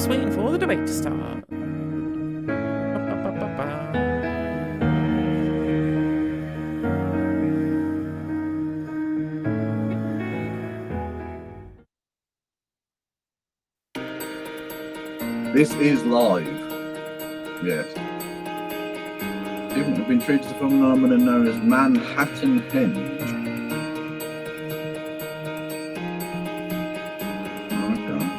Just waiting for the debate to start. This is live. Yes. Students have been treated to a phenomenon known as Manhattan Henge. Okay.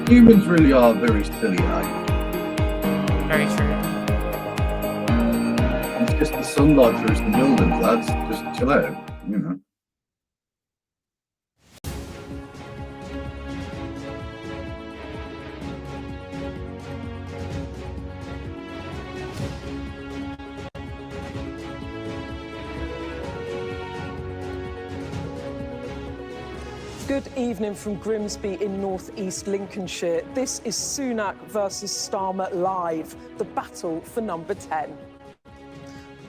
Humans really are very silly, eh? Very true. It's just the sunlight through the buildings, lads. Just chill out, you know. Good evening from Grimsby in north-east Lincolnshire. This is Sunak versus Starmer live, the battle for number 10.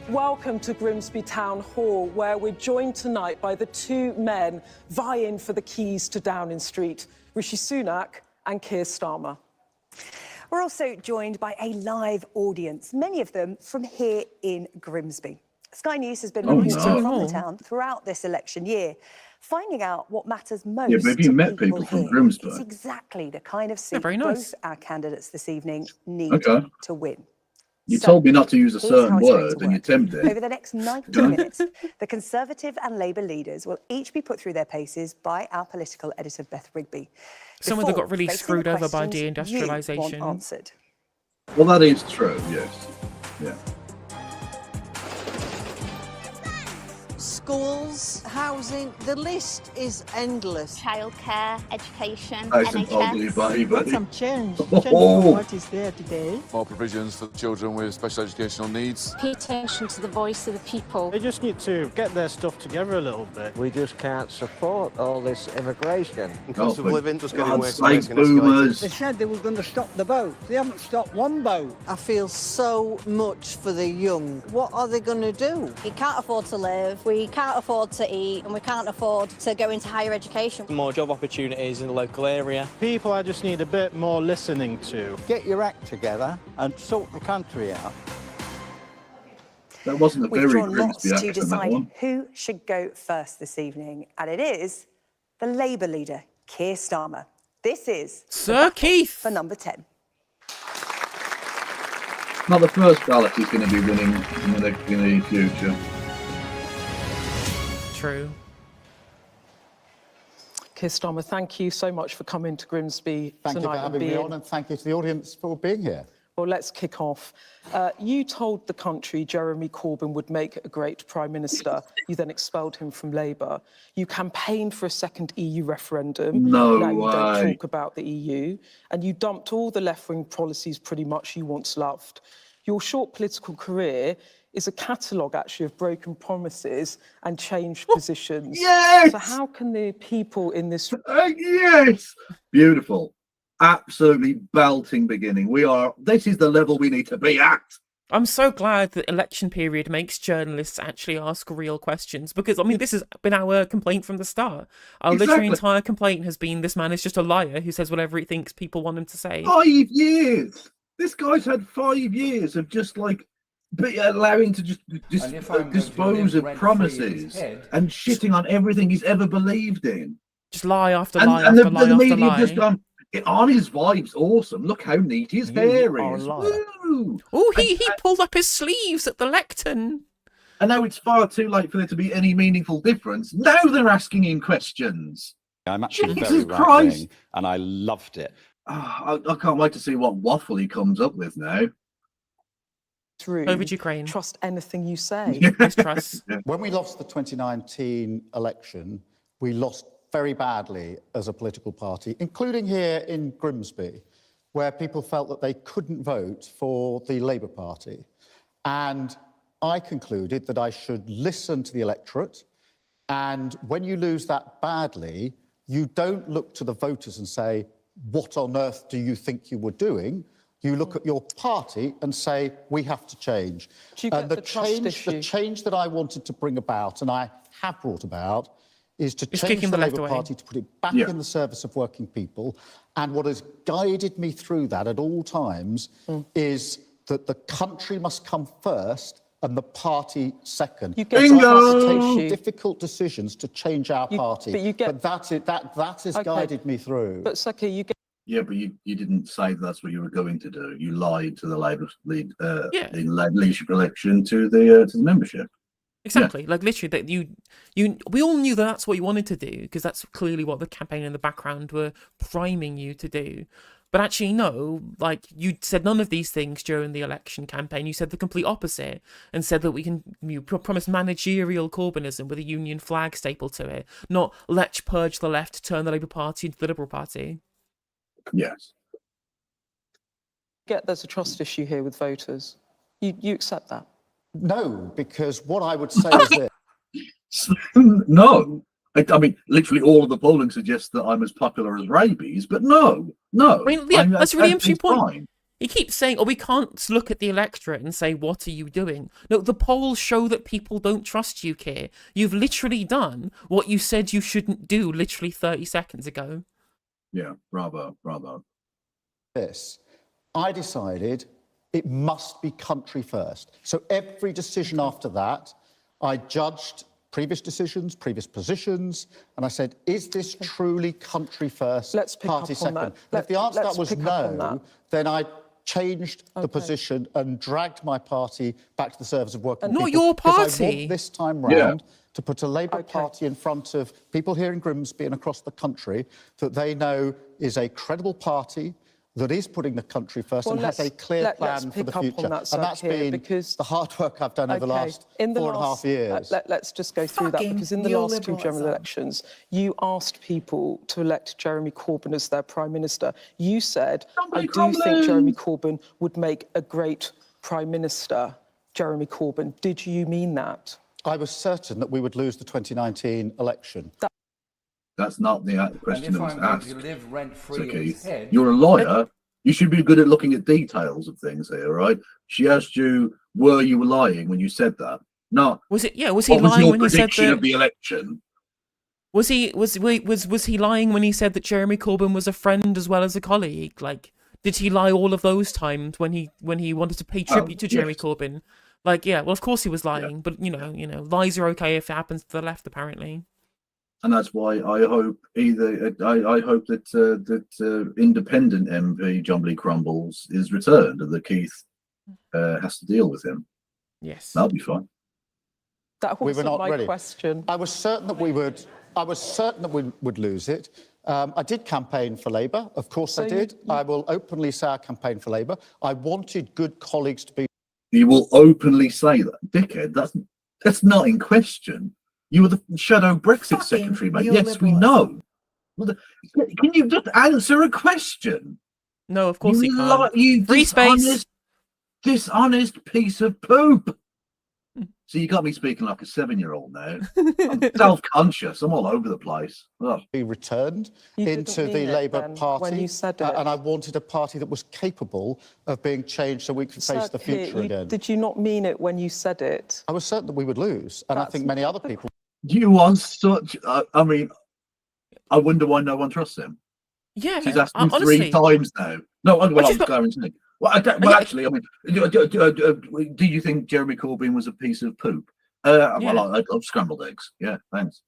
Welcome to Grimsby Town Hall, where we're joined tonight by the two men vying for the keys to Downing Street, Rishi Sunak and Keir Starmer. We're also joined by a live audience, many of them from here in Grimsby. Sky News has been reporting from the town throughout this election year, finding out what matters most. Yeah, but have you met people from here. Grimsby? It's exactly the kind of seat very nice. both our candidates this evening need to win. You told me not to use a here's certain how it's going word, to and you work. tempted. Over the next 90 minutes, the Conservative and Labour leaders will each be put through their paces by our political editor, Beth Rigby. Some of them got really facing screwed the over by questions you want deindustrialisation. answered. Well, that is true, yes. Yeah. Schools, housing, the list is endless. Childcare, education, That's an ugly baby. Want some change Oh. from what is there today. More provisions for children with special educational needs. Pay attention to the voice of the people. They just need to get their stuff together a little bit. We just can't support all this immigration. Cost of living just getting God's worse sake, and worse and boomers. They said they were going to stop the boat. They haven't stopped one boat. I feel so much for the young. What are they going to do? We can't afford to live, we can't afford to eat, and we can't afford to go into higher education. More job opportunities in the local area. People I just need a bit more listening to. Get your act together and sort the country out. That wasn't a We've very drawn lots Grimsby to accent, that decide one. who should go first this evening, and it is the Labour leader, Keir Starmer. This is Sir Keith for number 10. Not the first ballot he's going to be winning in the future. True. Keir Starmer, thank you so much for coming to Grimsby Thank you for tonight having me on, and thank you to the audience for being here. Well, let's kick off. You told the country Jeremy Corbyn would make a great Prime Minister. You then expelled him from Labour. You campaigned for a second EU referendum. No now you don't way. talk about the EU. And you dumped all the left-wing policies pretty much you once loved. Your short political career is a catalogue, actually, of broken promises and changed positions. Yes! So how can the people in this... Yes! Beautiful. Absolutely belting beginning. This is the level we need to be at. I'm so glad that election period makes journalists actually ask real questions, because, I mean, this has been our complaint from the start. Our literary entire complaint has been this man is just a liar who says whatever he thinks people want him to say. 5 years! This guy's had 5 years of just, like, allowing to just dispose of promises and shitting on everything he's ever believed in. Just lie after lie after lie the after media lie. just gone, on his vibe's awesome. Look how neat his hair is. Oh, he pulled up his sleeves at the lectern. And now it's far too late for there to be any meaningful difference. Now they're asking him questions. I'm actually Jesus very Christ. right-wing, and I loved it. I can't wait to see what waffle he comes up with now. room, Over to Ukraine. trust anything you say. Mistrust. When we lost the 2019 election, we lost very badly as a political party, including here in Grimsby, where people felt that they couldn't vote for the Labour Party. And I concluded that I should listen to the electorate. And when you lose that badly, you don't look to the voters and say, what on earth do you think you were doing? You look at your party and say, we have to change. Do you get the trust issue? The change that I wanted to bring about, and I have brought about, is to It's change kicking the the left Labour away. Party, to put it back in the service of working people. And what has guided me through that at all times is that the country must come first and the party second. You get take difficult decisions to change our party. But that has guided me through. But Saki, you get. Yeah, but you didn't say that's what you were going to do. You lied to the Labour Yeah. leadership election to the membership. Exactly. Like literally, that we all knew that that's what you wanted to do, because that's clearly what the campaign in the background were priming you to do. But actually, no, like you said none of these things during the election campaign. You said the complete opposite and said that you promised managerial Corbynism with a union flag stapled to it, not let's purge the left, turn the Labour Party into the Liberal Party. Yes. There's a trust issue here with voters. You accept that? No, because what I would say is this. No. I mean, literally all of the polling suggests that I'm as popular as rabies, but no. I mean, yeah, that's a really interesting point. Fine. He keeps saying, we can't look at the electorate and say, what are you doing? No, the polls show that people don't trust you, Keir. You've literally done what you said you shouldn't do literally 30 seconds ago. Yeah, bravo. This, I decided it must be country first. So every decision after that, I judged previous decisions, previous positions, and I said, is this truly country first, party second? If the answer to that was no, then I changed the position and dragged my party back to the service of working people. Not your party. Because I want this time round to put a Labour Party in front of people here in Grimsby and across the country that they know is a credible party, that is putting the country first and has a clear plan for the future. And that's been the hard work I've done over the last 4.5 years. Let's just go through that, because in the last two general elections, you asked people to elect Jeremy Corbyn as their Prime Minister. You said, I do think Jeremy Corbyn would make a great Prime Minister. Jeremy Corbyn, did you mean that? I was certain that we would lose the 2019 election. That's not the question that was asked. So, Keith, you're a lawyer. You should be good at looking at details of things here, right? She asked you, were you lying when you said that? No. Was he lying when he said that? Of the election? Was he lying when he said that Jeremy Corbyn was a friend as well as a colleague? Like, did he lie all of those times when he wanted to pay tribute to Jeremy Corbyn? Like, yeah, well, of course he was lying, but you know, lies are okay if it happens to the left, apparently. And that's why I hope that independent MP John Lee Crumbles is returned and that Keith has to deal with him. Yes, that'll be fine. That wasn't my question. I was certain that we would. I was certain that we would lose it. I did campaign for Labour. Of course, I did. I will openly say I campaigned for Labour. I wanted good colleagues to be. You will openly say that, dickhead. That's not in question. You were the shadow Brexit secretary, mate. Yes, we know. Can you just answer a question? No, of course he can't. You Free space. Dishonest piece of poop. So you got me speaking like a 7-year-old now. I'm self-conscious. I'm all over the place. Be returned into the Labour Party, when you said it. And I wanted a party that was capable of being changed so we could face the future again. Did you not mean it when you said it? I was certain that we would lose, and I think many other people. You are such. I mean, I wonder why no one trusts him. Yeah, she's asked him honestly, 3 times now. No, well, I was going to say. Well, actually, I mean, do you think Jeremy Corbyn was a piece of poop? Well, I love scrambled eggs. Yeah, thanks.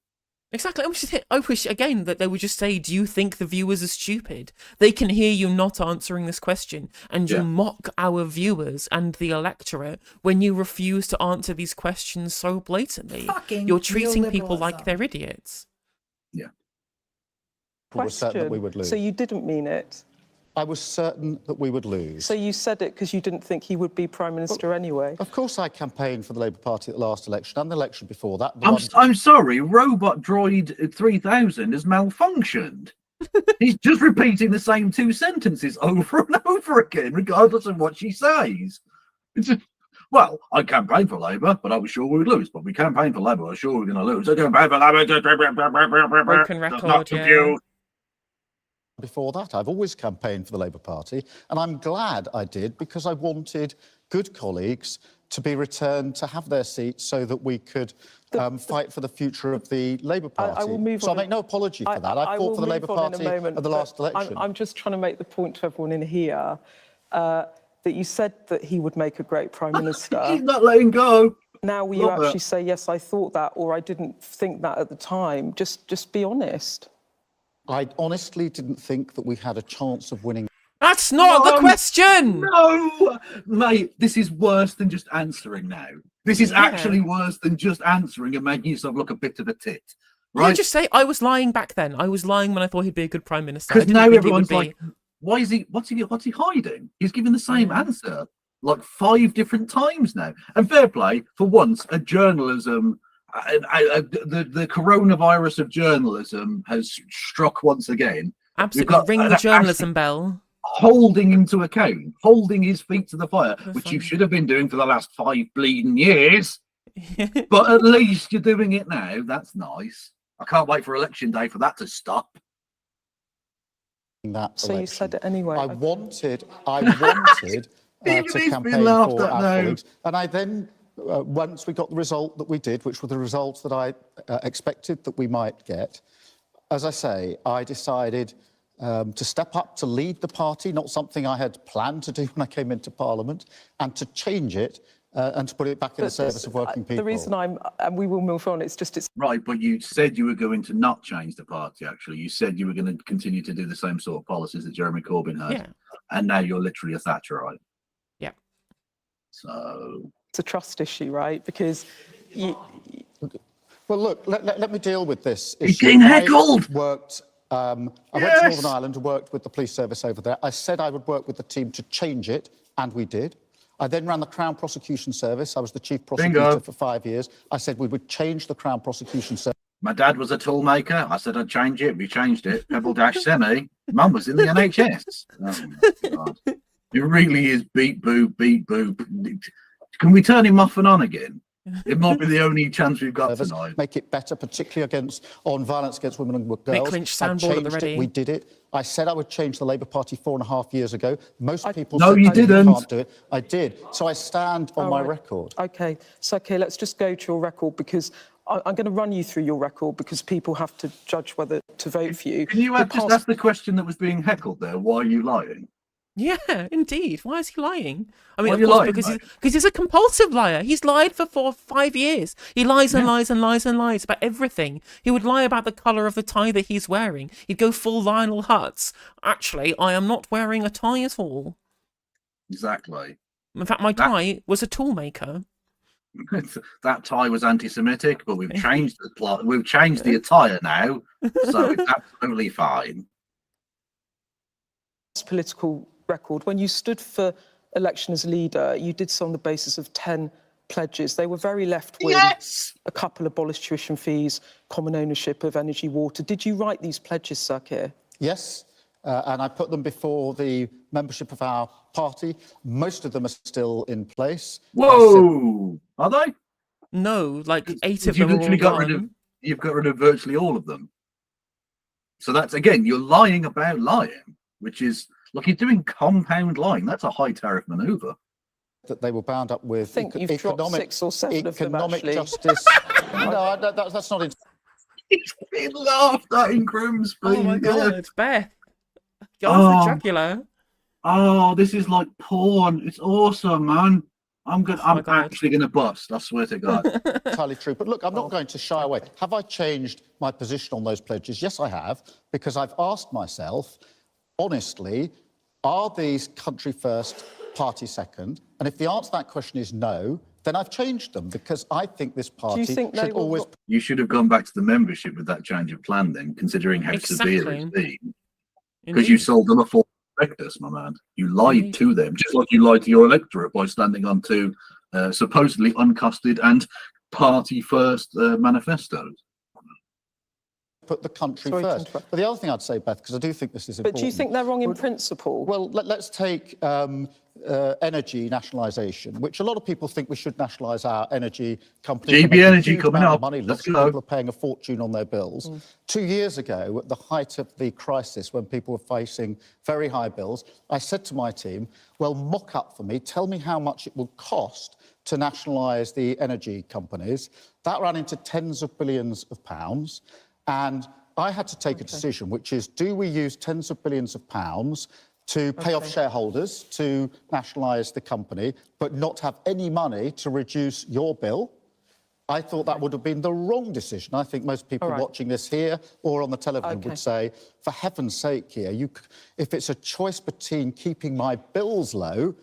Exactly. I wish again that they would just say, "Do you think the viewers are stupid?" They can hear you not answering this question, and you mock our viewers and the electorate when you refuse to answer these questions so blatantly. You're treating people like they're idiots. Yeah. Question. We would lose. So you didn't mean it? I was certain that we would lose. So you said it because you didn't think he would be Prime Minister anyway? Of course I campaigned for the Labour Party at the last election and the election before that. I'm sorry, Robot Droid 3000 has malfunctioned. He's just repeating the same 2 sentences over and over again, regardless of what she says. Well, I campaigned for Labour, but I was sure we would lose. But we campaigned for Labour, I was sure we were going to lose. I campaigned for Labour. Broken record, Before that, I've always campaigned for the Labour Party, and I'm glad I did because I wanted good colleagues to be returned to have their seats so that we could fight for the future of the Labour Party. I will move so on. I make no apology for that. I fought for the Labour Party at the last election. I'm just trying to make the point to everyone in here that you said that he would make a great Prime Minister. He's not letting go. Now will you actually say, yes, I thought that, or I didn't think that at the time? Just be honest. I honestly didn't think that we had a chance of winning. That's not the question! No! Mate, this is worse than just answering now. This is actually worse than just answering and making yourself look a bit of a tit. Right? You just say, I was lying back then. I was lying when I thought he'd be a good Prime Minister. Because now everyone's like, why is he, what's he hiding? He's giving the same answer like 5 different times now. And fair play, for once, the coronavirus of journalism has struck once again. Absolutely, ring the journalism bell. Holding him to account, holding his feet to the fire, which you should have been doing for the last 5 bleeding years. But at least you're doing it now. That's nice. I can't wait for election day for that to stop. So you said it anyway. I wanted to campaign for our colleagues. And I then, once we got the result that we did, which were the results that I expected that we might get, as I say, I decided to step up to lead the party, not something I had planned to do when I came into Parliament, and to change it and to put it back in the service of working people. The reason and we will move on, it's right, but you said you were going to not change the party, actually. You said you were going to continue to do the same sort of policies that Jeremy Corbyn had, and now you're literally a Thatcherite. Yeah. So... It's a trust issue, right? Because you... Well, look, let me deal with this issue. He's getting heckled! I went to Northern Ireland and worked with the police service over there. I said I would work with the team to change it, and we did. I then ran the Crown Prosecution Service. I was the chief prosecutor for 5 years. I said we would change the Crown Prosecution Service. My dad was a tool maker. I said I'd change it. We changed it. Pebble Dash Semi. Mum was in the NHS. Oh, my God. It really is beep, boop, beep, boop. Can we turn him off and on again? It might be the only chance we've got tonight. Make it better, particularly on violence against women and girls. Mick Lynch soundboard already. We did it. I said I would change the Labour Party 4.5 years ago. Most people said you can't do it. I did. So I stand on my record. Okay. So, let's just go to your record, because I'm going to run you through your record, because people have to judge whether to vote for you. Can you just ask the question that was being heckled there? Why are you lying? Yeah, indeed. Why is he lying? I mean, of course, because he's a compulsive liar. He's lied for 4 or 5 years. He lies and lies and lies and lies about everything. He would lie about the colour of the tie that he's wearing. He'd go full Lionel Hutz. Actually, I am not wearing a tie at all. Exactly. In fact, my tie was a toolmaker. That tie was anti-Semitic, but we've changed the plot. We've changed the attire now, so it's absolutely fine. Political record. When you stood for election as leader, you did so on the basis of 10 pledges. They were very left-wing. Yes! A couple abolished tuition fees, common ownership of energy, water. Did you write these pledges, Sir Keir? Yes, and I put them before the membership of our party. Most of them are still in place. Whoa! Are they? No, like 8 of them are all gone. You've got rid of virtually all of them. So that's, again, you're lying about lying, which is... Look, you're doing compound lying. That's a high tariff manoeuvre. That they were bound up with I think you've dropped 6 or 7 of them, actually. Justice. No, that's not. It's been laughed at in Grimsby. Oh my God, Beth. Go on for jugular. Oh, this is like porn. It's awesome, man. I'm actually gonna bust. I swear to God. Entirely true. But look, I'm not going to shy away. Have I changed my position on those pledges? Yes, I have, because I've asked myself, honestly, are these country first, party second? And if the answer to that question is no, then I've changed them, because I think this party should always... You should have gone back to the membership with that change of plan then, considering how severe it's been. Because you sold them a false prospectus, my man. You lied to them, just like you lied to your electorate by standing on 2 supposedly uncosted and party first manifestos. put the country Sorry to first. interrupt. But the other thing I'd say, Beth, because I do think this is important... But do you think they're wrong in principle? Well, let's take energy nationalisation, which a lot of people think we should nationalise our energy companies. GB Energy coming up. Money. Let's Lots of go. people are paying a fortune on their bills. 2 years ago, at the height of the crisis, when people were facing very high bills, I said to my team, well, mock up for me, tell me how much it will cost to nationalise the energy companies. That ran into tens of billions of pounds. And I had to take a decision, which is, do we use tens of billions of pounds to pay off shareholders to nationalise the company, but not have any money to reduce your bill? I thought that would have been the wrong decision. I think most people watching this here or on the television would say, for heaven's sake here, if it's a choice between keeping my bills low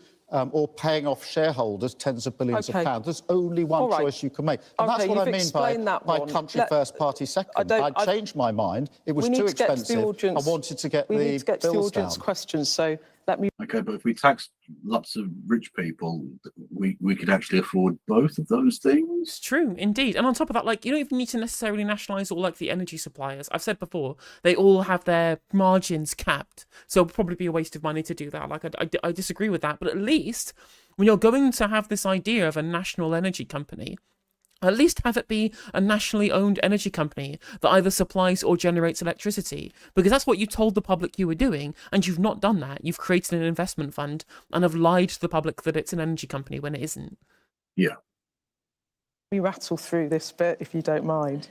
or paying off shareholders tens of billions of pounds, there's only one choice you can make. And that's what I mean by country first, party second. I changed my mind. It was too expensive. I wanted to get the bills down. We need to get to the audience questions, so let me... Okay, but if we tax lots of rich people, we could actually afford both of those things? It's true, indeed. And on top of that, like, you don't even need to necessarily nationalise all, like, the energy suppliers. I've said before, they all have their margins capped, so it'll probably be a waste of money to do that. Like, I disagree with that, but at least when you're going to have this idea of a national energy company, at least have it be a nationally owned energy company that either supplies or generates electricity, because that's what you told the public you were doing, and you've not done that. You've created an investment fund and have lied to the public that it's an energy company when it isn't. Yeah. We rattle through this bit, if you don't mind.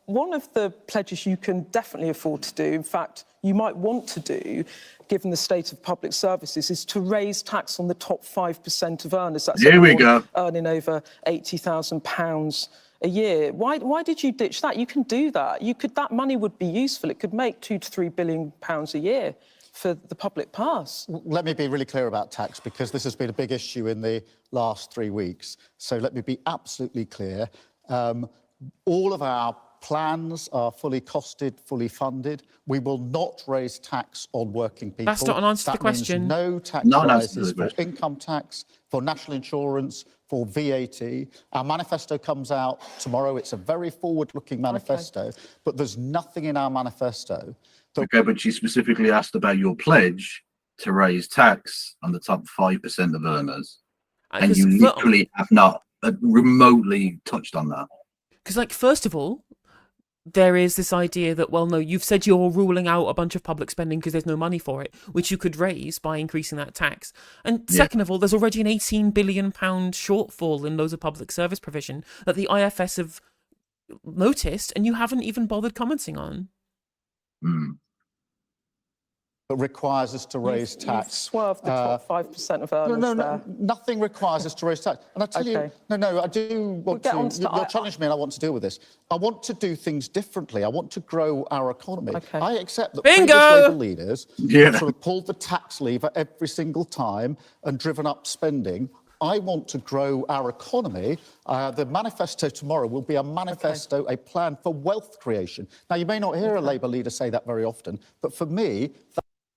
One of the pledges you can definitely afford to do, in fact, you might want to do, given the state of public services, is to raise tax on the top 5% of earners. That's Here we go. Earning over £80,000 a year. Why did you ditch that? You can do that. That money would be useful. It could make £2 to £3 billion a year for the public purse. Let me be really clear about tax, because this has been a big issue in the last 3 weeks. So let me be absolutely clear. All of our plans are fully costed, fully funded. We will not raise tax on working people. That's not an answer to the question. No tax rises for income tax, for national insurance, for VAT. Our manifesto comes out tomorrow. It's a very forward-looking manifesto, but there's nothing in our manifesto. Okay, but she specifically asked about your pledge to raise tax on the top 5% of earners. And you literally have not remotely touched on that. Because, like, first of all, there is this idea that, well, no, you've said you're ruling out a bunch of public spending because there's no money for it, which you could raise by increasing that tax. And second of all, there's already an £18 billion shortfall in loads of public service provision that the IFS have noticed and you haven't even bothered commenting on. That requires us to raise tax. You've swerved the top 5% of earners No, nothing requires us to raise tax. And I tell you, I do want to... You're challenging me and I want to deal with this. I want to do things differently. I want to grow our economy. I accept that previous Labour leaders sort of pulled the tax lever every single time and driven up spending. I want to grow our economy. The manifesto tomorrow will be a manifesto, a plan for wealth creation. Now, you may not hear a Labour leader say that very often, but for me...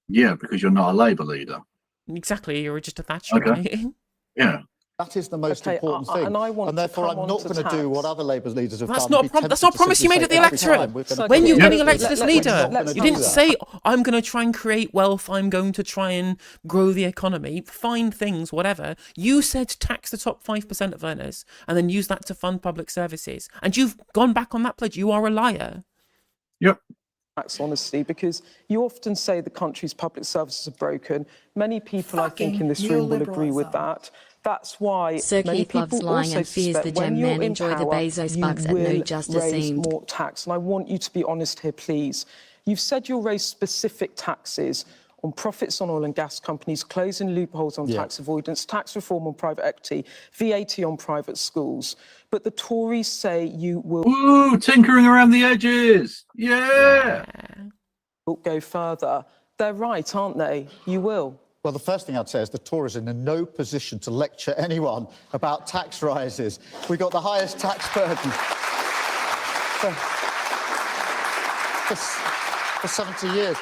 Yeah, because you're not a Labour leader. Exactly, you're just a Thatcherite. Yeah. That is the most important thing. And therefore, I'm not going to do what other Labour leaders have done. That's not a promise you made at the electorate. When you were getting elected as leader, you didn't say, I'm going to try and create wealth, I'm going to try and grow the economy, find things, whatever. You said tax the top 5% of earners and then use that to fund public services. And you've gone back on that pledge. You are a liar. Yep. Tax honesty, because you often say the country's public services are broken. Many people, I think, in this room will agree with that. That's why many people lying also and fears the suspect when gem you're men in enjoy the power, Bezos you bucks at no will justice raise seemed. more tax. And I want you to be honest here, please. You've said you'll raise specific taxes on profits on oil and gas companies, closing loopholes on tax avoidance, tax reform on private equity, VAT on private schools. But the Tories say you will... Ooh, tinkering around the edges. Yeah. Go further. They're right, aren't they? You will. Well, the first thing I'd say is the Tories are in no position to lecture anyone about tax rises. We got the highest tax burden for 70 years.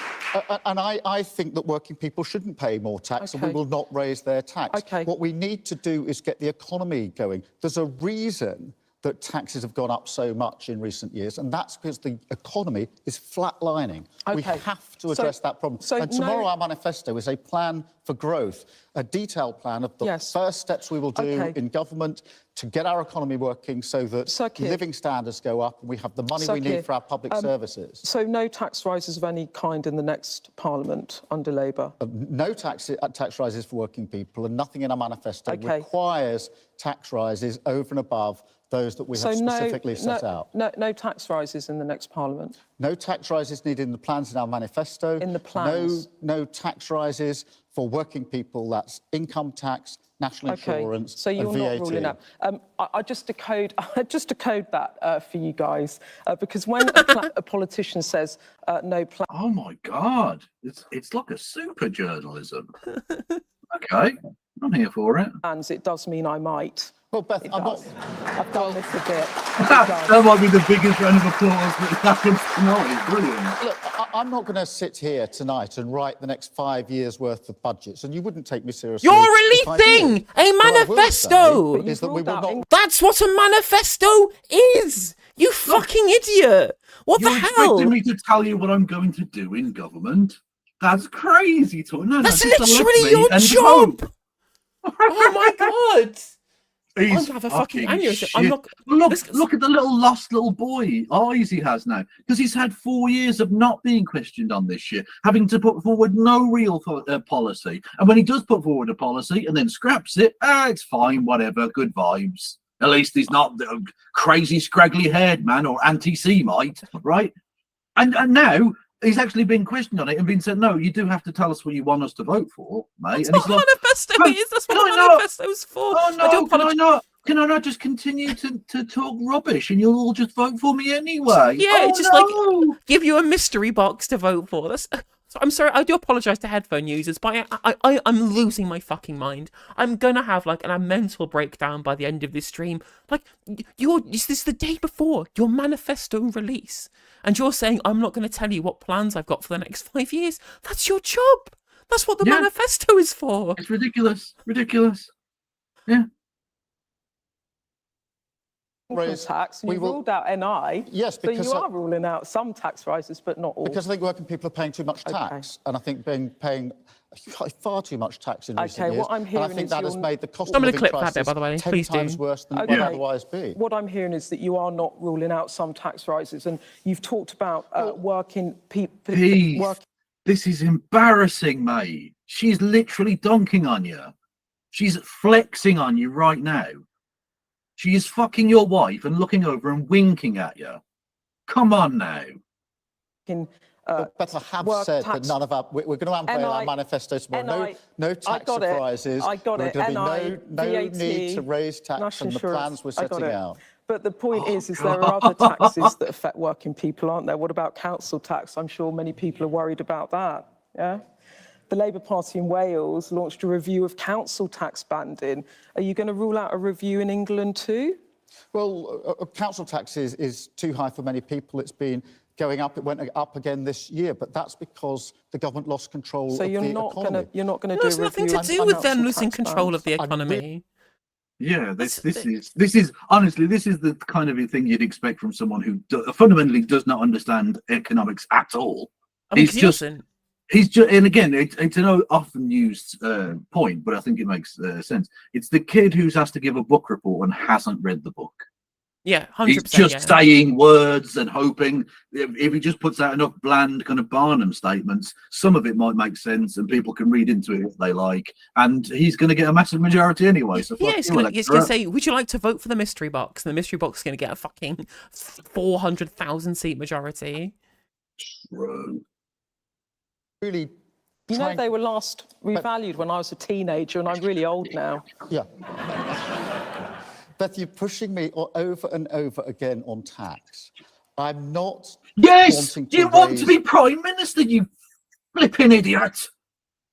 And I think that working people shouldn't pay more tax and we will not raise their tax. What we need to do is get the economy going. There's a reason that taxes have gone up so much in recent years, and that's because the economy is flatlining. We have to address that problem. And tomorrow our manifesto is a plan for growth, a detailed plan of the first steps we will do in government to get our economy working so that living standards go up and we have the money we need for our public services. So no tax rises of any kind in the next Parliament under Labour? No tax rises for working people, and nothing in our manifesto requires tax rises over and above those that we have specifically set out. No tax rises in the next Parliament? No tax rises needed in the plans in our manifesto. In the plans? No tax rises for working people. That's income tax, national insurance, so you're and VAT. not ruling out. I just decode that for you guys, because when a politician says no plan... Oh my God, it's like a super journalism. Okay, I'm here for it. And it does mean I might. Well, Beth, I've done this a bit. That might be the biggest round of applause that happens tonight. Brilliant. Look, I'm not going to sit here tonight and write the next 5 years' worth of budgets, and you wouldn't take me seriously. You're releasing a manifesto! Is that we will not... That's what a manifesto is! You fucking idiot! What the hell? You're expecting me to tell you what I'm going to do in government? That's crazy, no, that's literally your job! Oh my God! He's I'm gonna have a fucking aneurysm. Look at the lost little boy eyes he has now, because he's had 4 years of not being questioned on this shit, having to put forward no real policy. And when he does put forward a policy and then scraps it, it's fine, whatever, good vibes. At least he's not the crazy scraggly haired man or anti-Semite, right? And now he's actually been questioned on it and been said, no, you do have to tell us what you want us to vote for, mate. That's what manifesto is. That's what the manifesto's for. Oh, no, can I not just continue to talk rubbish and you'll all just vote for me anyway? Yeah, like give you a mystery box to vote for. That's. I'm sorry, I do apologise to headphone users, but I'm losing my fucking mind. I'm going to have like a mental breakdown by the end of this stream. Like, this is the day before your manifesto release, and you're saying I'm not going to tell you what plans I've got for the next 5 years. That's your job. That's what the manifesto is for. It's ridiculous. Yeah. Tax. You ruled out NI. Yes, because so you are ruling out some tax rises, but not all. Because I think working people are paying too much tax, and I think paying far too much tax in recent years. What I'm hearing and I think is that has made the cost I'm of going to living clip that bit, by the way. 10 Please times do. worse than it would otherwise be. What I'm hearing is that you are not ruling out some tax rises, and you've talked about working people. This is embarrassing, mate. She's literally donking on you. She's flexing on you right now. She is fucking your wife and looking over and winking at you. Come on now. But I have said that none of our... We're going to unveil our manifesto tomorrow. No tax surprises. I got it. There's going to be no need to raise tax from the plans we're setting out. But the point is there are other taxes that affect working people, aren't there? What about council tax? I'm sure many people are worried about that. Yeah. The Labour Party in Wales launched a review of council tax banding. Are you going to rule out a review in England too? Well, council tax is too high for many people. It's been going up. It went up again this year, but that's because the government lost control of the economy. You're not going to do a review. There's nothing to do with them losing control of the economy. Yeah, this is honestly, this is the kind of thing you'd expect from someone who fundamentally does not understand economics at all. And again, it's an often used point, but I think it makes sense. It's the kid who's asked to give a book report and hasn't read the book. Yeah, 100%. He's just saying words and hoping. If he just puts out enough bland kind of Barnum statements, some of it might make sense and people can read into it if they like. And he's going to get a massive majority anyway. So he's going to say, would you like to vote for the mystery box? And the mystery box is going to get a fucking 400,000 seat majority. True. Really, you know, they were last revalued when I was a teenager, and I'm really old now. Yeah. Beth, you're pushing me over and over again on tax. I'm not. Yes, you want to be Prime Minister, you flipping idiot.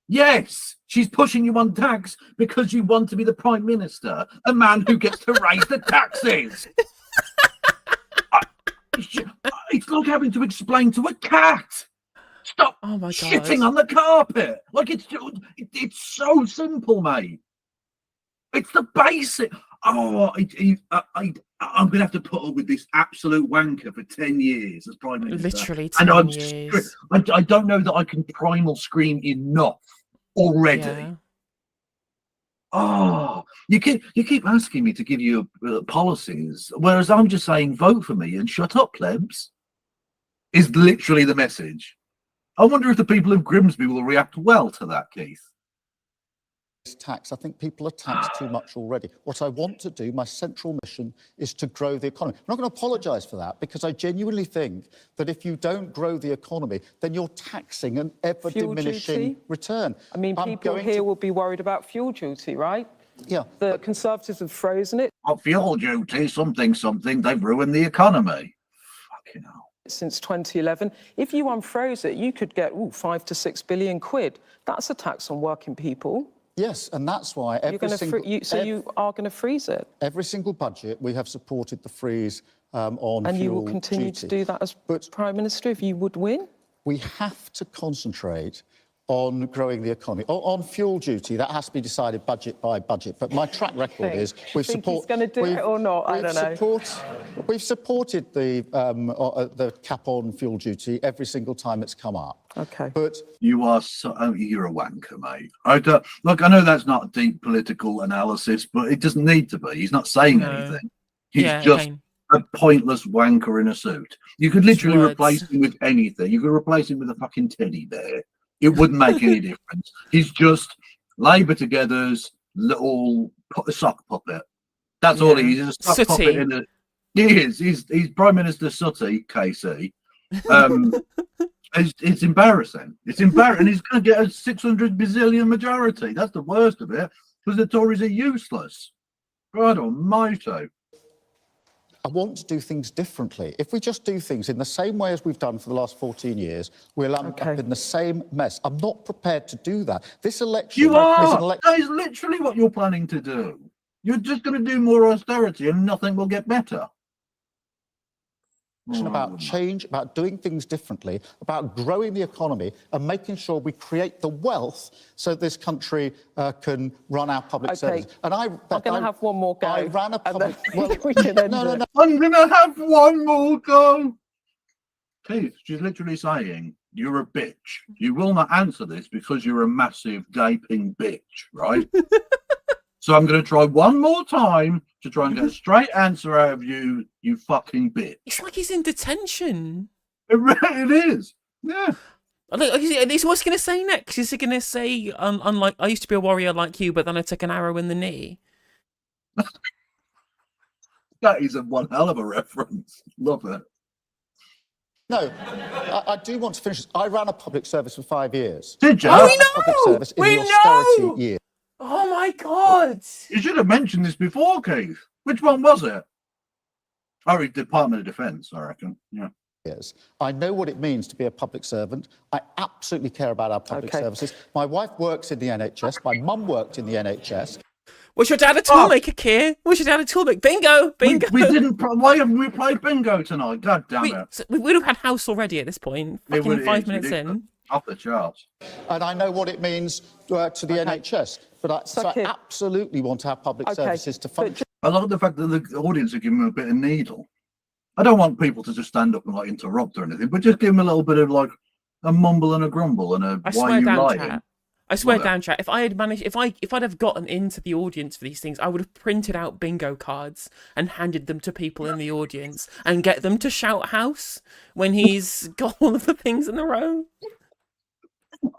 Yes, she's pushing you on tax because you want to be the Prime Minister, a man who gets to raise the taxes. It's like having to explain to a cat. Stop shitting on the carpet. Like it's so simple, mate. It's the basic. Oh, I'm going to have to put up with this absolute wanker for 10 years as Prime Minister. Literally and 10 years. I don't know that I can primal scream enough already. Yeah. Oh, you keep asking me to give you policies, whereas I'm just saying vote for me and shut up, plebs. Is literally the message. I wonder if the people of Grimsby will react well to that, Keith. Tax. I think people are taxed too much already. What I want to do, my central mission, is to grow the economy. I'm not going to apologise for that, because I genuinely think that if you don't grow the economy, then you're taxing an ever-diminishing return. I mean, people here will be worried about fuel duty, right? Yeah. The Conservatives have frozen it. Fuel duty, something, they've ruined the economy. Fucking hell. Since 2011. If you unfroze it, you could get 5 to 6 billion quid. That's a tax on working people. Yes, and that's why you are going to freeze it. Every single budget, we have supported the freeze on fuel And you will continue to do that as Prime Minister if you would win? We have to concentrate on growing the economy. On fuel duty, that has to be decided budget by budget. But my track record is we've supported. He's going to do it or not? I don't know. We've supported the cap on fuel duty every single time it's come up. Okay. But you're a wanker, mate. I know that's not a deep political analysis, but it doesn't need to be. He's not saying anything. He's just a pointless wanker in a suit. You could literally replace him with anything. You could replace him with a fucking teddy bear. It wouldn't make any difference. He's just Labour Together's little sock puppet. That's all he is. He's a sock puppet. He is. He's Prime Minister Sooty, KC. It's embarrassing. It's embarrassing. He's going to get a 600 bazillion majority. That's the worst of it, because the Tories are useless. God almighty. I want to do things differently. If we just do things in the same way as we've done for the last 14 years, we'll end up in the same mess. I'm not prepared to do that. This election... You are! That is literally what you're planning to do. You're just going to do more austerity and nothing will get better. About change, about doing things differently, about growing the economy and making sure we create the wealth so this country can run our public service. And I'm going to have one more go. I ran a public... No. I'm going to have one more go. Keith, she's literally saying, you're a bitch. You will not answer this because you're a massive gaping bitch, right? So I'm going to try one more time to try and get a straight answer out of you, you fucking bitch. It's like he's in detention. It is. Yeah. What's he going to say next? Is he going to say, unlike, I used to be a warrior like you, but then I took an arrow in the knee? That is one hell of a reference. Love it. No, I do want to finish this. I ran a public service for 5 years. Did you? Oh, we know! Public service in the austerity year. Oh my God! You should have mentioned this before, Keith. Which one was it? Oh, Department of Defence, I reckon. Yeah. Yes. I know what it means to be a public servant. I absolutely care about our public services. My wife works in the NHS. My mum worked in the NHS. Was your dad a toolmaker, Keir? Was your dad a toolmaker? Bingo! Bingo! We didn't. Why haven't we played bingo tonight? God damn it! We would have had house already at this point. Fucking 5 minutes in. Off the charts. And I know what it means to the NHS. But I absolutely want to have public services to function. I love the fact that the audience are giving him a bit of needle. I don't want people to just stand up and interrupt or anything, but just give him a little bit of a mumble and a grumble and a why you lying. I swear down, chat. If I had managed, if I'd have gotten into the audience for these things, I would have printed out bingo cards and handed them to people in the audience and get them to shout "house" when he's got all of the things in a row.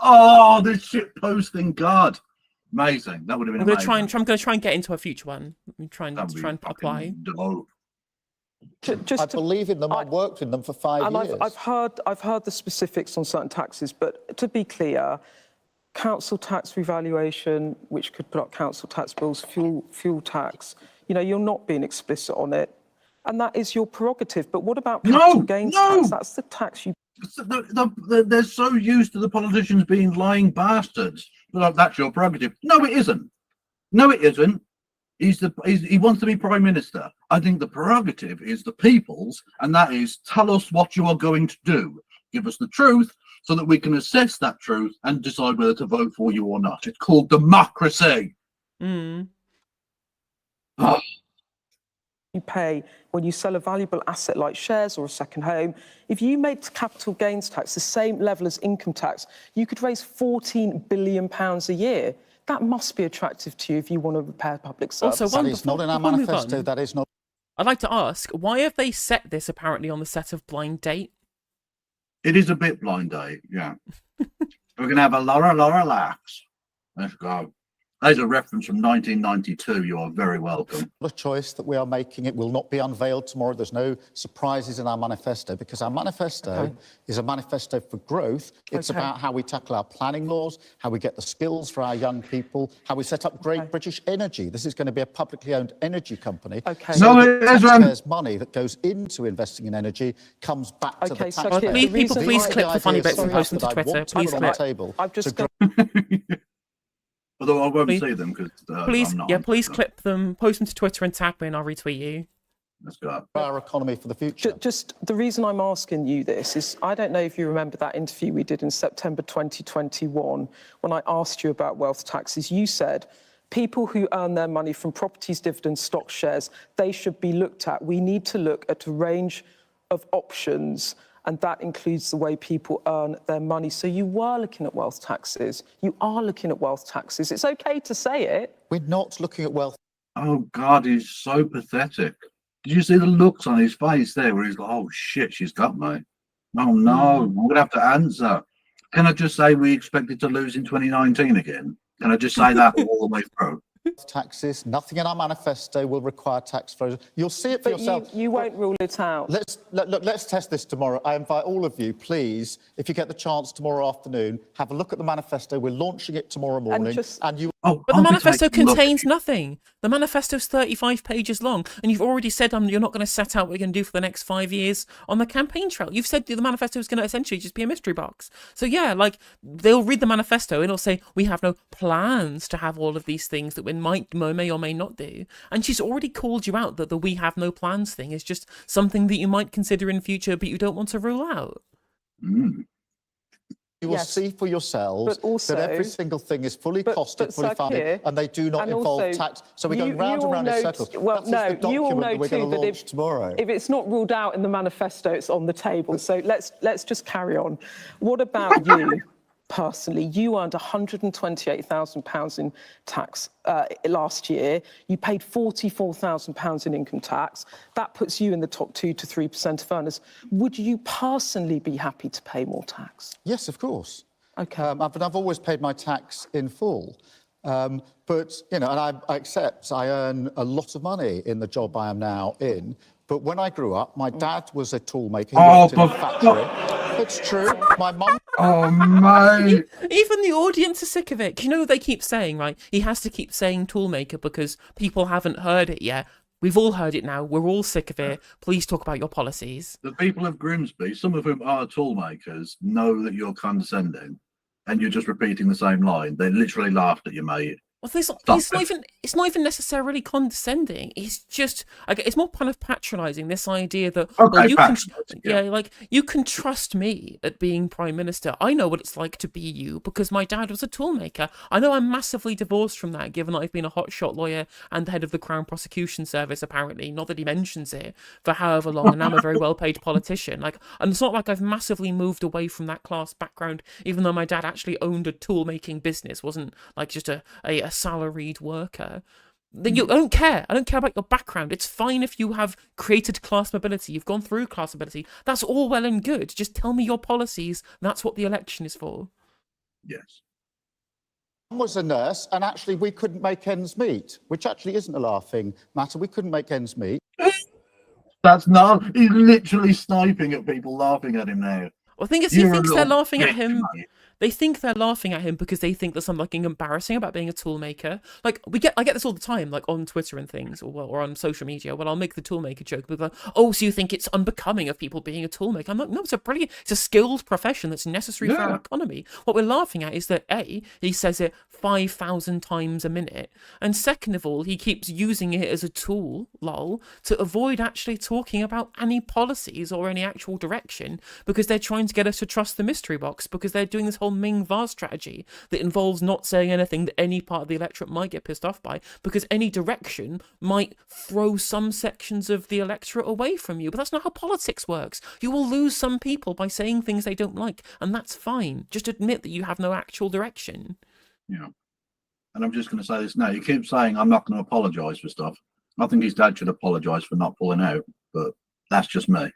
Oh, this shit posting card. Amazing. That would have been amazing. I'm going to try and get into a future one. I'm trying to apply. I believe in them. I worked in them for 5 years. I've heard the specifics on certain taxes, but to be clear, council tax revaluation, which could put up council tax bills, fuel tax, you're not being explicit on it. And that is your prerogative. But what about capital gains tax? That's the tax you... They're so used to the politicians being lying bastards. That's your prerogative. No, it isn't. No, it isn't. He wants to be Prime Minister. I think the prerogative is the people's, and that is tell us what you are going to do. Give us the truth so that we can assess that truth and decide whether to vote for you or not. It's called democracy. Mm. You pay when you sell a valuable asset like shares or a second home. If you made capital gains tax the same level as income tax, you could raise £14 billion a year. That must be attractive to you if you want to repair public service. Also, That is not in our manifesto. That is not. I'd like to ask, why have they set this apparently on the set of Blind Date? It is a bit Blind Date, yeah. We're going to have a lot of laughs. Let's go. There's a reference from 1992. You are very welcome. A choice that we are making. It will not be unveiled tomorrow. There's no surprises in our manifesto because our manifesto is a manifesto for growth. It's about how we tackle our planning laws, how we get the skills for our young people, how we set up Great British Energy. This is going to be a publicly owned energy company. So taxpayers' money that goes into investing in energy comes back to the taxpayer. Please clip the funny bits and post them to Twitter. Please clip. I've just got... Although I won't see them because I'm not. Please clip them, post them to Twitter and tag me and I'll retweet you. Let's go. Our economy for the future. Just the reason I'm asking you this is I don't know if you remember that interview we did in September 2021 when I asked you about wealth taxes. You said people who earn their money from properties, dividends, stock shares, they should be looked at. We need to look at a range of options, and that includes the way people earn their money. So you were looking at wealth taxes. You are looking at wealth taxes. It's okay to say it. We're not looking at wealth. Oh, God, he's so pathetic. Did you see the looks on his face there where he's like, oh, shit, she's got me. Oh, no, I'm going to have to answer. Can I just say we expected to lose in 2019 again? Can I just say that all the way through? Taxes, nothing in our manifesto will require tax flows. You'll see it for yourself. You won't rule it out. Let's test this tomorrow. I invite all of you, please, if you get the chance tomorrow afternoon, have a look at the manifesto. We're launching it tomorrow morning. But the manifesto contains nothing. The manifesto's 35 pages long, and you've already said you're not going to set out what you're going to do for the next 5 years on the campaign trail. You've said the manifesto is going to essentially just be a mystery box. So yeah, like, they'll read the manifesto and it'll say, we have no plans to have all of these things that we may or may not do. And she's already called you out that the we have no plans thing is just something that you might consider in future, but you don't want to rule out. You will see for yourselves that every single thing is fully costed, fully funded, and they do not involve tax. So we're going round and round in circles. Well, no, you all know too that if it's not ruled out in the manifesto, it's on the table. So let's just carry on. What about you? Personally, you earned £128,000 in tax last year. You paid £44,000 in income tax. That puts you in the top 2 to 3% of earners. Would you personally be happy to pay more tax? Yes, of course. Okay. I've always paid my tax in full. But, you know, and I accept I earn a lot of money in the job I am now in. But when I grew up, my dad was a tool maker. He worked in a factory. It's true. My mum. Oh, mate. Even the audience is sick of it. You know, they keep saying, right, he has to keep saying toolmaker because people haven't heard it yet. We've all heard it now. We're all sick of it. Please talk about your policies. The people of Grimsby, some of whom are tool makers, know that you're condescending and you're just repeating the same line. They literally laughed at you, mate. Well, it's not even necessarily condescending. It's just, it's more kind of patronising. This idea that you can trust me at being Prime Minister. I know what it's like to be you because my dad was a toolmaker. I know I'm massively divorced from that, given that I've been a hotshot lawyer and the head of the Crown Prosecution Service. Apparently, not that he mentions it for however long, and I'm a very well-paid politician. And it's not like I've massively moved away from that class background, even though my dad actually owned a tool-making business, wasn't like just a salaried worker. Then you don't care. I don't care about your background. It's fine if you have created class mobility. You've gone through class mobility. That's all well and good. Just tell me your policies. That's what the election is for. Yes. I was a nurse, and actually we couldn't make ends meet, which actually isn't a laughing matter. We couldn't make ends meet. That's not. He's literally sniping at people laughing at him now. Well, the thing is, he thinks they're laughing at him. They think they're laughing at him because they think there's something embarrassing about being a toolmaker. Like, I get this all the time, like on Twitter and things, or on social media. Well, I'll make the toolmaker joke. People are like, oh, so you think it's unbecoming of people being a toolmaker? I'm like, no, it's a skilled profession that's necessary for our economy. What we're laughing at is that A, he says it 5,000 times a minute, and second of all, he keeps using it as a tool, lol, to avoid actually talking about any policies or any actual direction because they're trying to get us to trust the mystery box because they're doing this whole Ming Vaz strategy that involves not saying anything that any part of the electorate might get pissed off by, because any direction might throw some sections of the electorate away from you. But that's not how politics works. You will lose some people by saying things they don't like, and that's fine. Just admit that you have no actual direction. Yeah. And I'm just going to say this now. You keep saying I'm not going to apologise for stuff. I think his dad should apologise for not pulling out, but that's just me.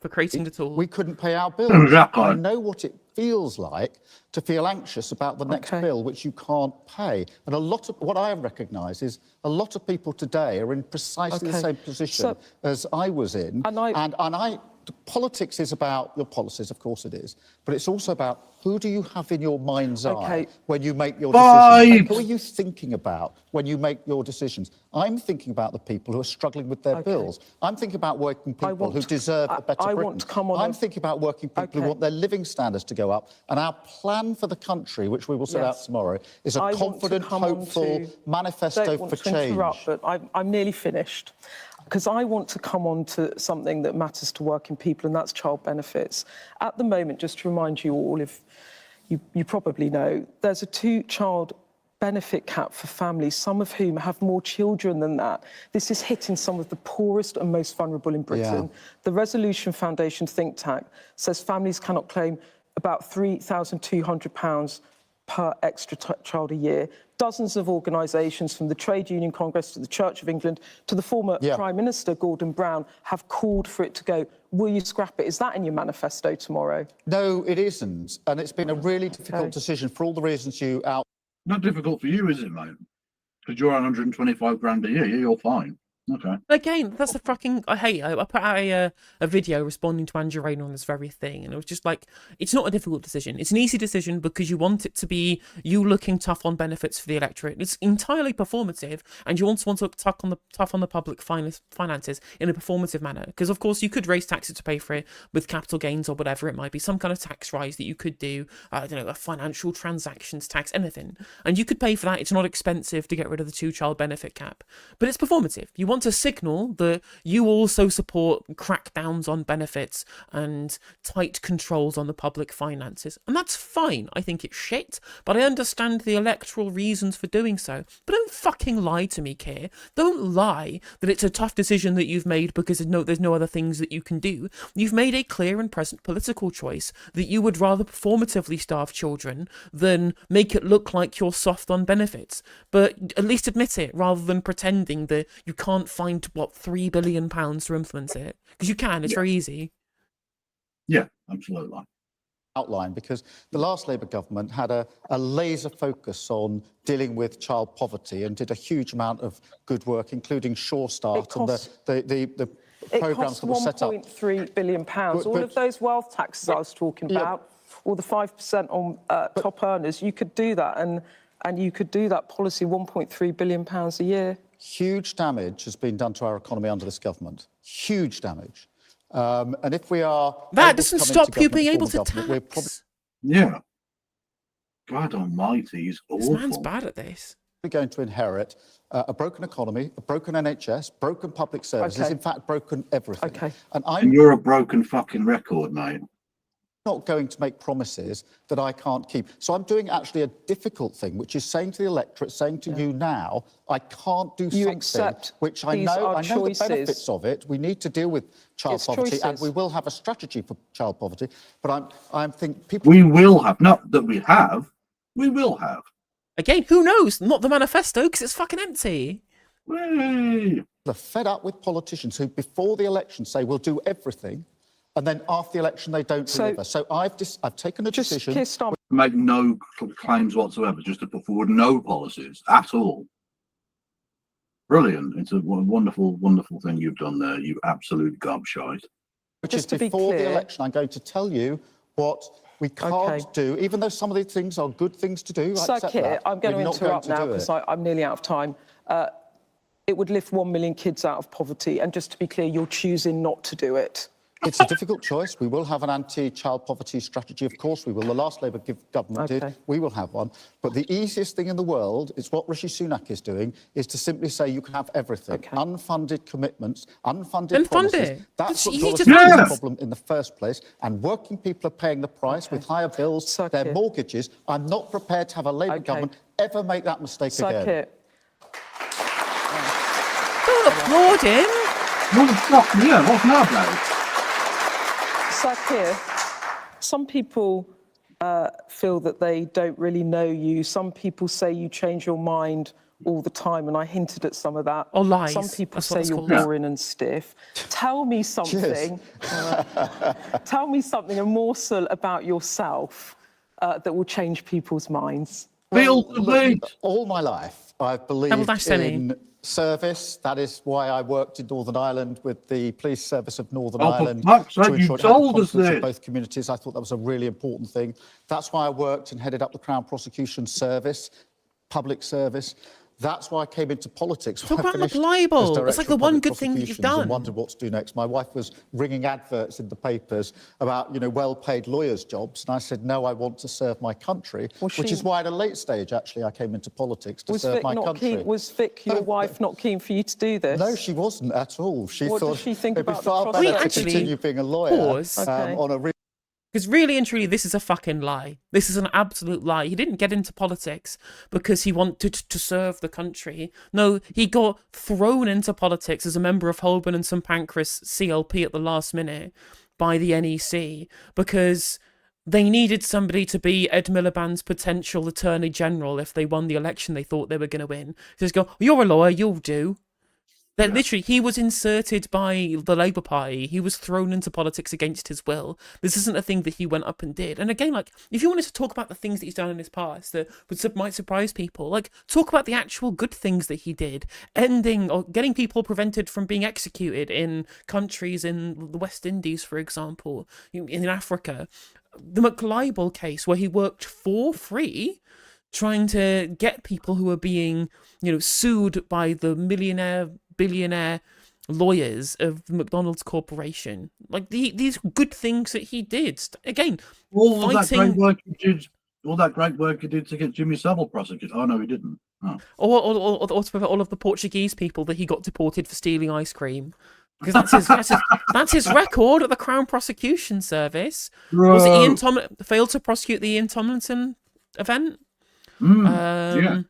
For creating the tool. We couldn't pay our bills. Exactly. I know what it feels like to feel anxious about the next bill which you can't pay. And a lot of what I recognise is a lot of people today are in precisely the same position as I was in. And politics is about your policies, of course it is, but it's also about who do you have in your mind's eye when you make your decisions? Who are you thinking about when you make your decisions? I'm thinking about the people who are struggling with their bills. I'm thinking about working people who deserve a better Britain. I'm thinking about working people who want their living standards to go up. And our plan for the country, which we will set out tomorrow, is a confident, hopeful manifesto for change. But I'm nearly finished. Because I want to come on to something that matters to working people, and that's child benefits. At the moment, just to remind you all, if you probably know, there's a 2-child benefit cap for families, some of whom have more children than that. This is hitting some of the poorest and most vulnerable in Britain. The Resolution Foundation think tank says families cannot claim about £3,200 per extra child a year. Dozens of organisations, from the Trade Union Congress to the Church of England to the former Prime Minister, Gordon Brown, have called for it to go. Will you scrap it? Is that in your manifesto tomorrow? No, it isn't. And it's been a really difficult decision for all the reasons you outlined. Not difficult for you, is it, mate? Because you're on 125 grand a year. You're fine. Okay. Again, that's a fucking... I hate it. I put out a video responding to Andrew Rayner on this very thing, and it was just like, it's not a difficult decision. It's an easy decision because you want it to be you looking tough on benefits for the electorate. It's entirely performative, and you want to look tough on the public finances in a performative manner. Because, of course, you could raise taxes to pay for it with capital gains or whatever it might be, some kind of tax rise that you could do, I don't know, a financial transactions tax, anything. And you could pay for that. It's not expensive to get rid of the 2-child benefit cap. But it's performative. You want to signal that you also support crackdowns on benefits and tight controls on the public finances. And that's fine. I think it's shit, but I understand the electoral reasons for doing so. But don't fucking lie to me, Keir. Don't lie that it's a tough decision that you've made because there's no other things that you can do. You've made a clear and present political choice that you would rather performatively starve children than make it look like you're soft on benefits. But at least admit it, rather than pretending that you can't find, what, £3 billion to influence it. Because you can, it's very easy. Yeah, absolutely. Outline, because the last Labour government had a laser focus on dealing with child poverty and did a huge amount of good work, including Sure Start and the programmes that were set up. It cost £1.3 billion. All of those wealth taxes I was talking about, or the 5% on top earners, you could do that, and you could do that policy £1.3 billion a year. Huge damage has been done to our economy under this government. Huge damage. And if we are... That doesn't stop you being able to tax. Yeah. God almighty, he's awful. This man's bad at this. We're going to inherit a broken economy, a broken NHS, broken public services, in fact, broken everything. And you're a broken fucking record, mate. Not going to make promises that I can't keep. So I'm doing actually a difficult thing, which is saying to the electorate, saying to you now, I can't do something which I know the benefits of it. We need to deal with child poverty, and we will have a strategy for child poverty. But I'm thinking people... We will have, not that we have, we will have. Again, who knows? Not the manifesto, because it's fucking empty. Whee! They're fed up with politicians who, before the election, say we'll do everything, and then after the election they don't deliver. So I've taken a decision. Make no claims whatsoever, just to put forward no policies at all. Brilliant. It's a wonderful, wonderful thing you've done there, you absolute gobshite. Which is before the election, I'm going to tell you what we can't do, even though some of these things are good things to do. So, Keir, I'm going to interrupt now because I'm nearly out of time. It would lift 1 million kids out of poverty, and just to be clear, you're choosing not to do it. It's a difficult choice. We will have an anti-child poverty strategy, of course. We will. The last Labour government did. We will have one. But the easiest thing in the world is what Rishi Sunak is doing, is to simply say you can have everything. Unfunded commitments, unfunded promises. That's what got us into the problem in the first place. And working people are paying the price with higher bills, their mortgages. I'm not prepared to have a Labour government ever make that mistake again. Don't applaud him. What's that about? Sakir, some people feel that they don't really know you. Some people say you change your mind all the time, and I hinted at some of that. Or lies. Some people say you're boring and stiff. Tell me something. Tell me something, a morsel about yourself that will change people's minds. All my life, I've believed in service. That is why I worked in Northern Ireland with the police service of Northern Ireland to ensure confidence in both communities. I thought that was a really important thing. That's why I worked and headed up the Crown Prosecution Service, public service. That's why I came into politics. Talk about McLibel. It's like the one good thing that you've done. And wondered what to do next. My wife was ringing adverts in the papers about, well-paid lawyers' jobs, and I said, no, I want to serve my country, which is why at a late stage, actually, I came into politics to serve my country. Was Vic, your wife, not keen for you to do this? No, she wasn't at all. She what thought did she think it'd be about far the better to continue being a lawyer on a real. Because really and truly, this is a fucking lie. This is an absolute lie. He didn't get into politics because he wanted to serve the country. No, he got thrown into politics as a member of Holborn and St Pancras CLP at the last minute by the NEC because they needed somebody to be Ed Miliband's potential Attorney General if they won the election they thought they were going to win. Just go, you're a lawyer, you'll do. That literally, he was inserted by the Labour Party. He was thrown into politics against his will. This isn't a thing that he went up and did. And again, if you wanted to talk about the things that he's done in his past that might surprise people, talk about the actual good things that he did. Ending or getting people prevented from being executed in countries in the West Indies, for example, in Africa. The McLibel case, where he worked for free, trying to get people who were being, sued by the billionaire lawyers of the McDonald's Corporation. These good things that he did. Again, all that great work he did to get Jimmy Savile prosecuted. Oh, no, he didn't. Oh. Or all of the Portuguese people that he got deported for stealing ice cream. Because that's his record at the Crown Prosecution Service. Was it failed to prosecute the Ian Tomlinson event? Yeah.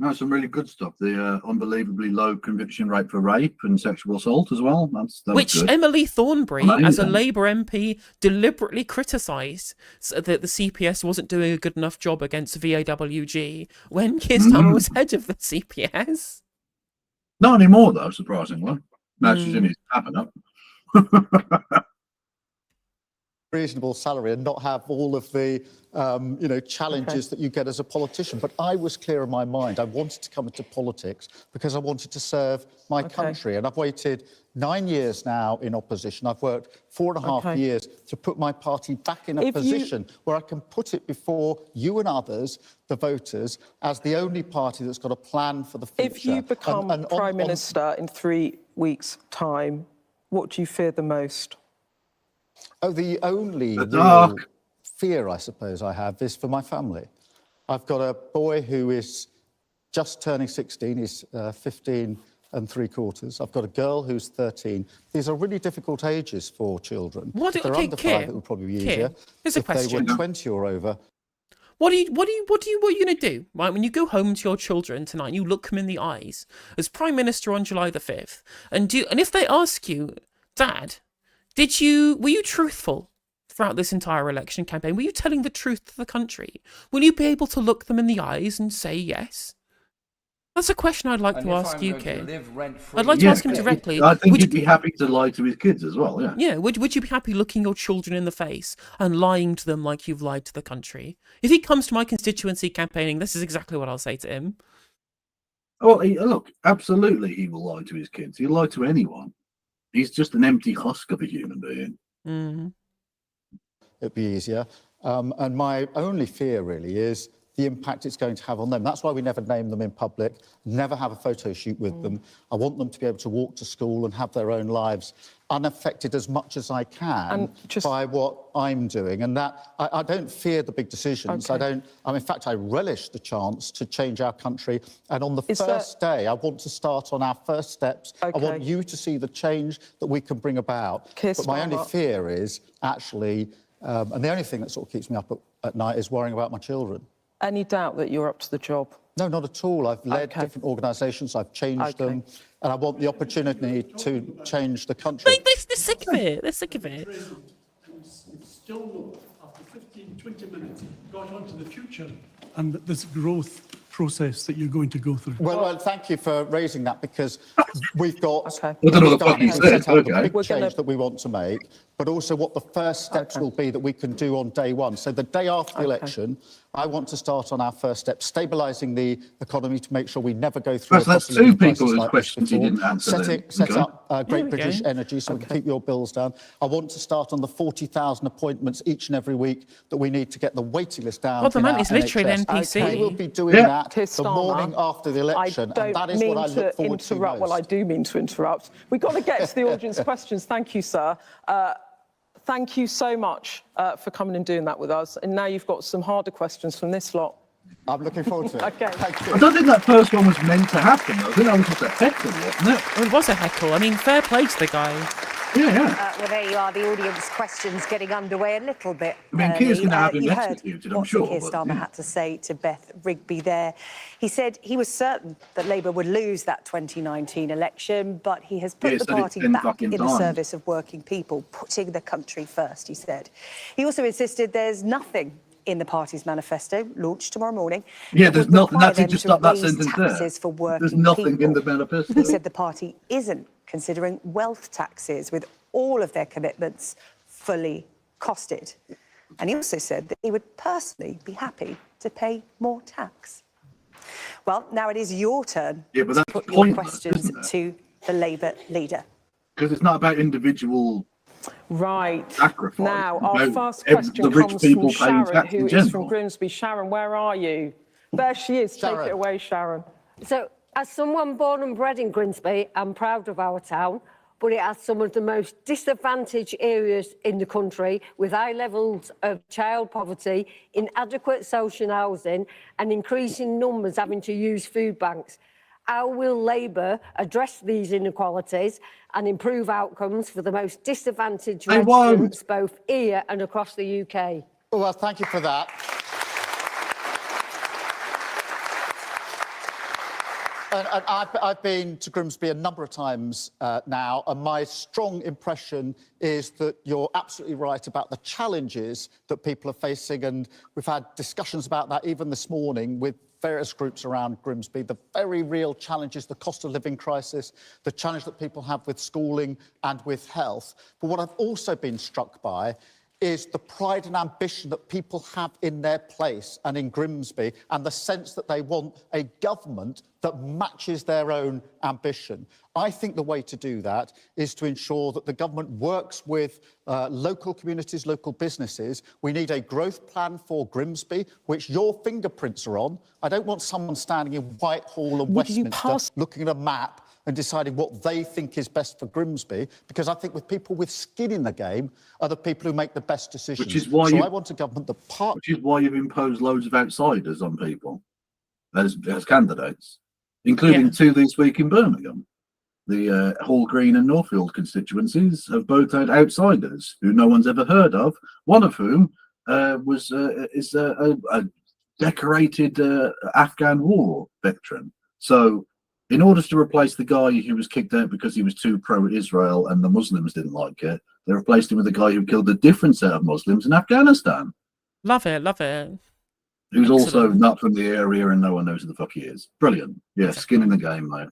No, some really good stuff. The unbelievably low conviction rate for rape and sexual assault as well. Which good. Emily Thornbury, as a Labour MP, deliberately criticised that the CPS wasn't doing a good enough job against VAWG when Keir Starmer was head of the CPS. Not anymore, though, surprisingly. Now she's in his cabinet. Reasonable salary and not have all of the challenges that you get as a politician. But I was clear in my mind. I wanted to come into politics because I wanted to serve my country. And I've waited 9 years now in opposition. I've worked 4.5 years to put my party back in a position where I can put it before you and others, the voters, as the only party that's got a plan for the future. If you become Prime Minister in 3 weeks' time, what do you fear the most? Oh, the only real fear, I suppose, I have is for my family. I've got a boy who is just turning 16. He's 15 3/4. I've got a girl who's 13. These are really difficult ages for children. If they're under 5, it would probably be easier. Here's a question. If they were 20 or over. What are you going to do, right? When you go home to your children tonight, you look them in the eyes as Prime Minister on July the 5th, and if they ask you, Dad, were you truthful throughout this entire election campaign? Were you telling the truth to the country? Will you be able to look them in the eyes and say yes? That's a question I'd like to ask you, Keir. I'd like to ask him directly. I think he'd be happy to lie to his kids as well, yeah. Yeah, would you be happy looking your children in the face and lying to them like you've lied to the country? If he comes to my constituency campaigning, this is exactly what I'll say to him. Well, look, absolutely he will lie to his kids. He'll lie to anyone. He's just an empty husk of a human being. It'd be easier. And my only fear really is the impact it's going to have on them. That's why we never name them in public, never have a photo shoot with them. I want them to be able to walk to school and have their own lives unaffected as much as I can by what I'm doing. And that I don't fear the big decisions. In fact, I relish the chance to change our country. And on the first day, I want to start on our first steps. I want you to see the change that we can bring about. But my only fear is actually, and the only thing that sort of keeps me up at night is worrying about my children. Any doubt that you're up to the job? No, not at all. I've led different organisations, I've changed them, and I want the opportunity to change the country. They're sick of it. They're sick of it. It's still, after 15, 20 minutes, got on to the future and this growth process that you're going to go through. Well, thank you for raising that, because we've got I don't know what the fuck you said. the big change that we want to make, but also what the first steps will be that we can do on day one. So the day after the election, I want to start on our first steps, stabilising the economy to make sure we never go through. So that's two people whose questions you didn't answer. Set up Great British Energy so we can keep your bills down. I want to start on the 40,000 appointments each and every week that we need to get the waiting list down. Well, the man is literally an NPC. We will be doing that the morning after the election, and that is what I look forward to most. Well, I do mean to interrupt. We've got to get to the audience questions. Thank you, sir. Thank you so much for coming and doing that with us. And now you've got some harder questions from this lot. I'm looking forward to it. Okay. Thank you. I don't think that first one was meant to happen, though. I think that was just a heckle, wasn't it? Well, it was a heckle. I mean, fair play to the guy. Well, there you are, the audience questions getting underway a little bit. I mean, Keir's going to have him you heard executed, I'm what sure. Keir Starmer had to say to Beth Rigby there. He said he was certain that Labour would lose that 2019 election, but he has put the party back in the service of working people, putting the country first, he said. He also insisted there's nothing in the party's manifesto, launched tomorrow morning. Yeah, there's nothing. That's it. Just stop that sentence there. There's nothing in the manifesto. He said the party isn't considering wealth taxes, with all of their commitments fully costed. And he also said that he would personally be happy to pay more tax. Well, now it is your turn to put your questions to the Labour leader. Because it's not about individual sacrifice. Now, our first question comes from Sharon, who is from Grimsby. Sharon, where are you? There she is. Take it away, Sharon. So, as someone born and bred in Grimsby, I'm proud of our town, but it has some of the most disadvantaged areas in the country, with high levels of child poverty, inadequate social housing and increasing numbers having to use food banks. How will Labour address these inequalities and improve outcomes for the most disadvantaged residents, both here and across the UK? Well, thank you for that. And I've been to Grimsby a number of times now, and my strong impression is that you're absolutely right about the challenges that people are facing, and we've had discussions about that even this morning with various groups around Grimsby. The very real challenges, the cost of living crisis, the challenge that people have with schooling and with health. But what I've also been struck by is the pride and ambition that people have in their place and in Grimsby, and the sense that they want a government that matches their own ambition. I think the way to do that is to ensure that the government works with local communities, local businesses. We need a growth plan for Grimsby, which your fingerprints are on. I don't want someone standing in Whitehall and Westminster looking at a map and deciding what they think is best for Grimsby, because I think with people with skin in the game are the people who make the best decisions. Which is why I want a government that Which is why you've imposed loads of outsiders on people as candidates, including two this week in Birmingham. The Hall Green and Northfield constituencies have both had outsiders who no one's ever heard of. One of whom is a decorated Afghan war veteran. So, in order to replace the guy who was kicked out because he was too pro-Israel and the Muslims didn't like it, they replaced him with a guy who killed a different set of Muslims in Afghanistan. Love it, love it. Who's also not from the area and no one knows who the fuck he is. Brilliant. Yeah, skin in the game, mate.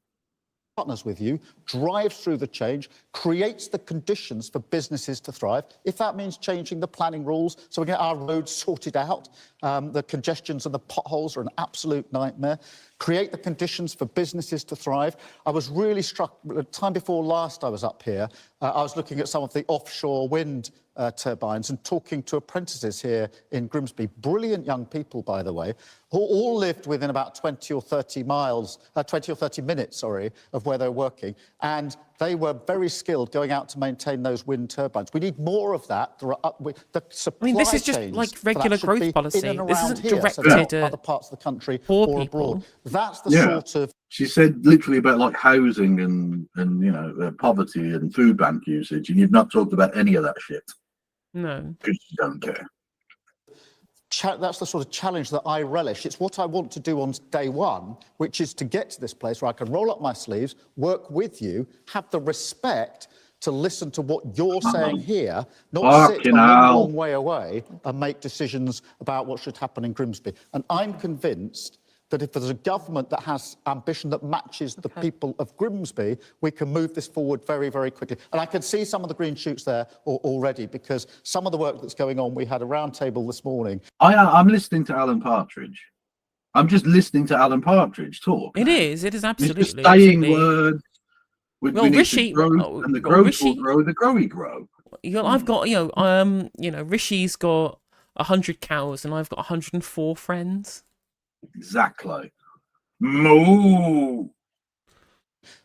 Partners with you, drives through the change, creates the conditions for businesses to thrive. If that means changing the planning rules so we get our roads sorted out, the congestions and the potholes are an absolute nightmare. create the conditions for businesses to thrive. I was really struck, the time before last I was up here, I was looking at some of the offshore wind turbines and talking to apprentices here in Grimsby. Brilliant young people, by the way, who all lived within about 20 or 30 minutes, of where they're working. And they were very skilled going out to maintain those wind turbines. We need more of that. This is just like regular growth policy. This isn't directed at other parts of the country or abroad. That's the sort of... She said literally about like housing and you know, poverty and food bank usage, and you've not talked about any of that shit. No. Because you don't care. That's the sort of challenge that I relish. It's what I want to do on day one, which is to get to this place where I can roll up my sleeves, work with you, have the respect to listen to what you're saying here, not sit a long way away and make decisions about what should happen in Grimsby. And I'm convinced that if there's a government that has ambition that matches the people of Grimsby, we can move this forward very, very quickly. And I can see some of the green shoots there already, because some of the work that's going on, we had a round table this morning. I'm listening to Alan Partridge. I'm just listening to Alan Partridge talk. It is absolutely. He's just saying words. Well, Rishi, and the growth will grow, the growy grow. I've got, Rishi's got 100 cows and I've got 104 friends. Exactly. Moo.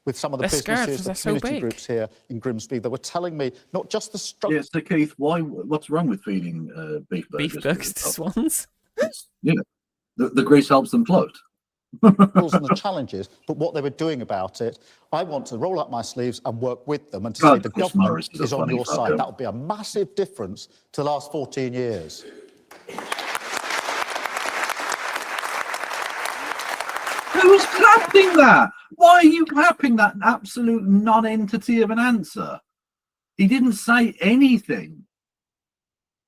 With some of the businesses, the community groups here in Grimsby, they were telling me not just the struggle. Yeah, so Keith, what's wrong with feeding beef burgers to swans? The grease helps them float. And the challenges, but what they were doing about it, I want to roll up my sleeves and work with them and to say the government is on your side. That would be a massive difference to the last 14 years. Who's clapping that? Why are you clapping that absolute non-entity of an answer? He didn't say anything.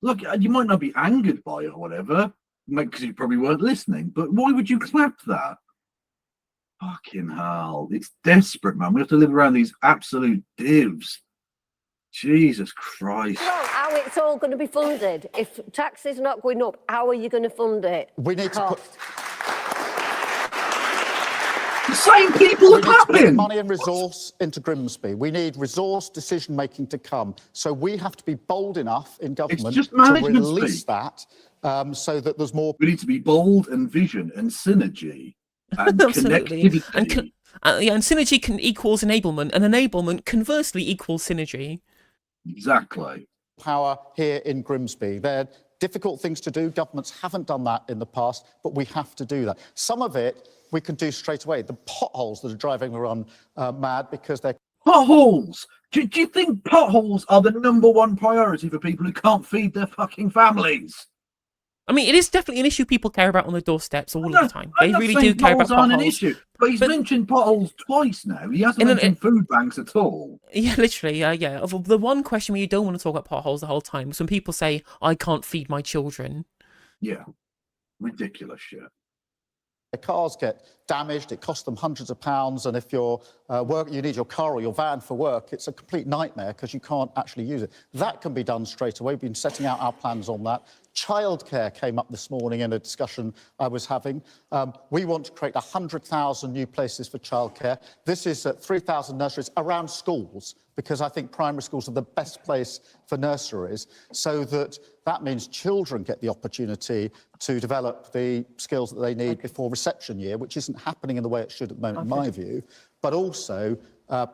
Look, you might not be angered by it or whatever, because you probably weren't listening, but why would you clap that? Fucking hell. It's desperate, man. We have to live around these absolute divs. Jesus Christ. Well, how it's all going to be funded? If taxes are not going up, how are you going to fund it? We need to put... The same people are clapping. Money and resource into Grimsby. We need resource decision making to come. So we have to be bold enough in government to release that, so that there's more. We need to be bold and vision and synergy and connectivity. And synergy equals enablement, and enablement conversely equals synergy. Exactly. Power here in Grimsby. They're difficult things to do. Governments haven't done that in the past, but we have to do that. Some of it we can do straight away. The potholes that are driving everyone mad because they're... Potholes! Do you think potholes are the #1 priority for people who can't feed their fucking families? I mean, it is definitely an issue people care about on their doorsteps all of the time. They really do care about potholes. An issue, but he's mentioned potholes twice now. He hasn't mentioned food banks at all. Yeah, literally, yeah. The one question where you don't want to talk about potholes the whole time is when people say, I can't feed my children. Yeah, ridiculous shit. Their cars get damaged, it costs them hundreds of pounds, and if you need your car or your van for work, it's a complete nightmare because you can't actually use it. That can be done straight away. We've been setting out our plans on that. Childcare came up this morning in a discussion I was having. We want to create 100,000 new places for childcare. This is 3,000 nurseries around schools, because I think primary schools are the best place for nurseries, so that means children get the opportunity to develop the skills that they need before reception year, which isn't happening in the way it should at the moment, in my view. But also,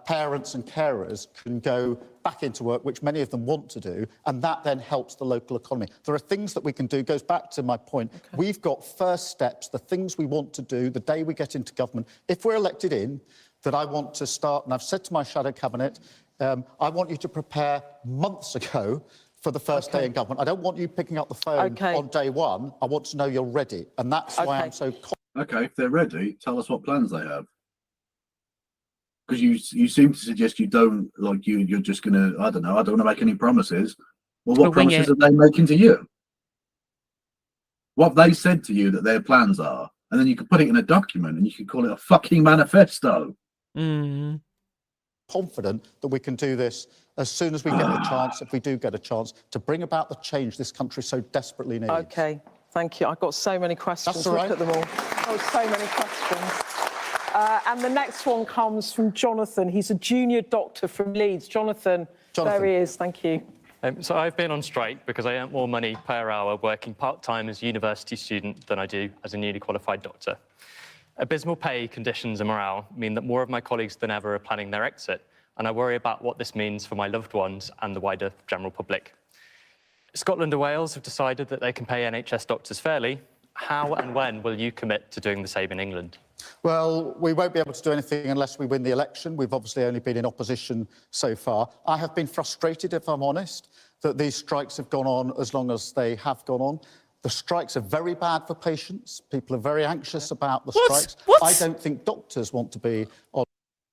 parents and carers can go back into work, which many of them want to do, and that then helps the local economy. There are things that we can do, goes back to my point. We've got first steps, the things we want to do the day we get into government. If we're elected in, that I want to start, and I've said to my shadow cabinet, I want you to prepare months ago for the first day in government. I don't want you picking up the phone on day one. I want to know you're ready, and that's why I'm so... Okay, if they're ready, tell us what plans they have. Because you seem to suggest you don't, like, you're just going to, I don't want to make any promises. Well, what promises are they making to you? What have they said to you that their plans are? And then you could put it in a document and you could call it a fucking manifesto. Confident that we can do this as soon as we get the chance, if we do get a chance, to bring about the change this country so desperately needs. Okay, thank you. I've got so many questions. That's all right. Look at them all. Oh, so many questions. And the next one comes from Jonathan. He's a junior doctor from Leeds. Jonathan, there he is. Thank you. So I've been on strike because I earn more money per hour working part-time as a university student than I do as a newly qualified doctor. Abysmal pay, conditions and morale mean that more of my colleagues than ever are planning their exit, and I worry about what this means for my loved ones and the wider general public. Scotland and Wales have decided that they can pay NHS doctors fairly. How and when will you commit to doing the same in England? Well, we won't be able to do anything unless we win the election. We've obviously only been in opposition so far. I have been frustrated, if I'm honest, that these strikes have gone on as long as they have gone on. The strikes are very bad for patients. People are very anxious about the strikes. I don't think doctors want to be on.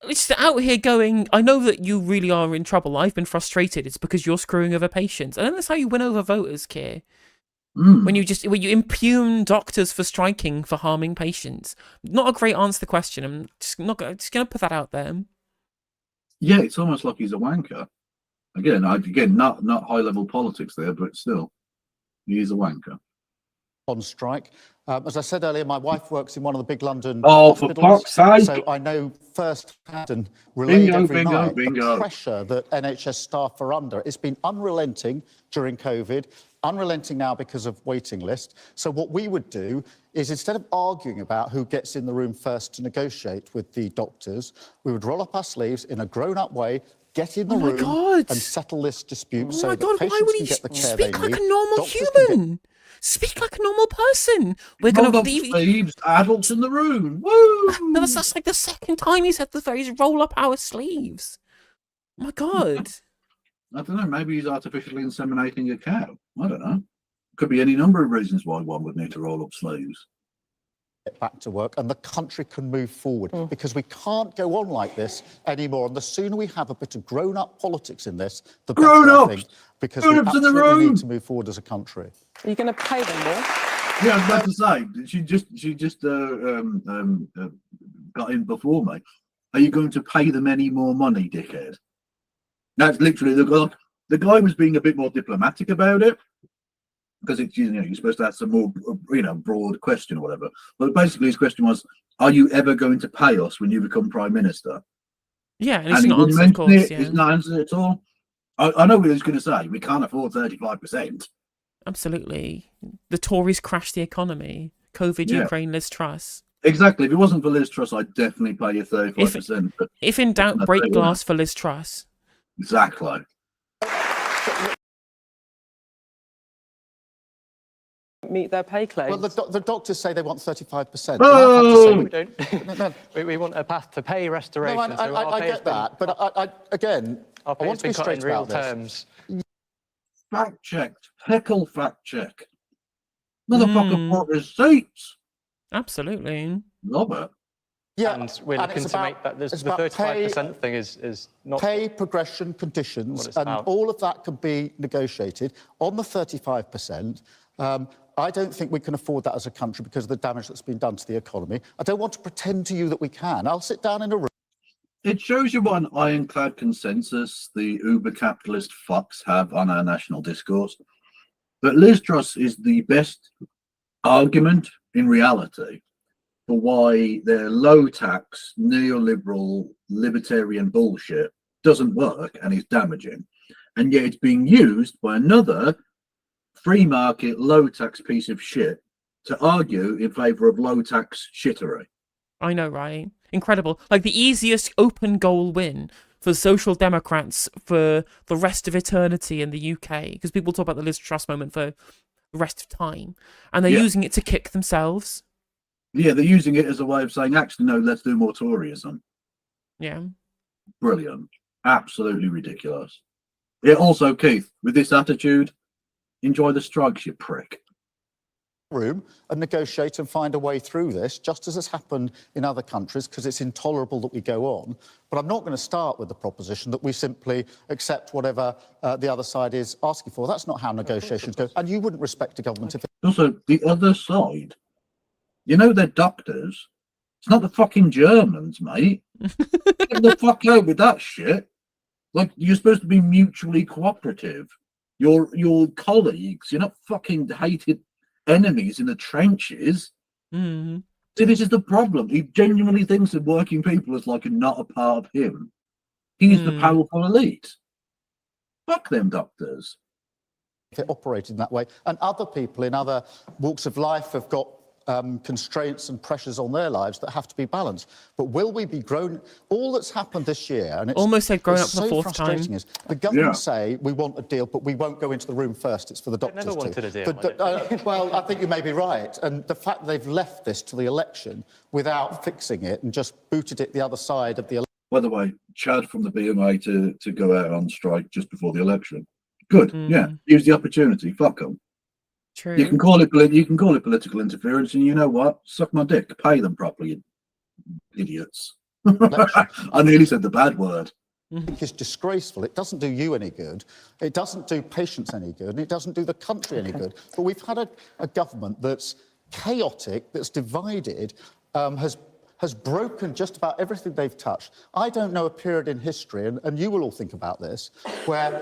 It's out here going, I know that you really are in trouble. I've been frustrated. It's because you're screwing over patients. And that's how you win over voters, Keir. When you impugn doctors for striking for harming patients. Not a great answer to the question. I'm just going to put that out there. Yeah, it's almost like he's a wanker. Again, not high level politics there, but still, he is a wanker. On strike. As I said earlier, my wife works in one of the big London hospitals, for fuck's sake. So I know firsthand and relayed every night bingo. the pressure that NHS staff are under. It's been unrelenting during COVID, unrelenting now because of waiting list. So what we would do is, instead of arguing about who gets in the room first to negotiate with the doctors, we would roll up our sleeves in a grown-up way, get in the room and settle this dispute so that patients can get the care they need. Speak like a normal human. Speak like a normal person. We're going to leave sleeves, adults in the room. Woo! No, that's like the second time he said the phrase "roll up our sleeves." Oh my God. I don't know. Maybe he's artificially inseminating a cow. I don't know. Could be any number of reasons why one would need to roll up sleeves. Get back to work and the country can move forward, because we can't go on like this anymore. And the sooner we have a bit of grown-up politics in this, the better, I think, because we absolutely need to move forward as a country. Are you going to pay them more? Yeah, I was about to say, she just got in before me. Are you going to pay them any more money, dickhead? That's literally the guy was being a bit more diplomatic about it, because it's, you're supposed to have some more, broad question or whatever. But basically his question was, are you ever going to pay us when you become Prime Minister? Yeah, and it's not answered, of course. Yeah. It's not answered at all. I know what he was going to say. We can't afford 35%. Absolutely. The Tories crashed the economy. COVID, Ukraine, Liz Truss. Exactly. If it wasn't for Liz Truss, I'd definitely pay you 35%. If in doubt, break glass for Liz Truss. Exactly. Meet their pay claims. Well, the doctors say they want 35%. Oh! We don't. we want a path to pay restoration. No, I get that, but I want to be straight in real about terms. Fact checked. Heckle fact check. Motherfucker brought receipts. Absolutely. Love it. Yeah, and we're looking to make that. The 35% thing is not pay, progression, conditions, and all of that can be negotiated. On the 35%, I don't think we can afford that as a country because of the damage that's been done to the economy. I don't want to pretend to you that we can. I'll sit down in a room. It shows you what an ironclad consensus the uber capitalist fucks have on our national discourse. But Liz Truss is the best argument in reality for why their low tax, neoliberal, libertarian bullshit doesn't work and is damaging. And yet it's being used by another free market, low tax piece of shit to argue in favour of low tax shittery. I know, right? Incredible. Like the easiest open goal win for Social Democrats for the rest of eternity in the UK. Because people talk about the Liz Truss moment for the rest of time. And they're using it to kick themselves. Yeah, they're using it as a way of saying, actually, no, let's do more Toryism. Yeah. Brilliant. Absolutely ridiculous. Yeah, also, Keith, with this attitude, enjoy the strikes, you prick. Room and negotiate and find a way through this, just as has happened in other countries, because it's intolerable that we go on. But I'm not going to start with the proposition that we simply accept whatever the other side is asking for. That's not how negotiations go. And you wouldn't respect a government if... Also, the other side, they're doctors. It's not the fucking Germans, mate. Get the fuck out with that shit. Like, you're supposed to be mutually cooperative. Your colleagues, you're not fucking hated enemies in the trenches. Mm-hmm. See, this is the problem. He genuinely thinks that working people is like not a part of him. He's the powerful elite. Fuck them doctors. It operated in that way. And other people in other walks of life have got constraints and pressures on their lives that have to be balanced. But will we be grown? All that's happened this year, and it's almost said grown up for the so fourth time. Is the government say we want a deal, but we won't go into the room first. It's for the doctors. I never wanted a deal. Well, I think you may be right. And the fact that they've left this to the election without fixing it and just booted it the other side of the election. By the way, Chad from the BMA to go out on strike just before the election. Good. Yeah. Use the opportunity. Fuck them. True. You can call it political interference, and you know what? Suck my dick. Pay them properly, you idiots. I nearly said the bad word. It's disgraceful. It doesn't do you any good. It doesn't do patients any good, and it doesn't do the country any good. But we've had a government that's chaotic, that's divided, has broken just about everything they've touched. I don't know a period in history, and you will all think about this, where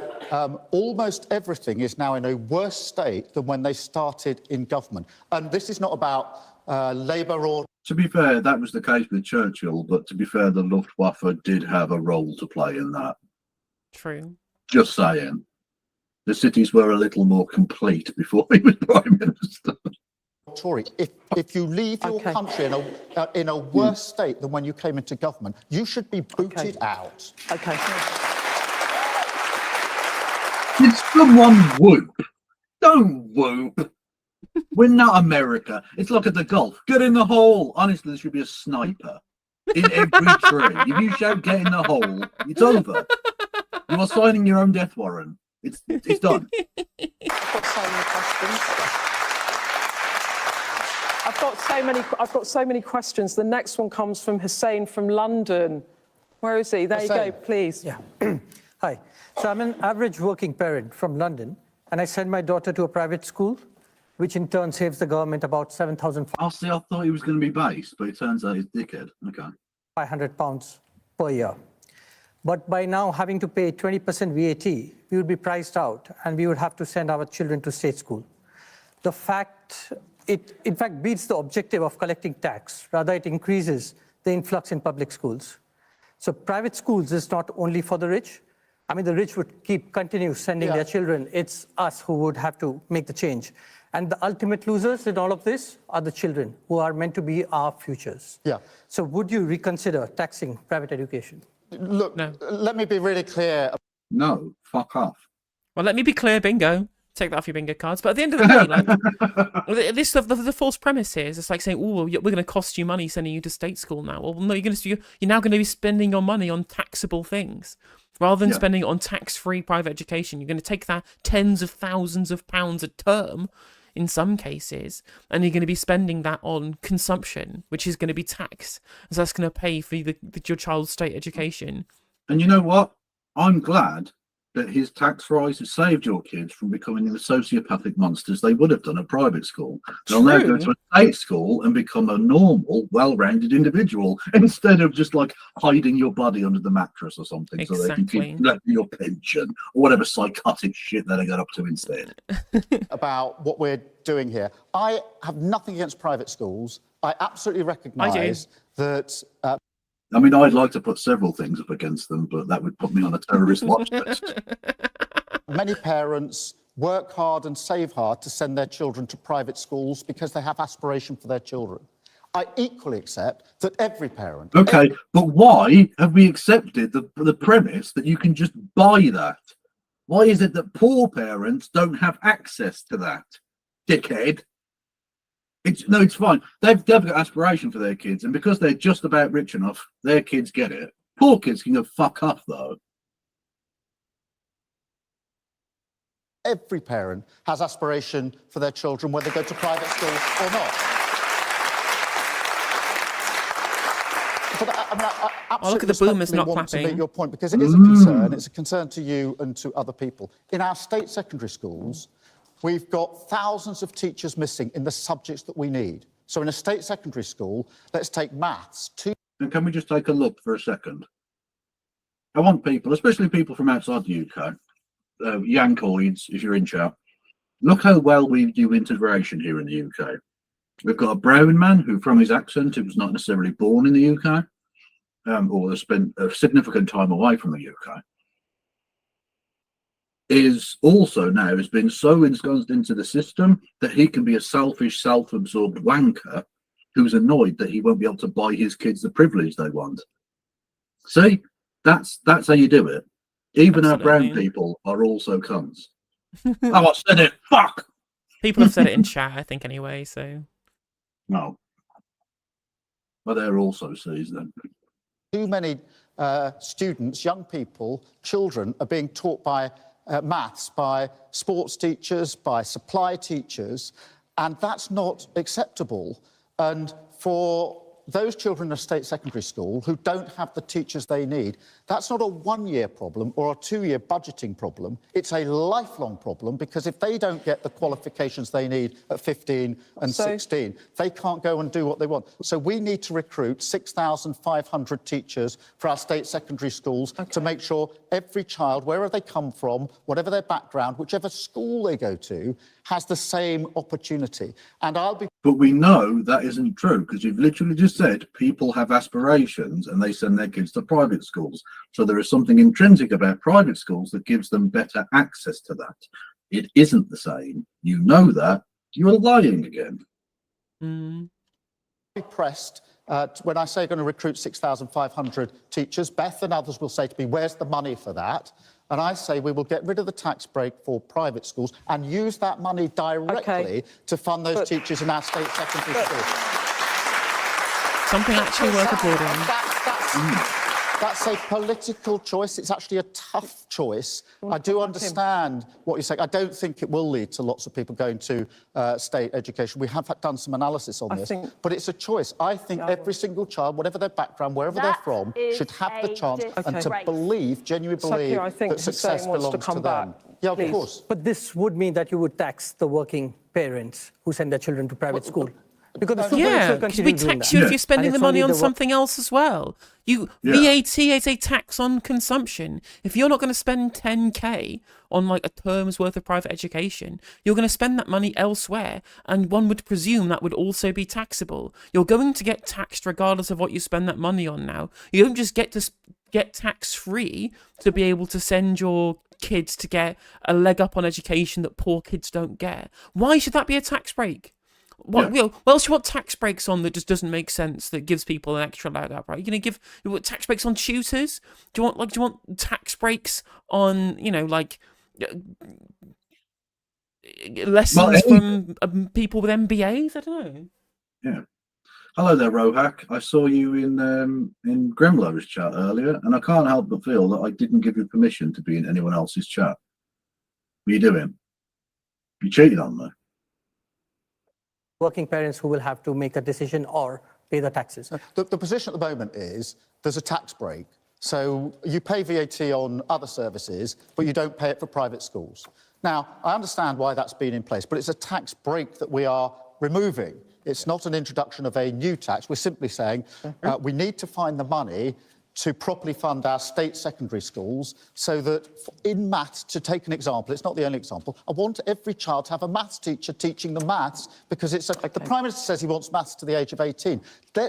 almost everything is now in a worse state than when they started in government. And this is not about Labour or... To be fair, that was the case with Churchill, but to be fair, the Luftwaffe did have a role to play in that. True. Just saying. The cities were a little more complete before he was Prime Minister. Tory, if you leave your country in a worse state than when you came into government, you should be booted out. Okay. Did someone whoop? Don't whoop. We're not America. It's like at the golf. Get in the hole. Honestly, there should be a sniper in every tree. If you shout "get in the hole," it's over. You are signing your own death warrant. It's done. I've got so many questions. I've got so many questions. The next one comes from Hussein from London. Where is he? There Hussein. you go, please. Yeah. Hi. So I'm an average working parent from London, and I send my daughter to a private school, which in turn saves the government about £7,500 I thought he was going to be based, but it turns out he's dickhead. Okay. per year. But by now having to pay 20% VAT, we would be priced out, and we would have to send our children to state school. It in fact beats the objective of collecting tax. Rather, it increases the influx in public schools. So private schools is not only for the rich. I mean, the rich would continue sending their children. It's us who would have to make the change. And the ultimate losers in all of this are the children, who are meant to be our futures. Yeah. So would you reconsider taxing private education? Look, let me be really clear. No, fuck off. Well, let me be clear, bingo. Take that off your bingo cards. But at the end of the day, like this the false premise here is it's like saying, "Oh, we're going to cost you money sending you to state school now." Well, no, you're now going to be spending your money on taxable things rather than spending it on tax-free private education. You're going to take that tens of thousands of pounds a term in some cases, and you're going to be spending that on consumption, which is going to be taxed. So that's going to pay for your child's state education. And you know what? I'm glad that his tax rise has saved your kids from becoming the sociopathic monsters they would have done at private school. They'll now go to a state school and become a normal, well-rounded individual instead of just like hiding your body under the mattress or something so they can keep collecting your pension or whatever psychotic shit that they get up to instead. About what we're doing here. I have nothing against private schools. I absolutely recognise that... I mean, I'd like to put several things up against them, but that would put me on a terrorist watch list. Many parents work hard and save hard to send their children to private schools because they have aspiration for their children. I equally accept that every parent... Okay, but why have we accepted the premise that you can just buy that? Why is it that poor parents don't have access to that, dickhead? It's fine. They've got aspiration for their kids, and because they're just about rich enough, their kids get it. Poor kids can go fuck off, though. Every parent has aspiration for their children, whether they go to private schools or not. But I absolutely look at the boomers not want clapping. to make your point, because it is a concern. It's a concern to you and to other people. In our state secondary schools, we've got thousands of teachers missing in the subjects that we need. So in a state secondary school, let's take maths. And can we just take a look for a second? I want people, especially people from outside the UK, Yankoids, if you're in chat, look how well we do integration here in the UK. We've got a brown man who, from his accent, who was not necessarily born in the UK, or has spent a significant time away from the UK, is also now has been so ensconced into the system that he can be a selfish, self-absorbed wanker who's annoyed that he won't be able to buy his kids the privilege they want. See, that's how you do it. Even our brown people are also cunts. Oh, I said it. Fuck. People have said it in chat, I think, anyway. So no, but they're also C's then. Too many students, young people, children are being taught by maths by sports teachers, by supply teachers, and that's not acceptable. And for those children in a state secondary school who don't have the teachers they need, that's not a one-year problem or a two-year budgeting problem. It's a lifelong problem, because if they don't get the qualifications they need at 15 and 16, they can't go and do what they want. So we need to recruit 6,500 teachers for our state secondary schools to make sure every child, wherever they come from, whatever their background, whichever school they go to, has the same opportunity. And But we know that isn't true, because you've literally just said people have aspirations and they send their kids to private schools. So there is something intrinsic about private schools that gives them better access to that. It isn't the same. You know that. You're lying again. Pressed when I say going to recruit 6,500 teachers. Beth and others will say to me, where's the money for that? And I say we will get rid of the tax break for private schools and use that money directly to fund those teachers in our state secondary schools. Something actually worth applauding. That's a political choice. It's actually a tough choice. I do understand what you're saying. I don't think it will lead to lots of people going to state education. We have done some analysis on this, but it's a choice. I think every single child, whatever their background, wherever they're from, should have the chance and to believe, genuinely believe, that success belongs to them. Yeah, of course. But this would mean that you would tax the working parents who send their children to private school. Because we tax you if you're spending the money on something else as well. VAT is a tax on consumption. If you're not going to spend 10k on like a term's worth of private education, you're going to spend that money elsewhere, and one would presume that would also be taxable. You're going to get taxed regardless of what you spend that money on now. You don't just get to get tax-free to be able to send your kids to get a leg up on education that poor kids don't get. Why should that be a tax break? What else you want tax breaks on that just doesn't make sense, that gives people an extra leg up, right? You're going to give tax breaks on tutors? Do you want tax breaks on, lessons from people with MBAs? I don't know. Yeah. Hello there, Rohak. I saw you in Grimlow's chat earlier, and I can't help but feel that I didn't give you permission to be in anyone else's chat. What are you doing? You cheated on me. Working parents who will have to make a decision or pay the taxes. The position at the moment is there's a tax break. So you pay VAT on other services, but you don't pay it for private schools. Now, I understand why that's been in place, but it's a tax break that we are removing. It's not an introduction of a new tax. We're simply saying we need to find the money to properly fund our state secondary schools, so that in maths, to take an example, it's not the only example, I want every child to have a maths teacher teaching them maths, because it's the Prime Minister says he wants maths to the age of 18.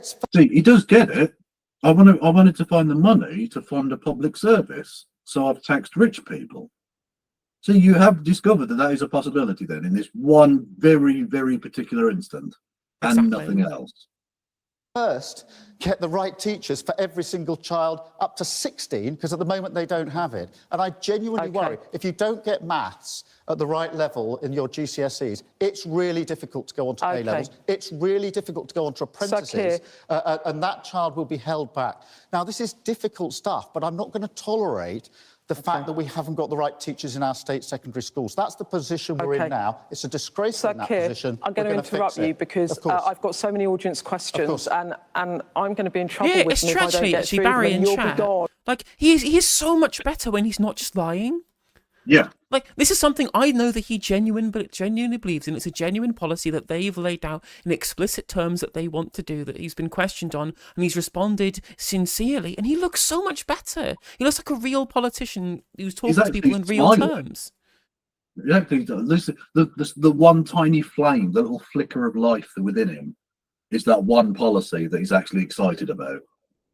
See, he does get it. I wanted to find the money to fund a public service, so I've taxed rich people. So you have discovered that is a possibility then, in this one very, very particular instant, and nothing else. First, get the right teachers for every single child up to 16, because at the moment they don't have it. And I genuinely worry, if you don't get maths at the right level in your GCSEs, it's really difficult to go on to A levels. It's really difficult to go on to apprentices, and that child will be held back. Now, this is difficult stuff, but I'm not going to tolerate the fact that we haven't got the right teachers in our state secondary schools. That's the position we're in now. It's a disgrace in that position. I'm going to interrupt you because I've got so many audience questions, and I'm going to be in trouble with them if I don't get through Barry them, in chat. Like, he is so much better when he's not just lying. Yeah. Like, this is something I know that he genuinely believes in. It's a genuine policy that they've laid out in explicit terms that they want to do, that he's been questioned on, and he's responded sincerely, and he looks so much better. He looks like a real politician who's talking to people in real terms. Exactly. Listen, the one tiny flame, the little flicker of life within him, is that one policy that he's actually excited about,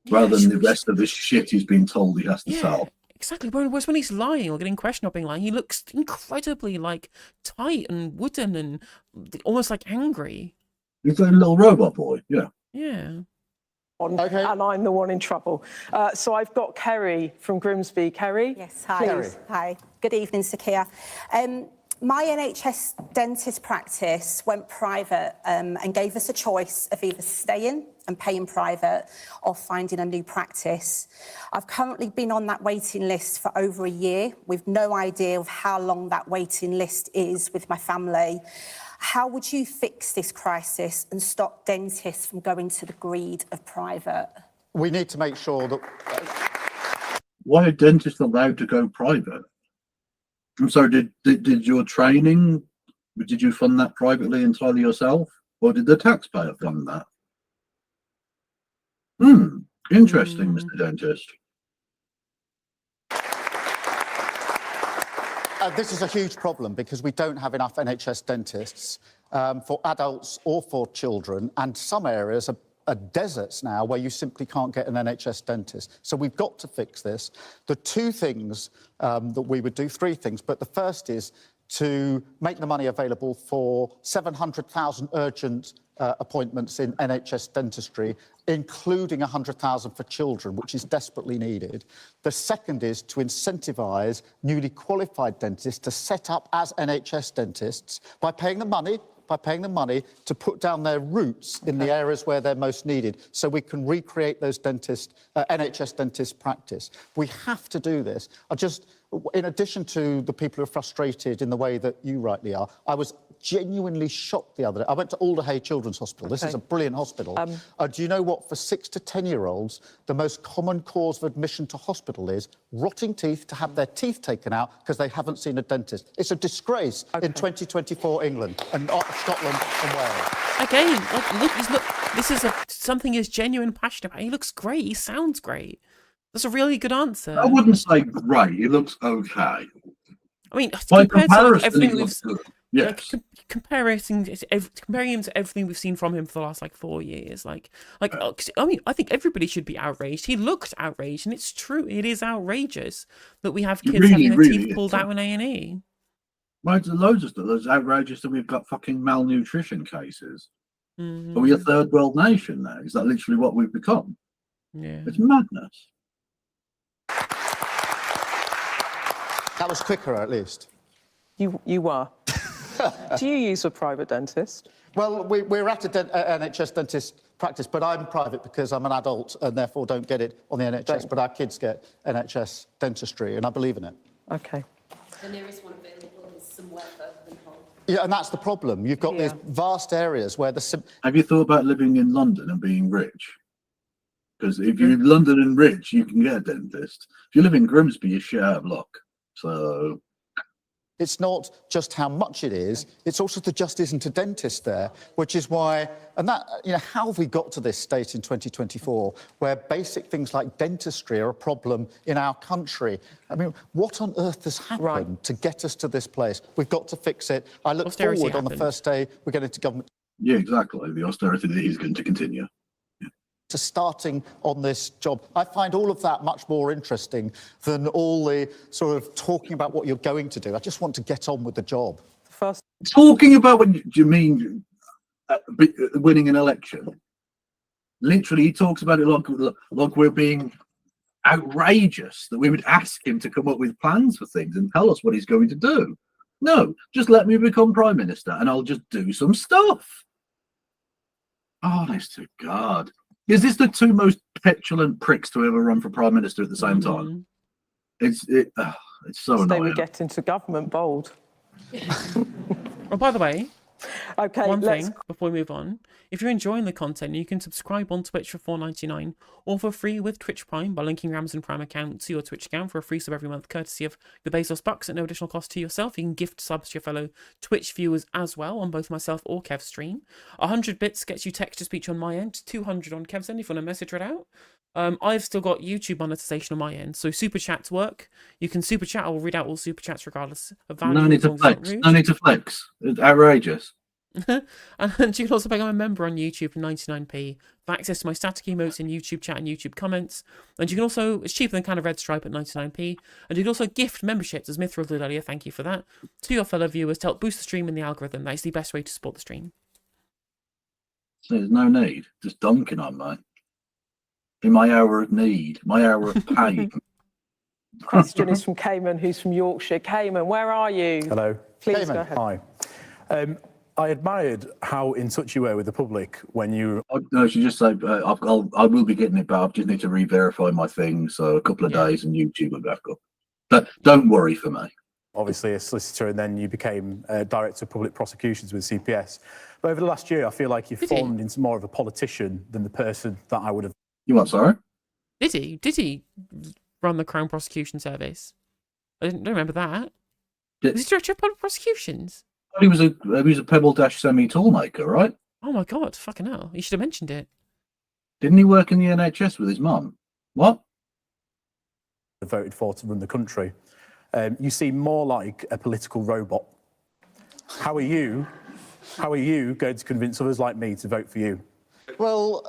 rather than the rest of the shit he's been told he has to sell. Exactly. Whereas when he's lying or getting questioned or being lying, he looks incredibly like tight and wooden and almost like angry. He's a little robot boy. Yeah. Yeah. Okay. And I'm the one in trouble. So I've got Kerry from Grimsby. Kerry? Yes, hi. Kerry. Hi. Good evening, Sakia. My NHS dentist practice went private and gave us a choice of either staying and paying private or finding a new practice. I've currently been on that waiting list for over a year with no idea of how long that waiting list is with my family. How would you fix this crisis and stop dentists from going to the greed of private? We need to make sure that... Why are dentists allowed to go private? I'm sorry, did your training, did you fund that privately entirely yourself? Or did the taxpayer fund that? Interesting, Mr. Dentist. This is a huge problem because we don't have enough NHS dentists for adults or for children, and some areas are deserts now where you simply can't get an NHS dentist. So we've got to fix this. The two things that we would do, three things, but the first is to make the money available for 700,000 urgent appointments in NHS dentistry, including 100,000 for children, which is desperately needed. The second is to incentivise newly qualified dentists to set up as NHS dentists by paying them money to put down their roots in the areas where they're most needed, so we can recreate those NHS dentist practice. We have to do this. In addition to the people who are frustrated in the way that you rightly are, I was genuinely shocked the other day. I went to Alderhay Children's Hospital. This is a brilliant hospital. Do you know what, for 6 to 10-year-olds, the most common cause of admission to hospital is rotting teeth, to have their teeth taken out because they haven't seen a dentist? It's a disgrace in 2024 England and Scotland and Wales. Again, look, this is something he's genuine passionate about. He looks great. He sounds great. That's a really good answer. I wouldn't say great. He looks okay. I mean, by compared comparison, to everything he we've looks good. Yes. Comparing him to everything we've seen from him for the last 4 years, I mean, I think everybody should be outraged. He looked outraged, and it's true. It is outrageous that we have kids having their teeth pulled out in A&E. Right, there's loads of stuff. There's outrageous that we've got fucking malnutrition cases. Are we a third world nation now? Is that literally what we've become? Yeah. It's madness. That was quicker, at least. You were. Do you use a private dentist? Well, we're at an NHS dentist practice, but I'm private because I'm an adult and therefore don't get it on the NHS, but our kids get NHS dentistry, and I believe in it. Okay. The nearest one available is somewhere further than home. Yeah, and that's the problem. You've got these vast areas where the... Have you thought about living in London and being rich? Because if you're in London and rich, you can get a dentist. If you live in Grimsby, you're shit out of luck. So... It's not just how much it is, it's also there just isn't a dentist there, which is why, and that, how have we got to this state in 2024 where basic things like dentistry are a problem in our country? I mean, what on earth has happened to get us to this place? We've got to fix it. I look forward on the first day we get into government. Yeah, exactly. The austerity that is going to continue. To starting on this job. I find all of that much more interesting than all the sort of talking about what you're going to do. I just want to get on with the job. Talking about what do you mean winning an election? Literally, he talks about it like we're being outrageous, that we would ask him to come up with plans for things and tell us what he's going to do. No, just let me become Prime Minister and I'll just do some stuff. Honest to God. Is this the two most petulant pricks to ever run for Prime Minister at the same time? It's so annoying. They would get into government bold. Oh, by the way, one thing before we move on. If you're enjoying the content, you can subscribe on Twitch for $4.99 or for free with Twitch Prime by linking your Amazon Prime account to your Twitch account for a free sub every month, courtesy of the Bezos Bucks at no additional cost to yourself. You can gift subs to your fellow Twitch viewers as well on both myself or Kev's stream. 100 bits gets you text to speech on my end, 200 on Kev's end if you want to message it out. I've still got YouTube monetization on my end, so super chats work. You can super chat. I will read out all super chats regardless of value. No need to flex. No need to flex. It's outrageous. And you can also become a member on YouTube for 99p for access to my static emotes in YouTube chat and YouTube comments. And you can also, it's cheaper than kind of Red Stripe at 99p. And you can also gift memberships, as Mithril did earlier, thank you for that, to your fellow viewers to help boost the stream and the algorithm. That is the best way to support the stream. So there's no need. Just dunking on me. In my hour of need, my hour of pain. Question is from Cayman, who's from Yorkshire. Cayman, where are you? Hello. Please go ahead. Hi. I admired how in touch you were with the public when you... No, she just said, I will be getting it back. I just need to re-verify my thing. So a couple of days and YouTube will back up. But don't worry for me. Obviously a solicitor, and then you became Director of Public Prosecutions with CPS. But over the last year, I feel like you've formed into more of a politician than the person that I would have... You what, sorry? Did he run the Crown Prosecution Service? I don't remember that. Was he Director of Public Prosecutions? He was a Pebble Dash semi-toolmaker, right? Oh my god, fucking hell. You should have mentioned it. Didn't he work in the NHS with his mum? What? Voted for to run the country. You seem more like a political robot. How are you going to convince others like me to vote for you? Well,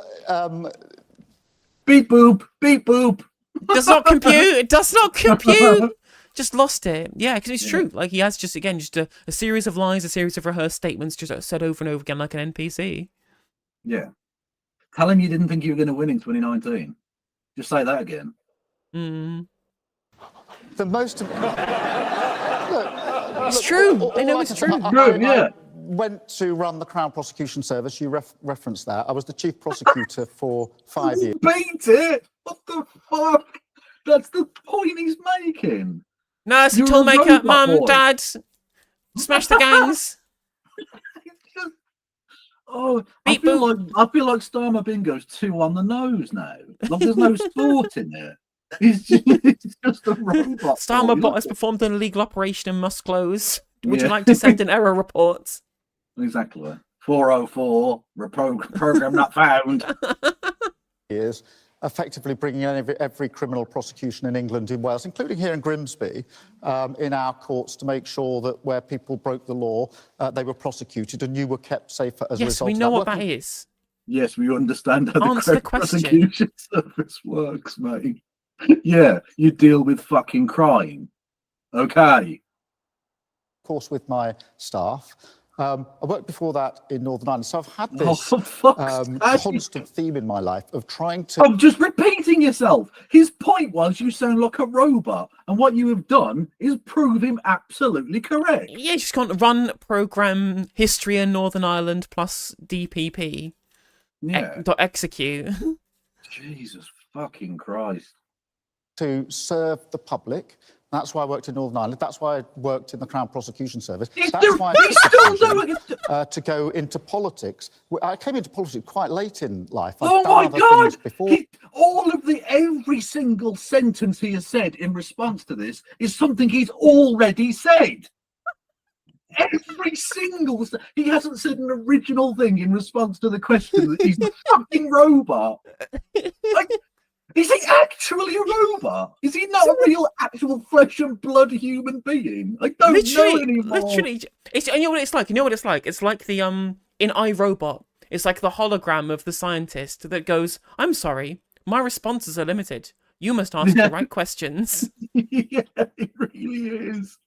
beep boop, beep boop. It does not compute. It does not compute. Just lost it. Yeah, because it's true. Like, he has just a series of lies, a series of rehearsed statements just said over and over again like an NPC. Yeah. Tell him you didn't think you were going to win in 2019. Just say that again. The most... It's true. I know it's true. Yeah. Went to run the Crown Prosecution Service. You referenced that. I was the chief prosecutor for 5 years. Beat it! What the fuck? That's the point he's making. No, it's a toolmaker. Mum, Dad, smash the gangs. Oh, I feel like Starmer Bingo's too on the nose now. Like there's no sport in it. It's just a robot. Starmer bot has performed an illegal operation and must close. Would you like to send an error report? Exactly. 404, program not found. Years, effectively bringing in every criminal prosecution in England, in Wales, including here in Grimsby, in our courts to make sure that where people broke the law, they were prosecuted and you were kept safer as a result. Yes, we know what that is. Yes, we understand how Answer the prosecution service works, mate. Yeah, you deal with fucking crime. Okay. Of course, with my staff. I worked before that in Northern Ireland, so I've had this constant theme in my life of trying to... I'm just repeating yourself. His point was you sound like a robot, and what you have done is prove him absolutely correct. Yeah, you just can't run program history in Northern Ireland plus DPP. Yeah. Execute. Jesus fucking Christ. To serve the public. That's why I worked in Northern Ireland. That's why I worked in the Crown Prosecution Service. That's why I to go into politics. I came into politics quite late in life. Oh my God! Every single sentence he has said in response to this is something he's already said. Every single... He hasn't said an original thing in response to the question that he's a fucking robot. Is he actually a robot? Is he not a real, actual flesh and blood human being? I don't know anymore. Literally, you know what it's like. You know what it's like. It's like the in iRobot. It's like the hologram of the scientist that goes, "I'm sorry, my responses are limited. You must ask the right questions." Yeah, it really is.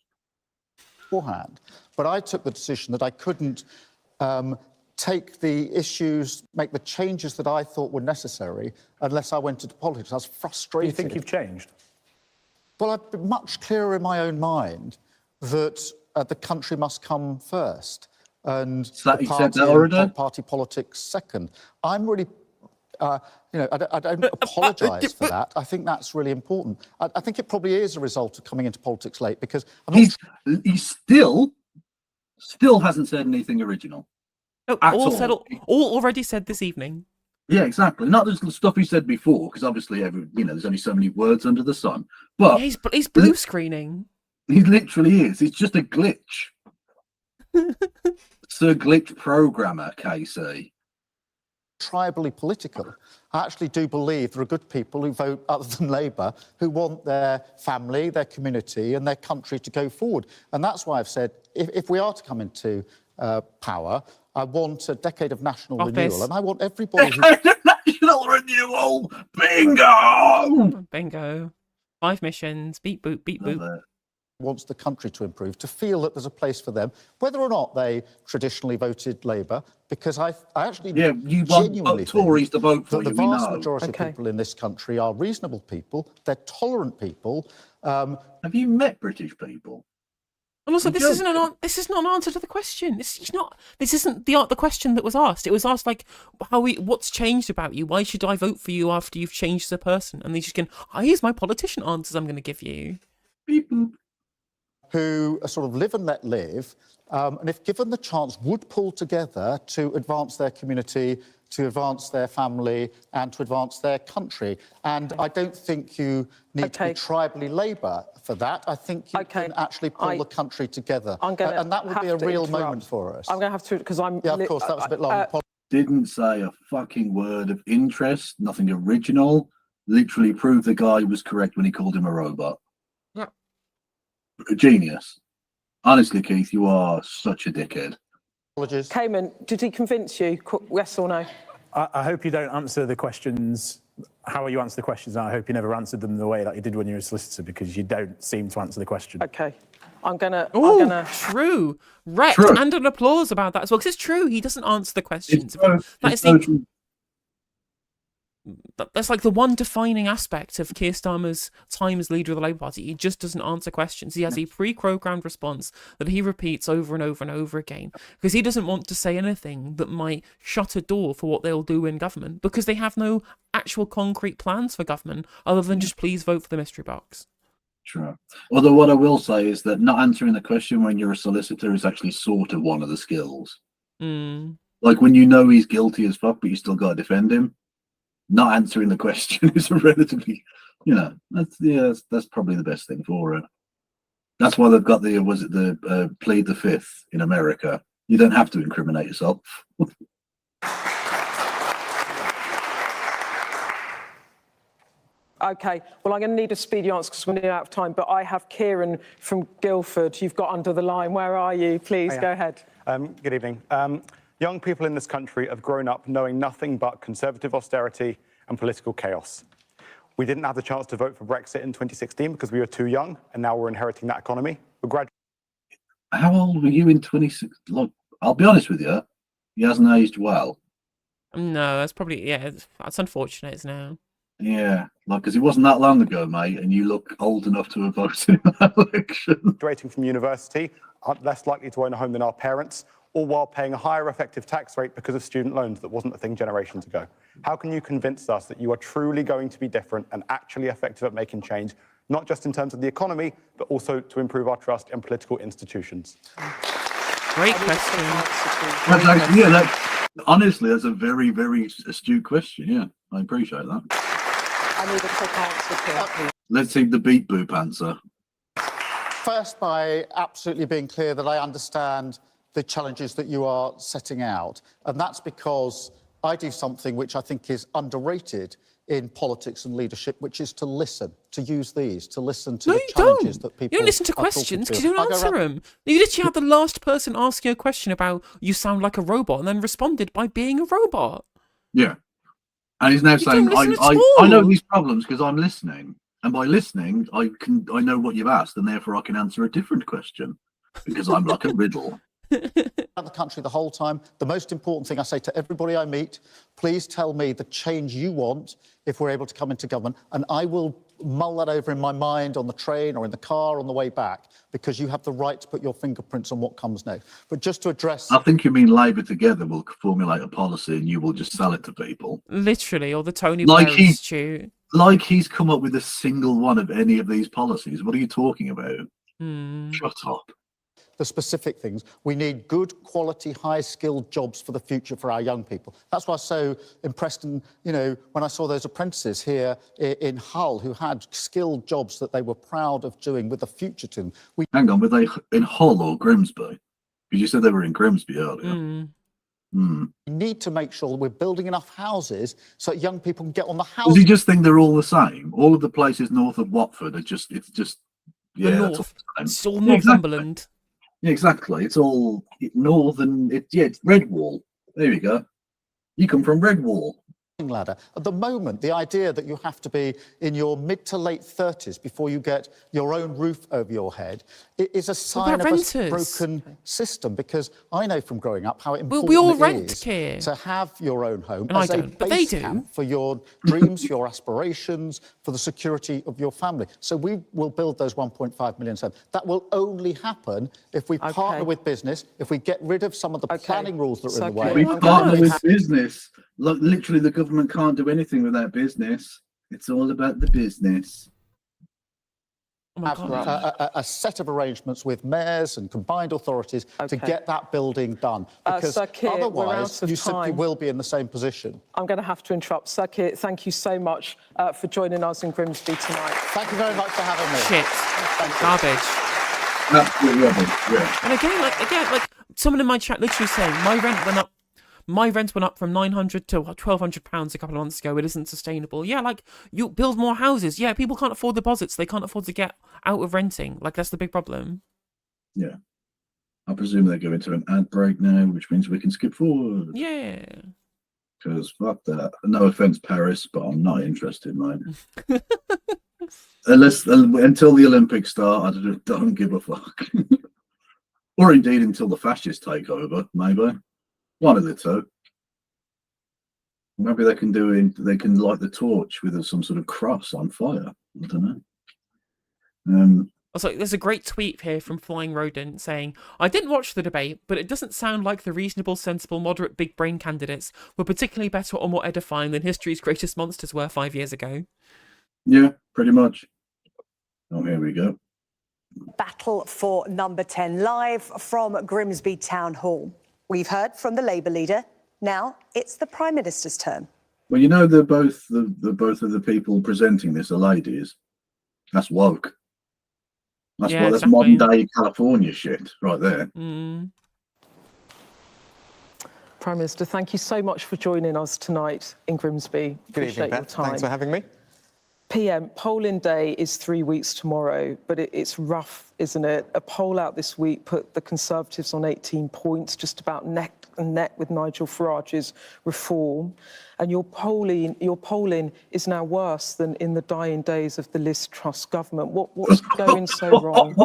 Beforehand, but I took the decision that I couldn't take the issues, make the changes that I thought were necessary unless I went into politics. I was frustrated. Do you think you've changed? Well, I've been much clearer in my own mind that the country must come first and the party politics second. I'm really, I don't apologise for that. I think that's really important. I think it probably is a result of coming into politics late because he still hasn't said anything original. All already said this evening. Yeah, exactly. Not the stuff he said before, because obviously, there's only so many words under the sun. But yeah, he's blue screening. He literally is. It's just a glitch. Sir Glitch Programmer, KC. Tribally political. I actually do believe there are good people who vote other than Labour who want their family, their community and their country to go forward. And that's why I've said, if we are to come into power, I want a decade of national renewal, and I want everybody who... National renewal! Bingo! Bingo. 5 missions, beep boop, beep boop. Wants the country to improve, to feel that there's a place for them, whether or not they traditionally voted Labour, because I actually you genuinely want Tories to vote for that you, the we vast know. majority of people in this country are reasonable people, they're tolerant people. Have you met British people? And also, this isn't an answer to the question. This isn't the question that was asked. It was asked like, what's changed about you? Why should I vote for you after you've changed as a person? And they just going, here's my politician answers I'm going to give you. Beep boop. Who sort of live and let live, and if given the chance, would pull together to advance their community, to advance their family, and to advance their country. And I don't think you need to be tribally Labour for that. I think you can actually pull the country together. And that would be a real moment for us. I'm going to have to, because I'm... Yeah, of course, that was a bit long. Didn't say a fucking word of interest, nothing original. Literally proved the guy was correct when he called him a robot. Yeah. A genius. Honestly, Keith, you are such a dickhead. Apologies. Cayman, did he convince you? Yes or no? I hope you don't answer the questions how you answer the questions, and I hope you never answered them the way that you did when you were a solicitor, because you don't seem to answer the question. Okay. I'm gonna... True. Wrecked. True. And an applause about that as well, because it's true. He doesn't answer the questions. That's like the one defining aspect of Keir Starmer's time as leader of the Labour Party. He just doesn't answer questions. He has a pre-programmed response that he repeats over and over and over again, because he doesn't want to say anything that might shut a door for what they'll do in government, because they have no actual concrete plans for government other than just please vote for the mystery box. True. Although what I will say is that not answering the question when you're a solicitor is actually sort of one of the skills. Like when you know he's guilty as fuck, but you still got to defend him. Not answering the question is a relatively, that's probably the best thing for it. That's why they've got the plead the fifth in America. You don't have to incriminate yourself. Okay, well, I'm going to need a speedy answer because we're nearly out of time, but I have Kieran from Guildford. You've got under the line. Where are you? Please, go ahead. Good evening. Young people in this country have grown up knowing nothing but conservative austerity and political chaos. We didn't have the chance to vote for Brexit in 2016 because we were too young, and now we're inheriting that economy. We're graduating. How old were you in 26? Look, I'll be honest with you, he hasn't aged well. No, that's probably, that's unfortunate, isn't it? Yeah, because it wasn't that long ago, mate, and you look old enough to have voted in that election. Graduating from university, are less likely to own a home than our parents, all while paying a higher effective tax rate because of student loans that wasn't a thing generations ago. How can you convince us that you are truly going to be different and actually effective at making change, not just in terms of the economy, but also to improve our trust in political institutions? Great question. That's actually, honestly, that's a very, very astute question. Yeah, I appreciate that. I need a quick answer, please. Let's see the beat boop answer. First, by absolutely being clear that I understand the challenges that you are setting out. And that's because I do something which I think is underrated in politics and leadership, which is to listen, to use these, to listen to the challenges that people... You don't listen to questions because you don't answer them. You literally had the last person ask you a question about you sound like a robot and then responded by being a robot. Yeah. And he's now saying, I know these problems because I'm listening. And by listening, I know what you've asked, and therefore I can answer a different question because I'm like a riddle. The country the whole time. The most important thing I say to everybody I meet, please tell me the change you want if we're able to come into government, and I will mull that over in my mind on the train or in the car on the way back, because you have the right to put your fingerprints on what comes next. But just to address... I think you mean Labour together will formulate a policy and you will just sell it to people. Literally, or the Tony Blair Institute. Like he's come up with a single one of any of these policies. What are you talking about? Shut up. The specific things. We need good quality, high-skilled jobs for the future for our young people. That's why I was so impressed, and when I saw those apprentices here in Hull who had skilled jobs that they were proud of doing with a future to them. Hang on, were they in Hull or Grimsby? Because you said they were in Grimsby earlier. Hmm. We need to make sure that we're building enough houses so that young people can get on the Does house. he just think they're all the same? All of the places north of Watford are just, The yeah, that's all north. the same. It's all Yeah, exactly. Northumberland. Yeah, exactly. It's all northern. It's Redwall. There you go. You come from Redwall. Ladder. At the moment, the idea that you have to be in your mid to late 30s before you get your own roof over your head is a sign of a broken system, because I know from growing up how important we all it rent, is Keir. to have your own home And as I a don't, but they base do. camp for your dreams, your aspirations, for the security of your family. So we will build those 1.5 million homes. That will only happen if we partner with business, if we get rid of some of the planning rules that are in the way. We partner with business. Look, literally, the government can't do anything without business. It's all about the business. Have a set of arrangements with mayors and combined authorities to get that building done, because Sir Keir, we're otherwise out of you simply time. will be in the same position. I'm going to have to interrupt. Sir Keir, thank you so much for joining us in Grimsby tonight. Thank you very much for having me. Shit. Garbage. Absolutely rubbish, yeah. And again, like someone in my chat literally saying my rent went up. My rent went up from £900 to £1,200 a couple of months ago. It isn't sustainable. Yeah, like, you build more houses. Yeah, people can't afford deposits. They can't afford to get out of renting. Like, that's the big problem. Yeah. I presume they're going to an ad break now, which means we can skip forward. Yeah. Because fuck that. No offense, Paris, but I'm not interested, mate. Until the Olympics start, I don't give a fuck. Or indeed until the fascists take over, maybe. One of the two. Maybe they can they can light the torch with some sort of cross on fire. I don't know. Also, there's a great tweet here from Flying Rodent saying, I didn't watch the debate, but it doesn't sound like the reasonable, sensible, moderate, big brain candidates were particularly better or more edifying than history's greatest monsters were 5 years ago. Yeah, pretty much. Oh, here we go. Battle for number 10, live from Grimsby Town Hall. We've heard from the Labour leader. Now it's the Prime Minister's turn. Well, you know, they're both both of the people presenting this are ladies. That's woke. That's Yeah, that's exactly. modern day California shit right there. Prime Minister, thank you so much for joining us tonight in Grimsby. Good evening, Beth. Thanks for having me. PM, polling day is 3 weeks tomorrow, but it's rough, isn't it? A poll out this week put the Conservatives on 18 points, just about neck and neck with Nigel Farage's reform. And your polling is now worse than in the dying days of the Liz Truss government. What's going so wrong?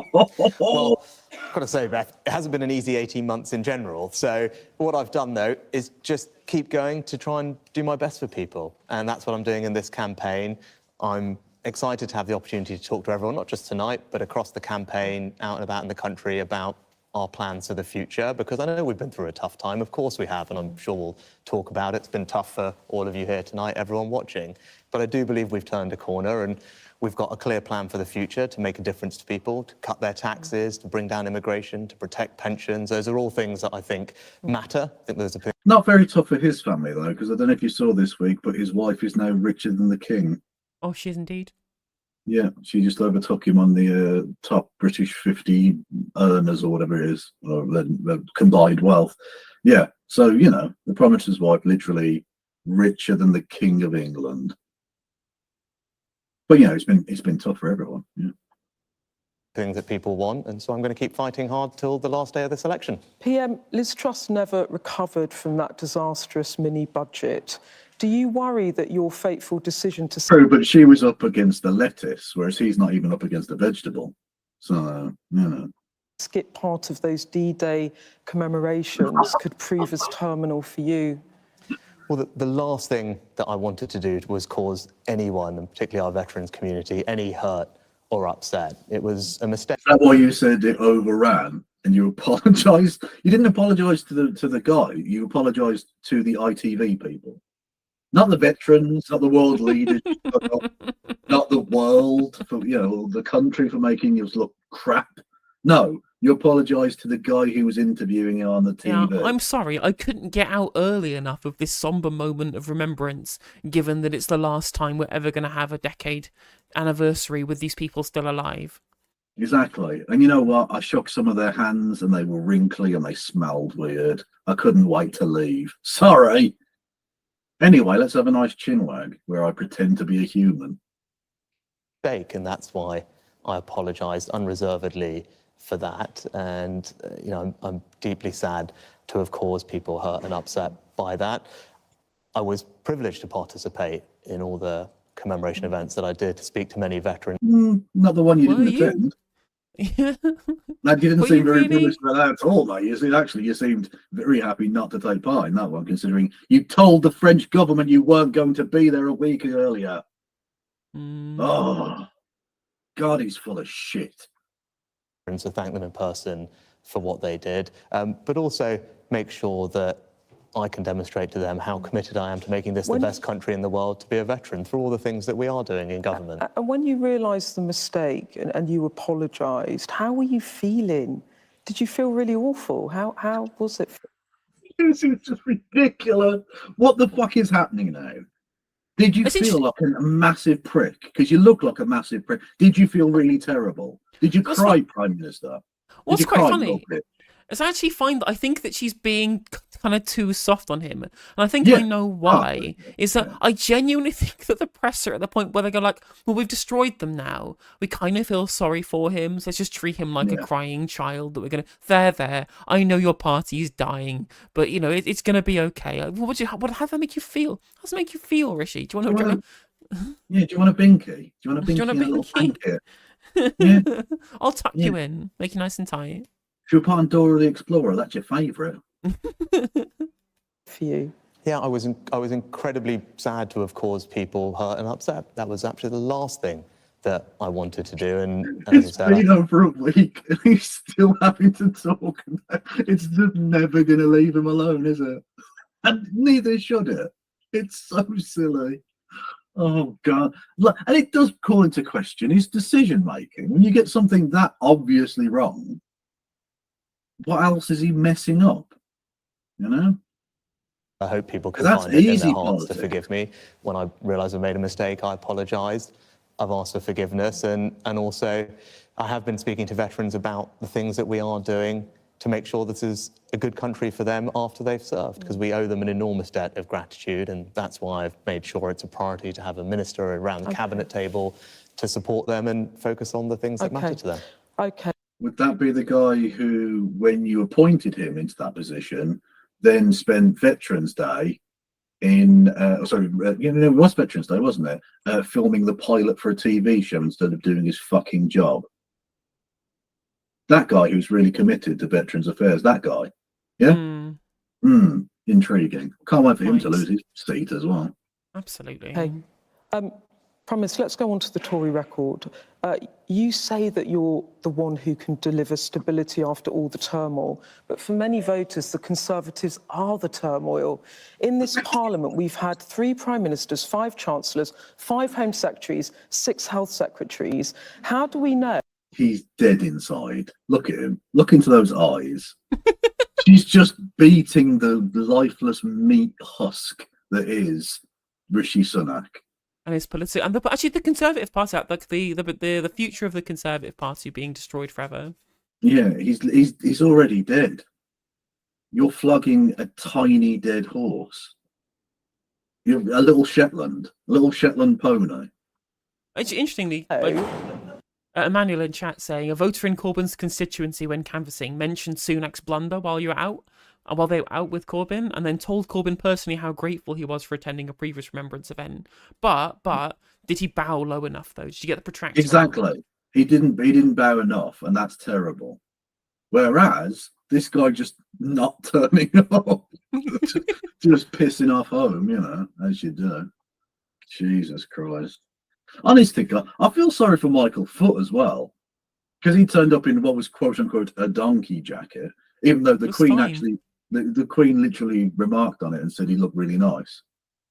Well, I've got to say, Beth, it hasn't been an easy 18 months in general. So what I've done, though, is just keep going to try and do my best for people. And that's what I'm doing in this campaign. I'm excited to have the opportunity to talk to everyone, not just tonight, but across the campaign, out and about in the country, about our plans for the future, because I know we've been through a tough time. Of course we have, and I'm sure we'll talk about it. It's been tough for all of you here tonight, everyone watching. But I do believe we've turned a corner, and we've got a clear plan for the future to make a difference to people, to cut their taxes, to bring down immigration, to protect pensions. Those are all things that I think matter. I think there's a... Not very tough for his family, though, because I don't know if you saw this week, but his wife is now richer than the king. Oh, she is indeed. Yeah, she just overtook him on the top British 50 earners or whatever it is, or the combined wealth. Yeah, so, you know, the Prime Minister's wife literally richer than the King of England. But, you know, it's been tough for everyone. Yeah. Things that people want, and so I'm going to keep fighting hard till the last day of this election. PM, Liz Truss never recovered from that disastrous mini-budget. Do you worry that your fateful decision to... True, but she was up against the lettuce, whereas he's not even up against the vegetable. So, you know. Skip part of those D-Day commemorations could prove as terminal for you. Well, the last thing that I wanted to do was cause anyone, and particularly our veterans community, any hurt or upset. It was a mistake. Is that why you said it overran and you apologised? You didn't apologise to the guy. You apologised to the ITV people. Not the veterans, not the world leaders, not the world, for, you know, the country for making us look crap. No, you apologised to the guy who was interviewing you on the TV. Yeah, I'm sorry, I couldn't get out early enough of this somber moment of remembrance, given that it's the last time we're ever going to have a decade anniversary with these people still alive. Exactly. And you know what? I shook some of their hands and they were wrinkly and they smelled weird. I couldn't wait to leave. Sorry. Anyway, let's have a nice chinwag where I pretend to be a human. And that's why I apologised unreservedly for that. And, you know, I'm deeply sad to have caused people hurt and upset by that. I was privileged to participate in all the commemoration events that I did, to speak to many veterans. Not the one you didn't attend. That didn't Were seem you very really? privileged about that at all, mate. You seemed very happy not to take part in that one, considering you told the French government you weren't going to be there a week earlier. Oh, God, he's full of shit. And so thank them in person for what they did, but also make sure that I can demonstrate to them how committed I am to making this the best country in the world to be a veteran through all the things that we are doing in government. And when you realised the mistake and you apologised, how were you feeling? Did you feel really awful? How was it? It's just ridiculous. What the fuck is happening now? Did you feel like a massive prick? Because you look like a massive prick. Did you feel really terrible? Did you cry, Prime Minister? What's Did you quite cry, funny? little bitch? It's actually fine that I think that she's being kind of too soft on him. And I think I know why. Is that I genuinely think that the press are at the point where they go like, well, we've destroyed them now. We kind of feel sorry for him. So let's just treat him like a crying child that we're going to, there. I know your party is dying, but you know, it's going to be okay. How does that make you feel? How does it make you feel, Rishi? Do you want to? Yeah, do you want a binky? Do you want a binky? And a little blanket? Yeah. I'll tuck you in, make you nice and tight. If you're part of Dora the Explorer, that's your favourite. For you? Yeah, I was incredibly sad to have caused people hurt and upset. That was actually the last thing that I wanted to do. And as It's I said, been over a week and he's still having to talk about it. It's just never going to leave him alone, is it? And neither should it. It's so silly. Oh, God. And it does call into question his decision-making. When you get something that obviously wrong, what else is he messing up? You know? I hope people can That's find it in easy their hearts politics. to forgive me. When I realised I made a mistake, I apologised. I've asked for forgiveness, and also I have been speaking to veterans about the things that we are doing to make sure this is a good country for them after they've served, because we owe them an enormous debt of gratitude, and that's why I've made sure it's a priority to have a minister around the cabinet table to support them and focus on the things that matter to them. Okay. Would that be the guy who, when you appointed him into that position, then spent Veterans Day in, it was Veterans Day, wasn't it? Filming the pilot for a TV show instead of doing his fucking job. That guy who's really committed to Veterans Affairs, that guy. Yeah? Intriguing. Can't wait for him to lose his seat as well. Absolutely. Okay. Prime Minister, let's go on to the Tory record. You say that you're the one who can deliver stability after all the turmoil, but for many voters, the Conservatives are the turmoil. In this Parliament, we've had 3 Prime Ministers, 5 Chancellors, 5 Home Secretaries, 6 Health Secretaries. How do we know? He's dead inside. Look at him. Look into those eyes. She's just beating the lifeless meat husk that is Rishi Sunak. And his political, and actually the Conservative Party, like the future of the Conservative Party being destroyed forever. Yeah, he's already dead. You're flogging a tiny dead horse. You're a little Shetland pony. Actually, interestingly, Emmanuel in chat saying a voter in Corbyn's constituency when canvassing mentioned Sunak's blunder while they were out with Corbyn, and then told Corbyn personally how grateful he was for attending a previous remembrance event. But did he bow low enough though? Did you get the protracted? Exactly. He didn't bow enough, and that's terrible. Whereas this guy just not turning up, just pissing off home, you know, as you do. Jesus Christ. Honest to God, I feel sorry for Michael Foot as well, because he turned up in what was quote unquote a donkey jacket, even though the Queen actually. The Queen literally remarked on it and said he looked really nice.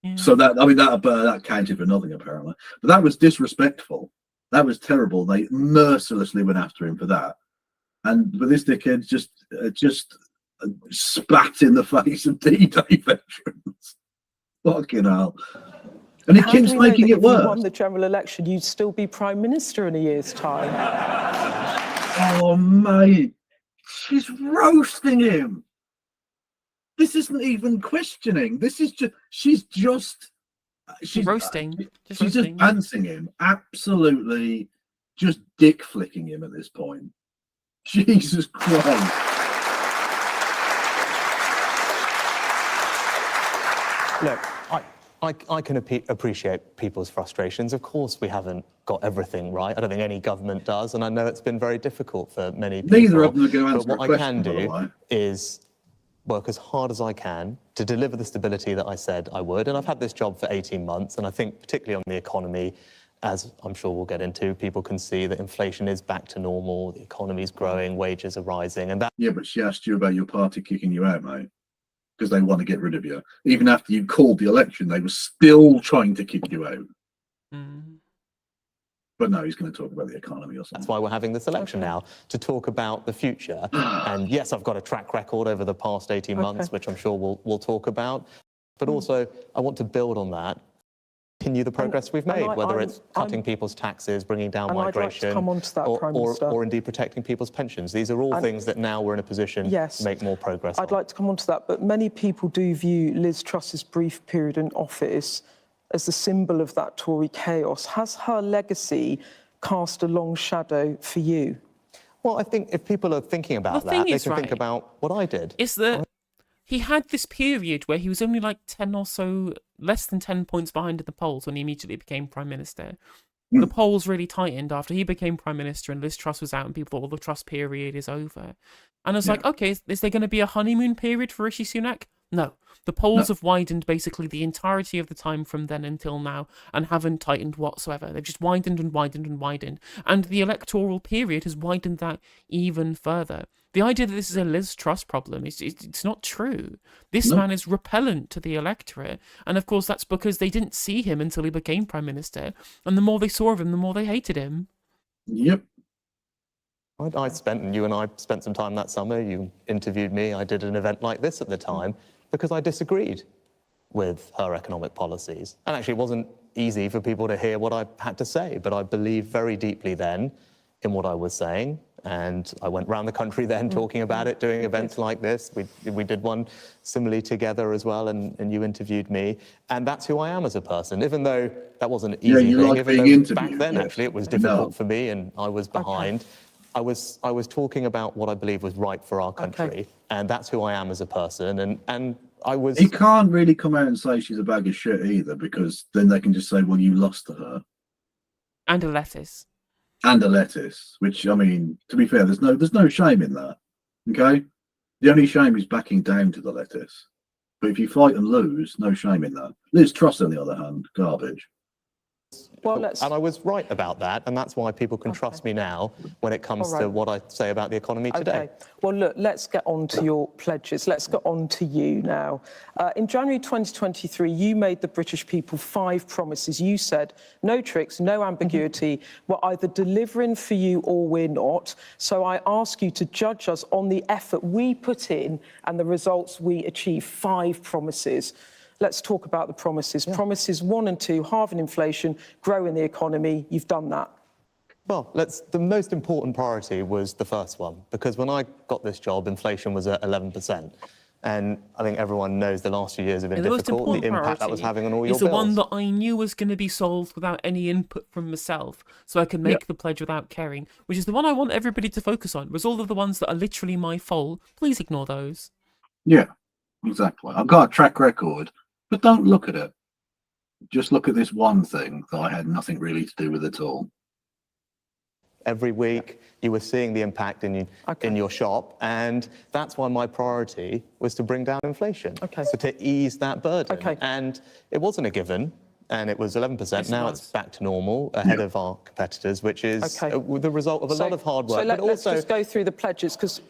Yeah. So that counted for nothing apparently. But that was disrespectful. That was terrible. They mercilessly went after him for that. But this dickhead just spat in the face of D-Day veterans. Fucking hell. And he keeps making it worse. If you won the general election, you'd still be Prime Minister in a year's time. Oh, mate. She's roasting him. This isn't even questioning. This is just, she's roasting. Just pantsing him. Absolutely just dick flicking him at this point. Jesus Christ. Look, I can appreciate people's frustrations. Of course, we haven't got everything right. I don't think any government does, and I know it's been very difficult for many people. Neither of them are going to answer But what a I can question, by the do way. is work as hard as I can to deliver the stability that I said I would. And I've had this job for 18 months, and I think particularly on the economy, as I'm sure we'll get into, people can see that inflation is back to normal, the economy's growing, wages are rising, and that... Yeah, but she asked you about your party kicking you out, mate, because they want to get rid of you. Even after you called the election, they were still trying to kick you out. But no, he's going to talk about the economy or something. That's why we're having this election now, to talk about the future. And yes, I've got a track record over the past 18 months, which I'm sure we'll talk about. But also, I want to build on that, continue the progress we've made, whether it's cutting people's taxes, bringing down migration, or indeed protecting people's pensions. These are all things that now we're in a position to make more progress I'd like to come on to that, but many people do view Liz Truss's brief period in office as the symbol of that Tory chaos. Has her legacy cast a long shadow for you? Well, I think if people are thinking about that, they can think about what I did. Is that he had this period where he was only like 10 or so, less than 10 points behind in the polls when he immediately became Prime Minister. The polls really tightened after he became Prime Minister and Liz Truss was out and people thought, well, the Truss period is over. And I was like, okay, is there going to be a honeymoon period for Rishi Sunak? No. The polls have widened basically the entirety of the time from then until now and haven't tightened whatsoever. They've just widened and widened and widened. And the electoral period has widened that even further. The idea that this is a Liz Truss problem, it's not true. This man is repellent to the electorate. And of course, that's because they didn't see him until he became Prime Minister. And the more they saw of him, the more they hated him. Yep. You and I spent some time that summer. You interviewed me. I did an event like this at the time because I disagreed with her economic policies. And actually, it wasn't easy for people to hear what I had to say, but I believed very deeply then in what I was saying. And I went around the country then talking about it, doing events like this. We did one similarly together as well, and you interviewed me. And that's who I am as a person, even though that wasn't an easy thing. Like even though back then, actually, it was difficult for me and I was behind. I was talking about what I believe was right for our country, and that's who I am as a person. And I was... He can't really come out and say she's a bag of shit either, because then they can just say, well, you lost to her. And a lettuce. And a lettuce, which, I mean, to be fair, there's no shame in that, okay? The only shame is backing down to the lettuce. But if you fight and lose, no shame in that. Liz Truss, on the other hand, garbage. And I was right about that, and that's why people can trust me now when it comes to what I say about the economy today. Well, look, let's get on to your pledges. Let's get on to you now. In January 2023, you made the British people 5 promises. You said, no tricks, no ambiguity. We're either delivering for you or we're not. So I ask you to judge us on the effort we put in and the results we achieve. 5 promises. Let's talk about the promises. Promises 1 and 2, halving inflation, growing the economy. You've done that. Well, the most important priority was the first one, because when I got this job, inflation was at 11%. And I think everyone knows the last few years have been difficult, the impact that was having on all your bills. It's the one that I knew was going to be solved without any input from myself, so I could make the pledge without caring, which is the one I want everybody to focus on. Was all of the ones that are literally my fault, please ignore those. Yeah, exactly. I've got a track record. But don't look at it. Just look at this one thing that I had nothing really to do with at all. Every week, you were seeing the impact in your shop, and that's why my priority was to bring down inflation, so to ease that burden. And it wasn't a given, and it was 11%. Now it's back to normal, ahead of our competitors, which is the result of a lot of hard work. So let's just go through the pledges, because...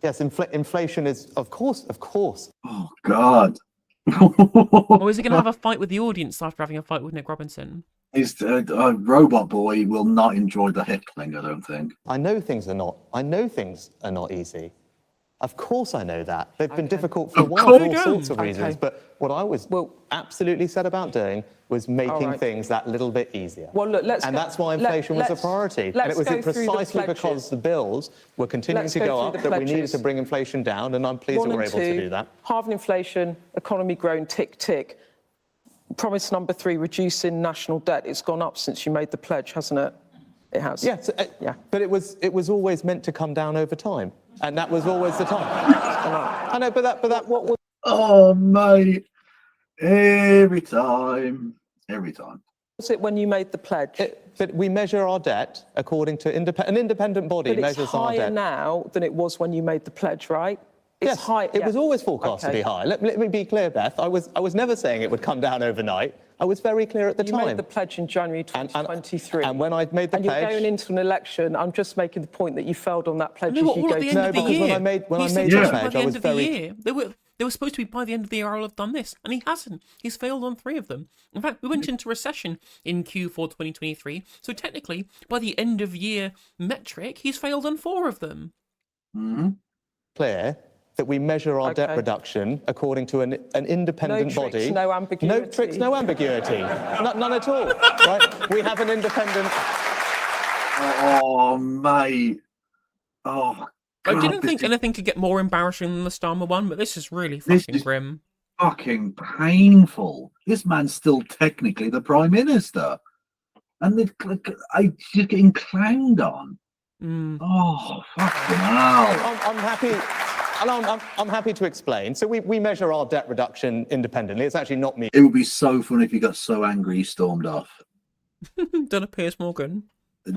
Yes, inflation is, of course. Oh, God. Or is he going to have a fight with the audience after having a fight with Nick Robinson? Robot Boy will not enjoy the heckling, I don't think. I know things are not easy. Of course I know that. They've been difficult for a Of while course for you all don't. sorts of reasons. But what I was absolutely set about doing was making right. things that little bit easier. Well, look, let's and go- that's why inflation was a let's- priority. And let's it was go through the precisely because pledges. the bills were continuing Let's to go go through up the that we needed pledges. to bring inflation down, and I'm pleased that 1 we're and able to 2, do that. halving inflation, economy growing, tick, tick. Promise number 3, reducing national debt. It's gone up since you made the pledge, hasn't it? It has. Yes, but it was always meant to come down over time, and that was always the time. I know, but that what was. Oh, mate. Every time. Was it when you made the pledge? But we measure our debt according to an independent body But it's measures our higher debt. now than it was when you made the pledge, right? It's Yes, high. it was always forecast to be high. Let me be clear, Beth. I was never saying it would come down overnight. I was very clear at the time. You made the pledge in January 2023. And when I made the pledge, you're going into an election. I'm just making the point that you failed on that pledge. No, all at the end of the year. when I made the by pledge, the I end was of the very. year. They were supposed to be by the end of the year. I'll have done this, and he hasn't. He's failed on 3 of them. In fact, we went into recession in Q4 2023. So technically, by the end of year metric, he's failed on 4 of them. Clear that we measure our debt reduction according to an independent No body. tricks, no ambiguity. No tricks, no ambiguity. None at all. Right? We have an independent. Oh, mate. Oh, I God, didn't think anything could get more embarrassing than the Starmer one, but this is really This fucking is grim. fucking painful. This man's still technically the Prime Minister. And I'm just getting clowned on. Oh, fucking hell. I'm happy. And I'm happy to explain. So we measure our debt reduction independently. It's actually not me. It would be so fun if he got so angry he stormed off. Done a Piers Morgan.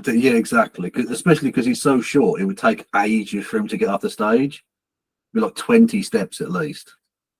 Yeah, exactly. Especially because he's so short, it would take ages for him to get off the stage. It'd be like 20 steps at least.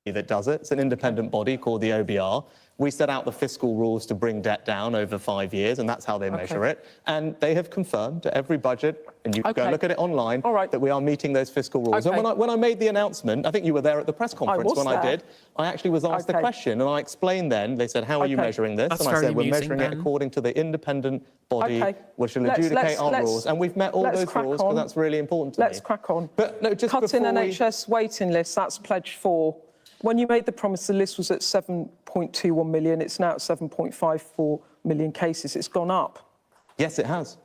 That does it. It's an independent body called the OBR. We set out the fiscal rules to bring debt down over 5 years, and that's how they measure it. And they have confirmed to every budget, and you can go and look at it online, that we are meeting those fiscal rules. And when I made the announcement, I think you were there at the press conference when I did, I actually was asked the question, and I explained then, they said, how are you measuring this? That's and I said, we're very amusing, measuring it Ben. according to the independent body which will adjudicate our rules. And we've met all those rules, because that's really important to me. Let's crack on. But no, just Cutting before NHS waiting list, that's pledge 4. When you made the promise, the list was at 7.21 million. It's now at 7.54 million cases. It's gone up. Yes, it has.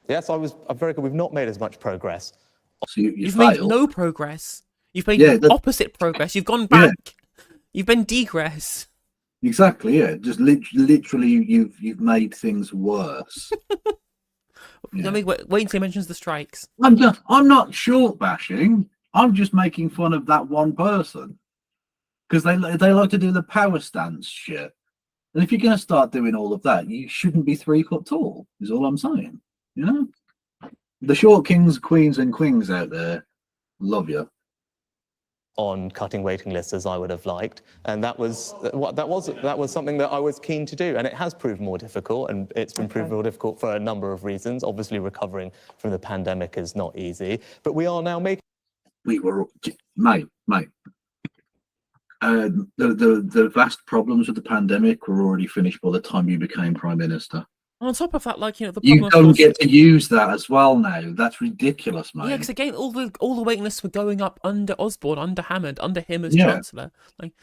Yes, I'm very good. We've not made as much progress. So You've made no progress. You've made opposite progress. You've gone back. You've been degress. Exactly, yeah. Just literally, you've made things worse. Let me wait until he mentions the strikes. I'm not short bashing. I'm just making fun of that one person because they like to do the power stance shit. And if you're going to start doing all of that, you shouldn't be 3 foot tall. Is all I'm saying. You know, the short kings, queens, and queens out there love you. On cutting waiting lists as I would have liked, and that was something that I was keen to do, and it has proved more difficult, and it's been proved more difficult for a number of reasons. Obviously, recovering from the pandemic is not easy, but we are now making. We were, mate. The vast problems with the pandemic were already finished by the time you became Prime Minister. On top of that, like, you know, the You problem don't get to use that as well now. That's ridiculous, mate. Yeah, because again, all the waiting lists were going up under Osborne, under Hammond, under him as Chancellor. Like,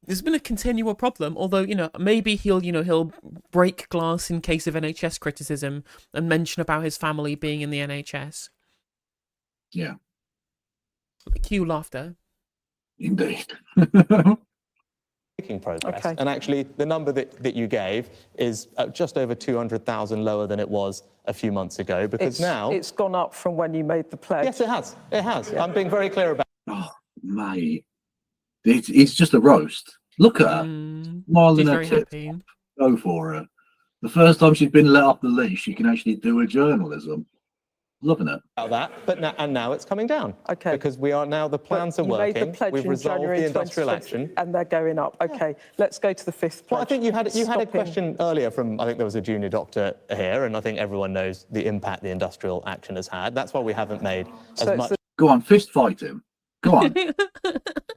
there's been a continual problem. Although, you know, maybe he'll break glass in case of NHS criticism and mention about his family being in the NHS. Yeah. Cue laughter. Indeed. Making progress. And actually, the number that you gave is just over 200,000 lower than it was a few months ago, because now... It's gone up from when you made the pledge. Yes, it has. It has. Yeah. I'm being very clear about it. Oh, mate. It's just a roast. Look at her. Smiling her tip. Go for her. The first time she's been let off the leash, she can actually do her journalism. Loving it. About that, and now it's coming down. Okay. Because we are now, the plans are working. Made the pledge We've in resolved January the industrial 2020, action. and they're going up. Okay, let's go to the 5th pledge. Well, I think you had a question earlier from, I think there was a junior doctor here, and I think everyone knows the impact the industrial action has had. That's why we haven't made as much. Go on, fist fight him. Go on.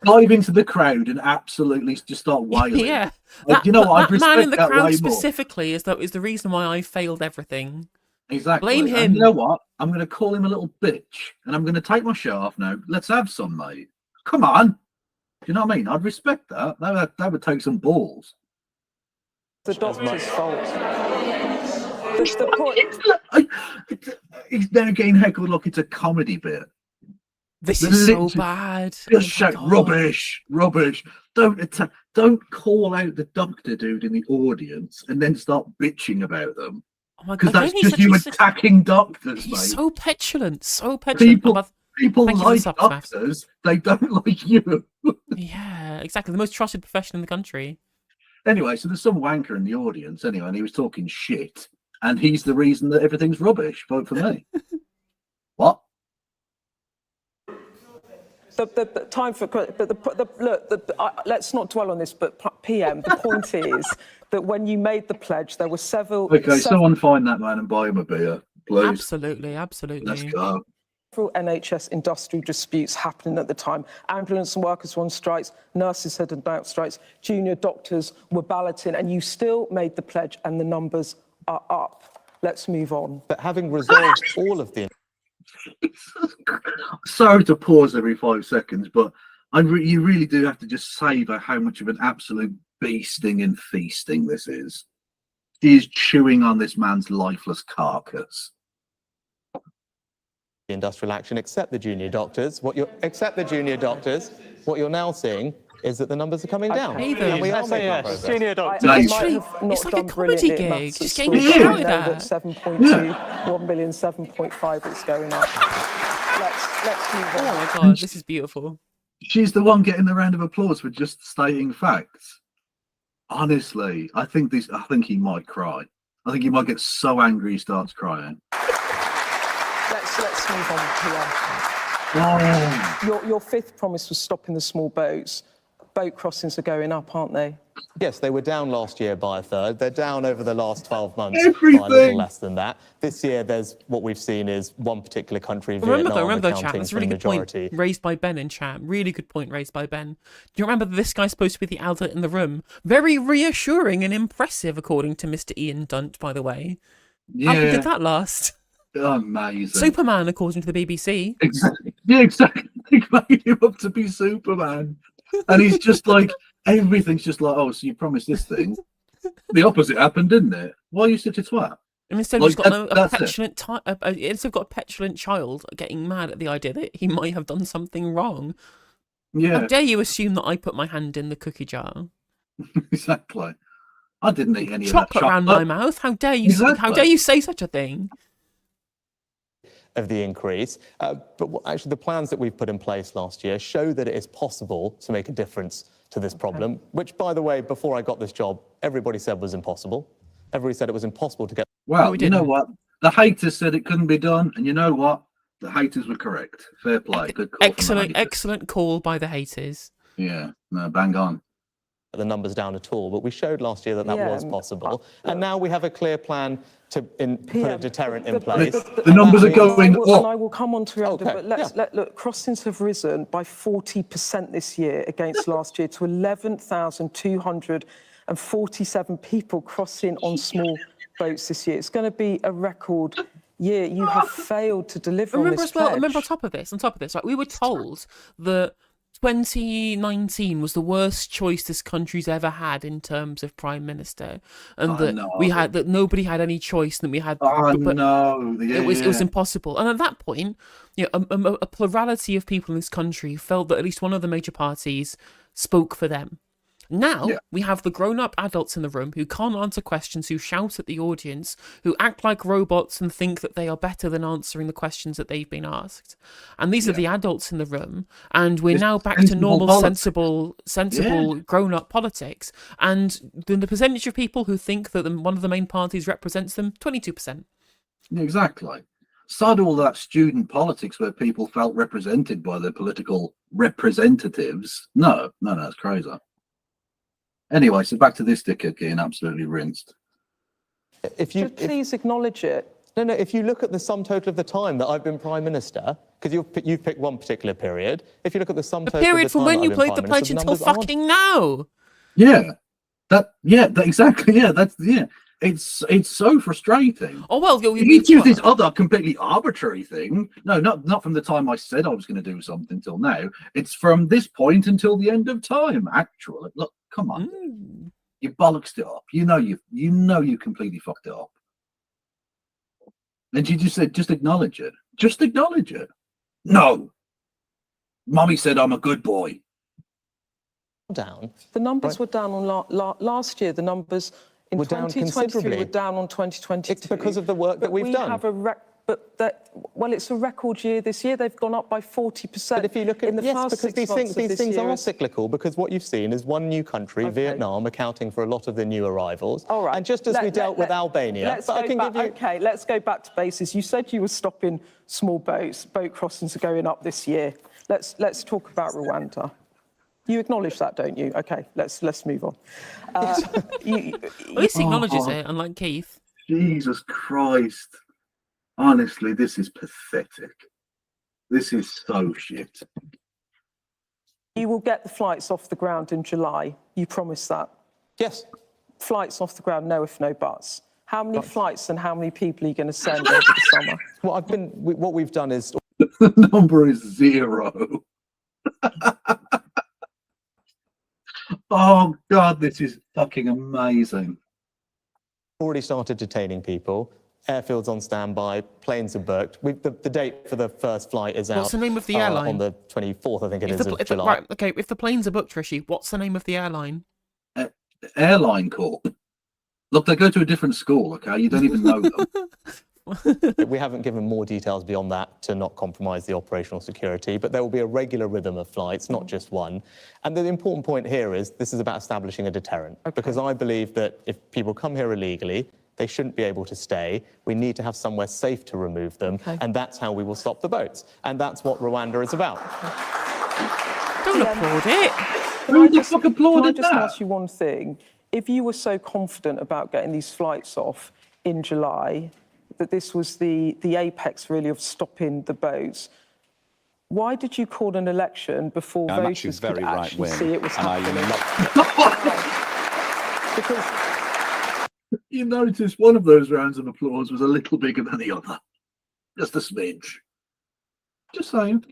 Dive into the crowd and absolutely just start wailing. Yeah. You know what? I That man in the respect that crowd way more. specifically is the reason why I failed everything. Exactly. Blame And him. you know what? I'm going to call him a little bitch, and I'm going to take my shirt off now. Let's have some, mate. Come on. Do you know what I mean? I'd respect that. That would take some balls. The doctor's fault. The point. He's now getting heckled like it's a comedy bit. This is so bad. Just shout rubbish, rubbish. Don't call out the doctor dude in the audience and then start bitching about them. Oh my Because God, that's again, just you attacking doctors, He's mate. so petulant, so petulant. People Thank you for the like subs, Matt. doctors. They don't like you. Yeah, exactly. The most trusted profession in the country. Anyway, so there's some wanker in the audience anyway, and he was talking shit, and he's the reason that everything's rubbish. Vote for me. What? The time for let's not dwell on this. But PM, the point is that when you made the pledge, there were several. Okay, someone find that man and buy him a beer, please. Absolutely, absolutely. Let's go. Several NHS industry disputes happening at the time. Ambulance workers were on strikes, nurses had about strikes, junior doctors were balloting, and you still made the pledge, and the numbers are up. Let's move on. But having resolved all of the... Sorry to pause every 5 seconds, but you really do have to just savour how much of an absolute beasting and feasting this is. He is chewing on this man's lifeless carcass. Industrial action, except the junior doctors. What you're now seeing is that the numbers are coming down. And we are making progress. Junior doctors. Literally, it's like a comedy gig. Just getting shouted at. 7.2, 1 million, 7.5, it's going up. Let's move on. Oh my God, this is beautiful. She's the one getting the round of applause for just stating facts. Honestly, I think he might cry. I think he might get so angry he starts crying. Let's move on, PM. Oh. Your fifth promise was stopping the small boats. Boat crossings are going up, aren't they? Yes, they were down last year by a third. They're down over the last 12 months Everything. by a little less than that. This year, what we've seen is one particular country, Remember though, chat, accounting that's a for really the good point majority. raised by Ben in chat. Really good point raised by Ben. Do you remember that this guy's supposed to be the adult in the room? Very reassuring and impressive, according to Mr. Ian Dunt, by the way. Yeah. How long did that last? Amazing. Superman, according to the BBC. Exactly. Yeah, exactly. They made him up to be Superman. And he's just like, everything's just like, oh, so you promised this thing. The opposite happened, didn't it? Why are you such a twat? And instead, Like, he's got a petulant child getting mad at the idea that he might have done something wrong. Yeah. How dare you assume that I put my hand in the cookie jar? Exactly. I didn't eat any Chocolate of that around my mouth. How dare you? Exactly. How dare you say such a thing? Of the increase. Actually, the plans that we've put in place last year show that it is possible to make a difference to this problem, which, by the way, before I got this job, everybody said was impossible. Everybody said it was impossible to get... Well, you know what? The haters said it couldn't be done, and you know what? The haters were correct. Fair play. Good call. Excellent call by the haters. Yeah, no, bang on. The numbers down at all, but we showed last year that was possible, and now we have a clear plan to put a deterrent in place. The numbers are going up. And I will come on to it, but look, crossings have risen by 40% this year against last year to 11,247 people crossing on small boats this year. It's going to be a record year. You have failed to deliver on this pledge. Remember on top of this, right, we were told that 2019 was the worst choice this country's ever had in terms of prime minister, and that nobody had any choice, and we had. It was impossible. And at that point, a plurality of people in this country felt that at least one of the major parties spoke for them. Now we have the grown-up adults in the room who can't answer questions, who shout at the audience, who act like robots and think that they are better than answering the questions that they've been asked. And these are the adults in the room, and we're now back to normal, sensible, grown-up politics. And the percentage of people who think that one of the main parties represents them, 22%. Exactly. Side all that student politics where people felt represented by their political representatives. No, it's crazy. Anyway, so back to this dickhead getting absolutely rinsed. Please acknowledge it. No, if you look at the sum total of the time that I've been Prime Minister, because you've picked one particular period, if you look at the sum total of the period from when you played the pledge until fucking now. Yeah. Exactly. Yeah, It's so frustrating. Oh well, you choose this other completely arbitrary thing. No, not from the time I said I was going to do something till now. It's from this point until the end of time. Actually, look, come on, you bollocksed it up. You know you completely fucked it up. And she just said, just acknowledge it. Just acknowledge it. No, Mommy said I'm a good boy. Down. The numbers were down on last year. The numbers in We're down 2023 considerably. were down on 2022. It's because of the work that we've done. It's a record year this year. They've gone up by 40%. But if you look at in the first because 6 months of these this things year are cyclical, because what you've seen is one new country, Vietnam, accounting for a lot of the new arrivals. All right. And just as we dealt with Albania, Okay, let's go back to bases. You said you were stopping small boats. Boat crossings are going up this year. Let's talk about Rwanda. You acknowledge that, don't you? Okay, let's move on. At least he acknowledges it, unlike Keith. Jesus Christ. Honestly, this is pathetic. This is so shit. You will get the flights off the ground in July. You promise that? Yes. Flights off the ground, no if, no buts. How many flights and how many people are you going to send over the summer? Well, what we've done is... The number is 0. Oh, God, this is fucking amazing. Already started detaining people. Airfields on standby, planes are booked. The date for the first flight is out. What's the name of the airline? On the 24th, I think it is, of July. Right, okay, if the planes are booked, Rishi, what's the name of the airline? Airline Corp. Look, they go to a different school, okay? You don't even know them. We haven't given more details beyond that to not compromise the operational security, but there will be a regular rhythm of flights, not just one. And the important point here is this is about establishing a deterrent, because I believe that if people come here illegally, they shouldn't be able to stay. We need to have somewhere safe to remove them, and that's how we will stop the boats. And that's what Rwanda is about. Don't applaud it. Who the fuck applauded Can I just ask you one thing? If you were so confident about getting these flights off in July, that this was the apex, really, of stopping the boats, why did you call an election before voters could actually see it was happening? Because... You notice one of those rounds of applause was a little bigger than the other. Just a smidge. Just saying.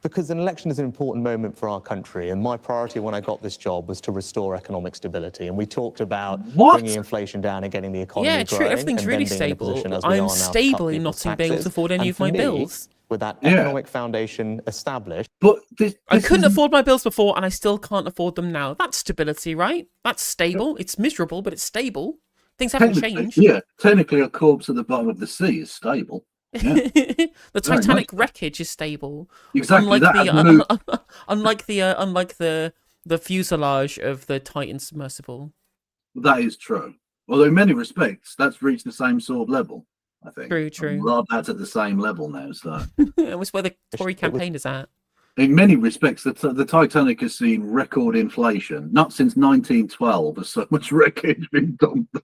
Because an election is an important moment for our country, and my priority when I got this job was to restore economic stability. And we talked about bringing inflation down and getting the economy growing. Yeah, true. Everything's really stable. I'm stable in not being able to afford any of my bills. With that economic foundation established. But I couldn't afford my bills before, and I still can't afford them now. That's stability, right? That's stable. It's miserable, but it's stable. Things haven't changed. Yeah, technically a corpse at the bottom of the sea is stable. Yeah. The Titanic wreckage is stable. Exactly. Unlike the fuselage of the Titan submersible. That is true. Although in many respects, that's reached the same sort of level, I think. True. Well, that's at the same level now, so. It was where the Tory campaign is at. In many respects, the Titanic has seen record inflation. Not since 1912 has so much wreckage been dumped.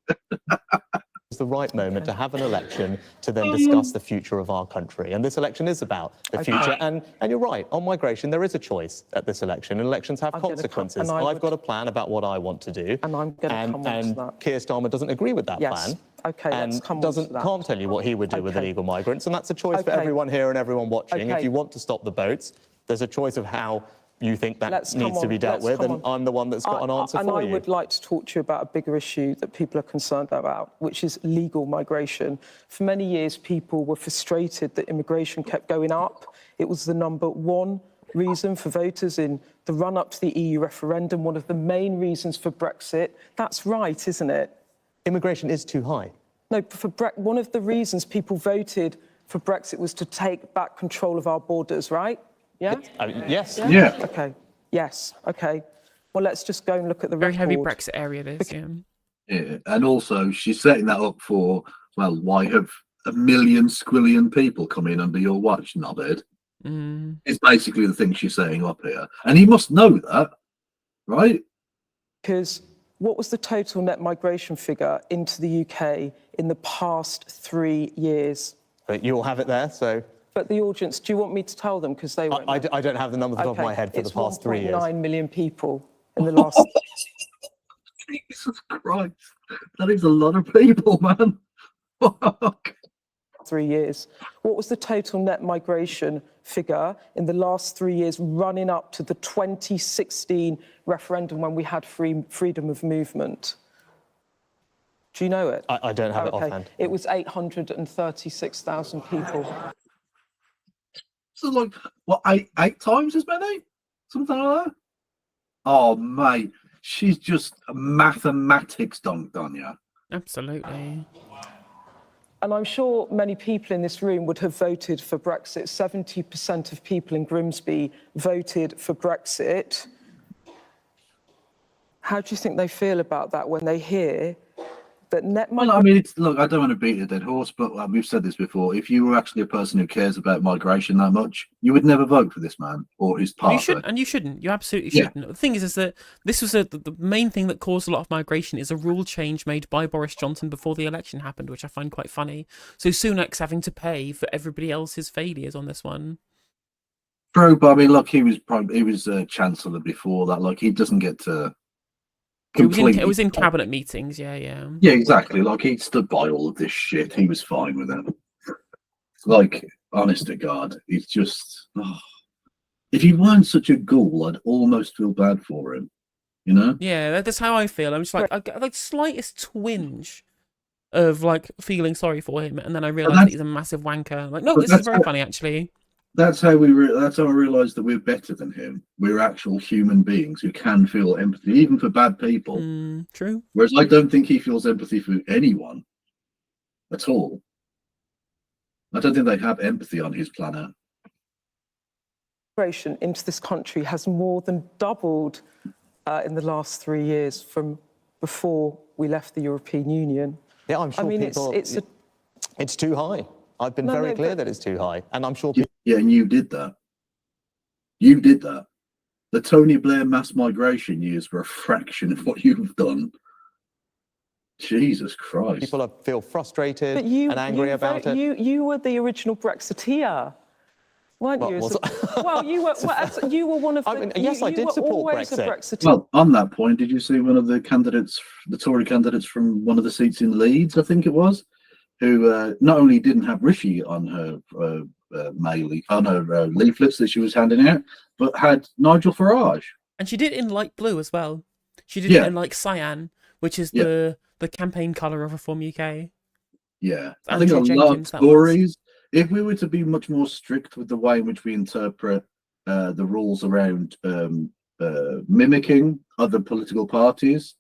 It's the right moment to have an election to then discuss the future of our country. And this election is about the future. And you're right, on migration, there is a choice at this election, and elections have consequences. I've got a plan about what I want to do. And I'm going to come on to that. Keir Starmer doesn't agree with that plan. Okay, and let's come on to that. can't tell you what he would do with illegal migrants. And that's a choice for everyone here and everyone watching. If you want to stop the boats, there's a choice of how you think that needs to be dealt with, and I'm the one that's got an answer for you. And I would like to talk to you about a bigger issue that people are concerned about, which is legal migration. For many years, people were frustrated that immigration kept going up. It was the #1 reason for voters in the run-up to the EU referendum, one of the main reasons for Brexit. That's right, isn't it? Immigration is too high. No, one of the reasons people voted for Brexit was to take back control of our borders, right? Yeah? Yes. Yeah. Okay. Yes. Okay. Well, let's just go and look at the very record. heavy Brexit area it is, Yeah. And also, she's setting that up for, well, why have 1 million squillion people come in under your watch, knobhead? It's basically the thing she's setting up here. And he must know that, right? Because what was the total net migration figure into the UK in the past 3 years? But you'll have it there, so... But the audience, do you want me to tell them? Because they won't. I don't have the number off the top of my head for the past 3 years. It's 1.9 million people. in the last Jesus Christ, that is a lot of people, man. Fuck. 3 years. What was the total net migration figure in the last 3 years running up to the 2016 referendum when we had freedom of movement? Do you know it? I don't have it offhand. It was 836,000 people. So like, what, eight times as many? Something like that? Oh, mate, she's just mathematics dunked on you. Absolutely. And I'm sure many people in this room would have voted for Brexit. 70% of people in Grimsby voted for Brexit. How do you think they feel about that when they hear that net Well, I mean, look, I don't want to beat a dead horse, but we've said this before. If you were actually a person who cares about migration that much, you would never vote for this man or his party. You shouldn't. You absolutely Yeah. shouldn't. The thing is that this was the main thing that caused a lot of migration is a rule change made by Boris Johnson before the election happened, which I find quite funny. So Sunak's having to pay for everybody else's failures on this one. True, but I mean, look, he was chancellor before that. Like, he doesn't get to. It was in cabinet meetings, yeah. Yeah, exactly. Like, he stood by all of this shit. He was fine with it. Like, honest to God, he's just. Oh. If he weren't such a ghoul, I'd almost feel bad for him. You know? Yeah, that's how I feel. I'm just like, I get like slightest twinge of like feeling sorry for him, and then I realise that he's a massive wanker. Like, no, this is very funny actually. That's how that's how I realised that we're better than him. We're actual human beings who can feel empathy, even for bad people. True. Whereas I don't think he feels empathy for anyone at all. I don't think they have empathy on his planet. Migration into this country has more than doubled in the last 3 years from before we left the European Union. Yeah, I'm sure it's too high. I've been very clear that it's too high, and I'm sure. Yeah, and you did that. You did that. The Tony Blair mass migration years were a fraction of what you've done. Jesus Christ. People feel frustrated and angry about it. You were the original Brexiteer, weren't you? Well, you were one of the. Yes, I did support Brexit. Well, on that point, did you see one of the candidates, the Tory candidates from one of the seats in Leeds, I think it was, who not only didn't have Rishi on her leaflets that she was handing out, but had Nigel Farage. And she did it in light blue as well. She did it in like cyan, which is the campaign colour of Reform UK. Yeah, I think a lot of Tories, if we were to be much more strict with the way in which we interpret the rules around mimicking other political parties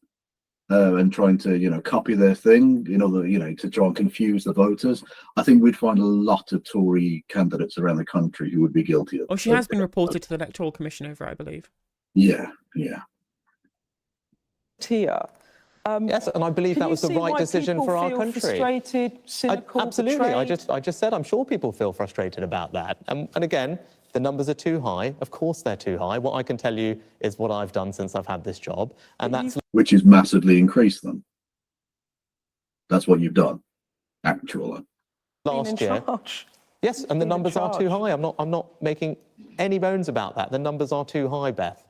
and trying to, copy their thing, to try and confuse the voters, I think we'd find a lot of Tory candidates around the country who would be guilty of. Oh, she has been reported to the Electoral Commission over, I believe. Yeah. Tia. Yes, and I believe that was the right decision for our country. Frustrated, cynical, absolutely. betrayed? I just said I'm sure people feel frustrated about that. And again, the numbers are too high. Of course they're too high. What I can tell you is what I've done since I've had this job, and that's which is massively increased them. That's what you've done, actually. Last year. Yes, and the numbers are too high. I'm not making any bones about that. The numbers are too high, Beth.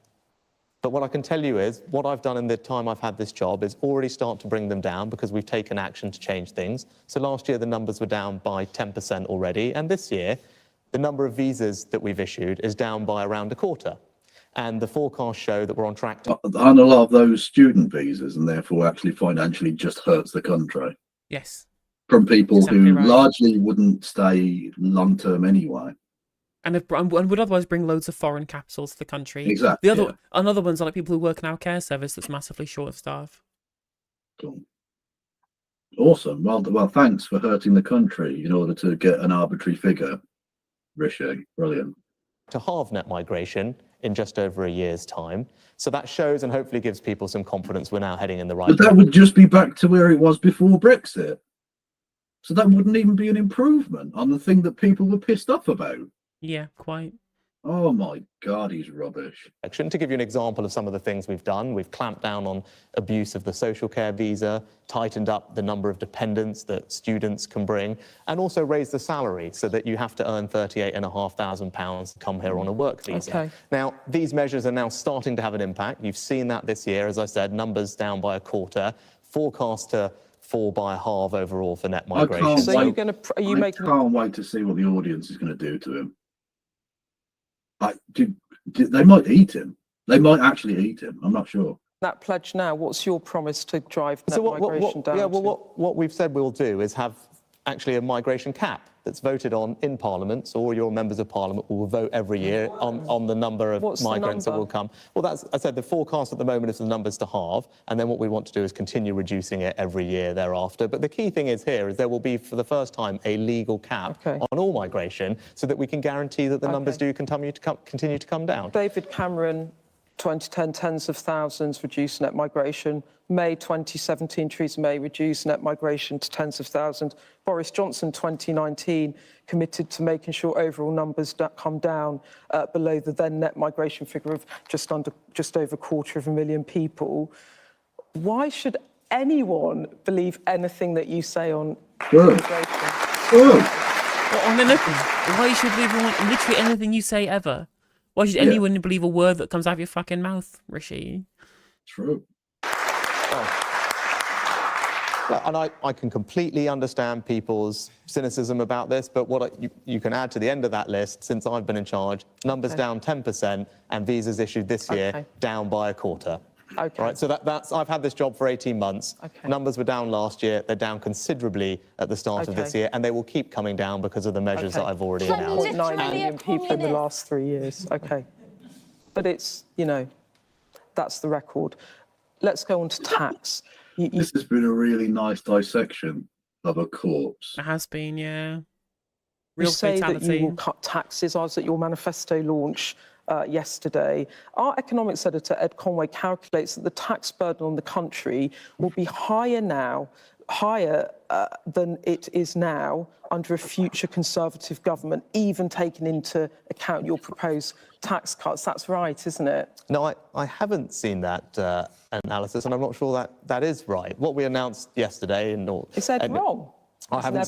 But what I can tell you is what I've done in the time I've had this job is already start to bring them down because we've taken action to change things. So last year, the numbers were down by 10% already. And this year, the number of visas that we've issued is down by around a quarter. And the forecasts show that we're on track to... Aren't a lot of those student visas and therefore actually financially just hurts the country? Yes. From people who largely wouldn't stay long-term anyway. And would otherwise bring loads of foreign capitals to the country. Exactly. Another ones are like people who work in our care service that's massively short of staff. Cool. Awesome. Well, thanks for hurting the country in order to get an arbitrary figure, Rishi. Brilliant. To halve net migration in just over a year's time. So that shows and hopefully gives people some confidence we're now heading in the right direction. But that would just be back to where it was before Brexit. So that wouldn't even be an improvement on the thing that people were pissed off about. Yeah, quite. Oh my God, he's rubbish. To give you an example of some of the things we've done, we've clamped down on abuse of the social care visa, tightened up the number of dependents that students can bring, and also raised the salary so that you have to earn £38,500 to come here on a work visa. Okay. Now, these measures are now starting to have an impact. You've seen that this year, as I said, numbers down by a quarter, forecast to fall by a half overall for net migration. I can't wait to see what the audience is going to do to him. They might eat him. They might actually eat him. I'm not sure. That pledge now, what's your promise to drive net migration down? Yeah, well, what we've said we'll do is have actually a migration cap that's voted on in Parliament, so all your members of Parliament will vote every year on the number of migrants that will come. Well, that's, I said, the forecast at the moment is the numbers to halve, and then what we want to do is continue reducing it every year thereafter. But the key thing is here is there will be, for the first time, a legal cap on all migration, so that we can guarantee that the numbers do continue to come down. David Cameron, 2010, tens of thousands, reduced net migration. May 2017, Theresa May reduced net migration to tens of thousands. Boris Johnson, 2019, committed to making sure overall numbers come down below the then net migration figure of just over 250,000 people. Why should anyone believe anything that you say on migration? Why should believe literally anything you say ever? Why should anyone believe a word that comes out of your fucking mouth, Rishi? True. And I can completely understand people's cynicism about this, but what you can add to the end of that list, since I've been in charge, numbers down 10% and visas issued this year down by a quarter. Right, so that's I've had this job for 18 months. Numbers were down last year. They're down considerably at the start of this year, and they will keep coming down because of the measures that I've already announced. 9 million people in the last 3 years. Okay. But it's, you know, that's the record. Let's go on to tax. This has been a really nice dissection of a corpse. It has been, yeah. You say that you will cut taxes. I was at your manifesto launch yesterday. Our economics editor, Ed Conway, calculates that the tax burden on the country will be higher than it is now under a future Conservative government, even taking into account your proposed tax cuts. That's right, isn't it? No, I haven't seen that analysis, and I'm not sure that is right. What we announced yesterday, is that wrong? I haven't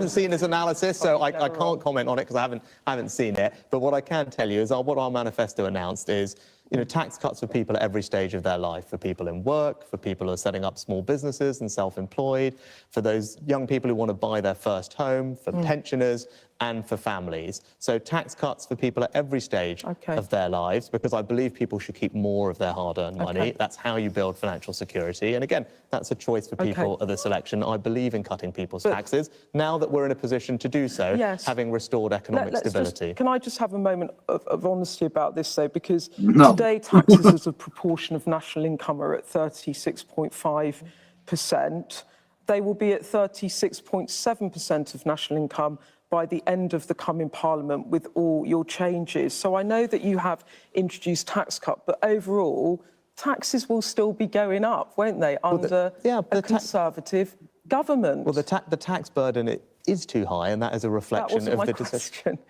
seen his analysis, so I can't comment on it because I haven't seen it. But what I can tell you is what our manifesto announced is, you know, tax cuts for people at every stage of their life, for people in work, for people who are setting up small businesses and self-employed, for those young people who want to buy their first home, for pensioners, and for families. So tax cuts for people at every stage of their lives, because I believe people should keep more of their hard-earned money. That's how you build financial security. And again, that's a choice for people at this election. I believe in cutting people's taxes, now that we're in a position to do so, having restored economic stability. Can I just have a moment of honesty about this, though? Because today, taxes as a proportion of national income are at 36.5%. They will be at 36.7% of national income by the end of the coming Parliament with all your changes. So I know that you have introduced tax cut, but overall, taxes will still be going up, won't they, under a Conservative government? Well, the tax burden is too high, and that is a reflection of the decision.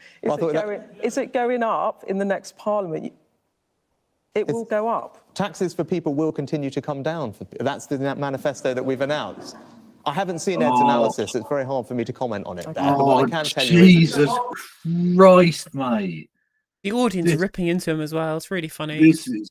Is it going up in the next Parliament? It will go up. Taxes for people will continue to come down. That's the manifesto that we've announced. I haven't seen Ed's analysis. It's very hard for me to comment on it there. But what I can tell you Jesus Christ, mate. The audience are ripping into him as well. It's really funny. This is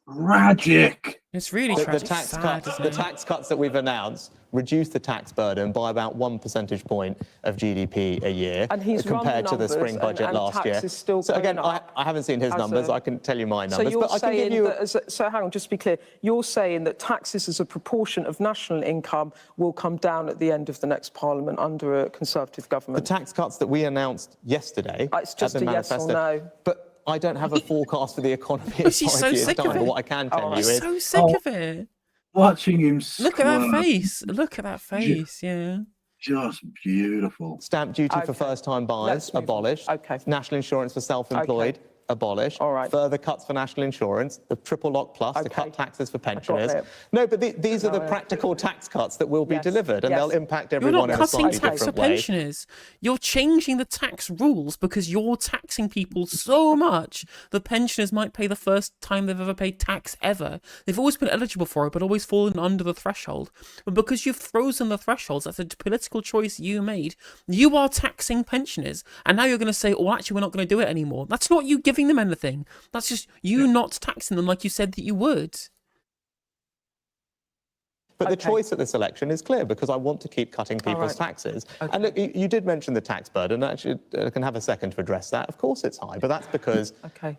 tragic. It's really tragic. The tax cuts that we've announced reduce the tax burden by about 1 percentage point of GDP a year compared to the spring budget last year. So again, I haven't seen his numbers. I can tell you my numbers, but I can give you. So hang on, just to be clear, you're saying that taxes as a proportion of national income will come down at the end of the next Parliament under a Conservative government? The tax cuts that we announced yesterday. It's just a yes or no. But I don't have a forecast for the economy in 5 years' time. But what I can tell you is, so sick of it. Watching him look at that face. Look at that face. Yeah. Just beautiful. Stamp duty for first-time buyers abolished. National insurance for self-employed abolished. All right. Further cuts for national insurance, the triple lock plus to cut taxes for pensioners. it. No, but these are the practical tax cuts that will be delivered, and they'll impact everyone in a slightly different way. You're not cutting tax for pensioners. You're changing the tax rules because you're taxing people so much that pensioners might pay the first time they've ever paid tax ever. They've always been eligible for it, but always fallen under the threshold. But because you've frozen the thresholds, that's a political choice you made. You are taxing pensioners, and now you're going to say, "Oh, actually, we're not going to do it anymore." That's not you giving them anything. That's just you not taxing them like you said that you would. But the choice at this election is clear, because I want to keep cutting people's taxes. And look, you did mention the tax burden. Actually, I can have a second to address that. Of course it's high, but that's because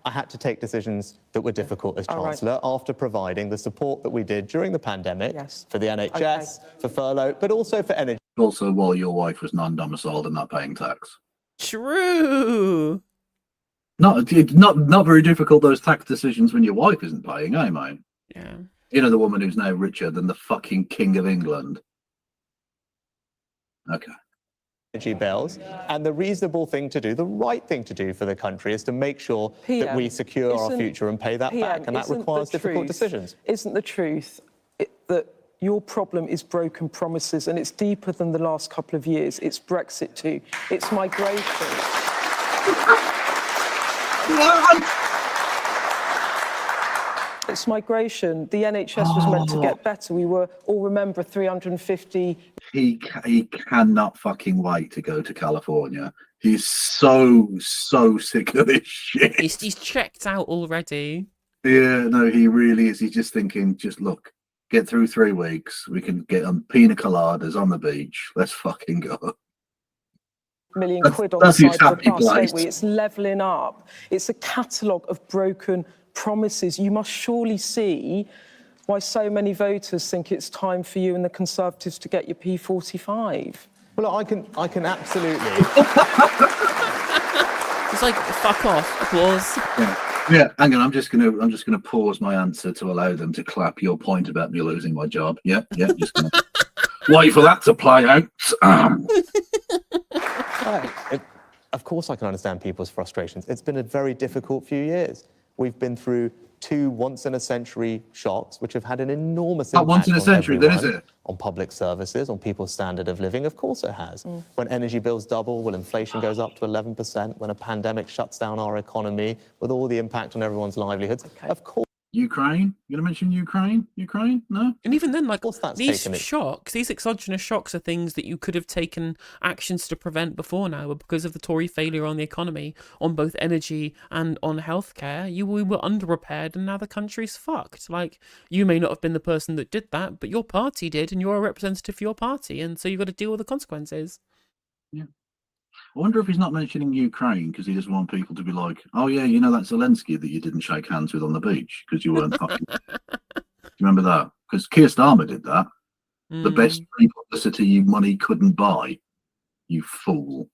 I had to take decisions that were difficult as Chancellor after providing the support that we did during the pandemic for the NHS, for furlough, but also for energy. Also, while your wife was non-domiciled and not paying tax. True. Not very difficult, those tax decisions when your wife isn't paying, eh, mate? Yeah. You know, the woman who's now richer than the fucking King of England. Okay. Energy bills, and the reasonable thing to do, the right thing to do for the country is to make sure that we secure our future and pay that back, and that requires difficult decisions. Isn't the truth that your problem is broken promises, and it's deeper than the last couple of years? It's Brexit too. It's migration. It's migration. The NHS was meant to get better. We were all remember 350. He cannot fucking wait to go to California. He's so sick of this shit. He's checked out already. Yeah, no, he really is. He's just thinking, just look, get through 3 weeks. We can get on pina coladas on the beach. Let's fucking go. £1 million on the side of the bus, don't we? It's levelling up. It's a catalogue of broken promises. You must surely see why so many voters think it's time for you and the Conservatives to get your P45. Well, I can absolutely. It's like, fuck off, applause. Yeah, hang on. I'm just gonna pause my answer to allow them to clap your point about me losing my job. Yeah, just gonna wait for that to play out. Of course, I can understand people's frustrations. It's been a very difficult few years. We've been through 2 once-in-a-century shocks, which have had an enormous impact once in a century, then, is it? On public services, on people's standard of living. Of course it has. When energy bills double, when inflation goes up to 11%, when a pandemic shuts down our economy, with all the impact on everyone's livelihoods, of course. Ukraine? You're gonna mention Ukraine? Ukraine? No? And even then, like, these taken it. shocks, these exogenous shocks are things that you could have taken actions to prevent before now, but because of the Tory failure on the economy, on both energy and on healthcare, we were underprepared, and now the country's fucked. Like, you may not have been the person that did that, but your party did, and you're a representative for your party, and so you've got to deal with the consequences. Yeah. I wonder if he's not mentioning Ukraine because he doesn't want people to be like, oh yeah, you know that Zelensky that you didn't shake hands with on the beach because you weren't fucking. Remember that? Because Keir Starmer did that. The best free publicity money couldn't buy. You fool.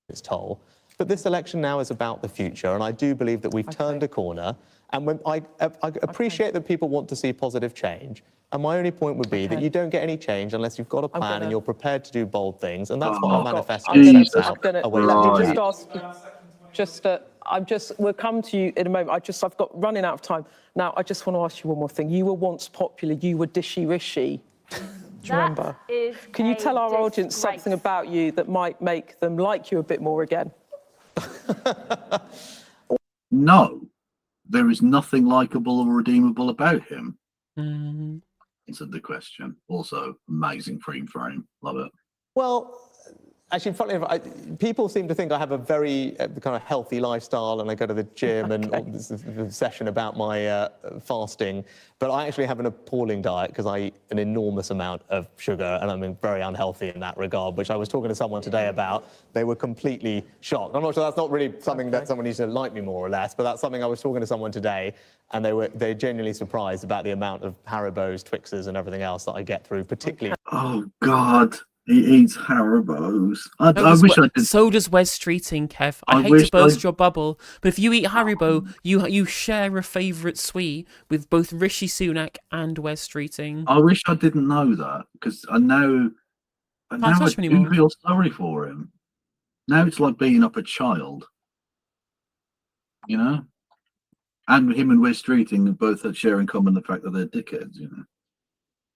It's toll. But this election now is about the future, and I do believe that we've turned a corner. And when I appreciate that people want to see positive change. And my only point would be that you don't get any change unless you've got a plan and you're prepared to do bold things. And that's what our manifesto sets out. We'll come to you in a moment. I've got running out of time. Now, I just want to ask you one more thing. You were once popular. You were dishy-rishy. Do you remember? Can you tell our audience something about you that might make them like you a bit more again? No, there is nothing likable or redeemable about him. Answered the question. Also, amazing frame. Love it. Well, actually, funnily enough, people seem to think I have a very kind of healthy lifestyle, and I go to the gym and this is a session about my fasting. But I actually have an appalling diet because I eat an enormous amount of sugar, and I'm very unhealthy in that regard, which I was talking to someone today about. They were completely shocked. I'm not sure that's not really something that someone needs to like me more or less, but that's something I was talking to someone today, and they're genuinely surprised about the amount of Haribos, Twixes, and everything else that I get through, particularly. Oh God. He eats Haribos. I wish I did. So does Wes Streeting, Kev. I hate to burst your bubble, but if you eat Haribo, you share a favourite sweet with both Rishi Sunak and Wes Streeting. I wish I didn't know that because I do feel sorry for him. Now it's like beating up a child. You know? And him and Wes Streeting both share in common the fact that they're dickheads, you know.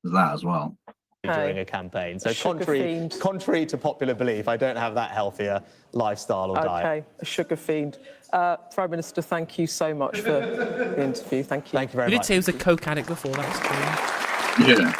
There's that as well. During a campaign. So Sugar fiend. contrary to popular belief, I don't have that healthier lifestyle or diet. Okay, a sugar fiend. Prime Minister, thank you so much for the interview. Thank you. Thank you very You much. did say he was a coke addict before, that was true. Yeah.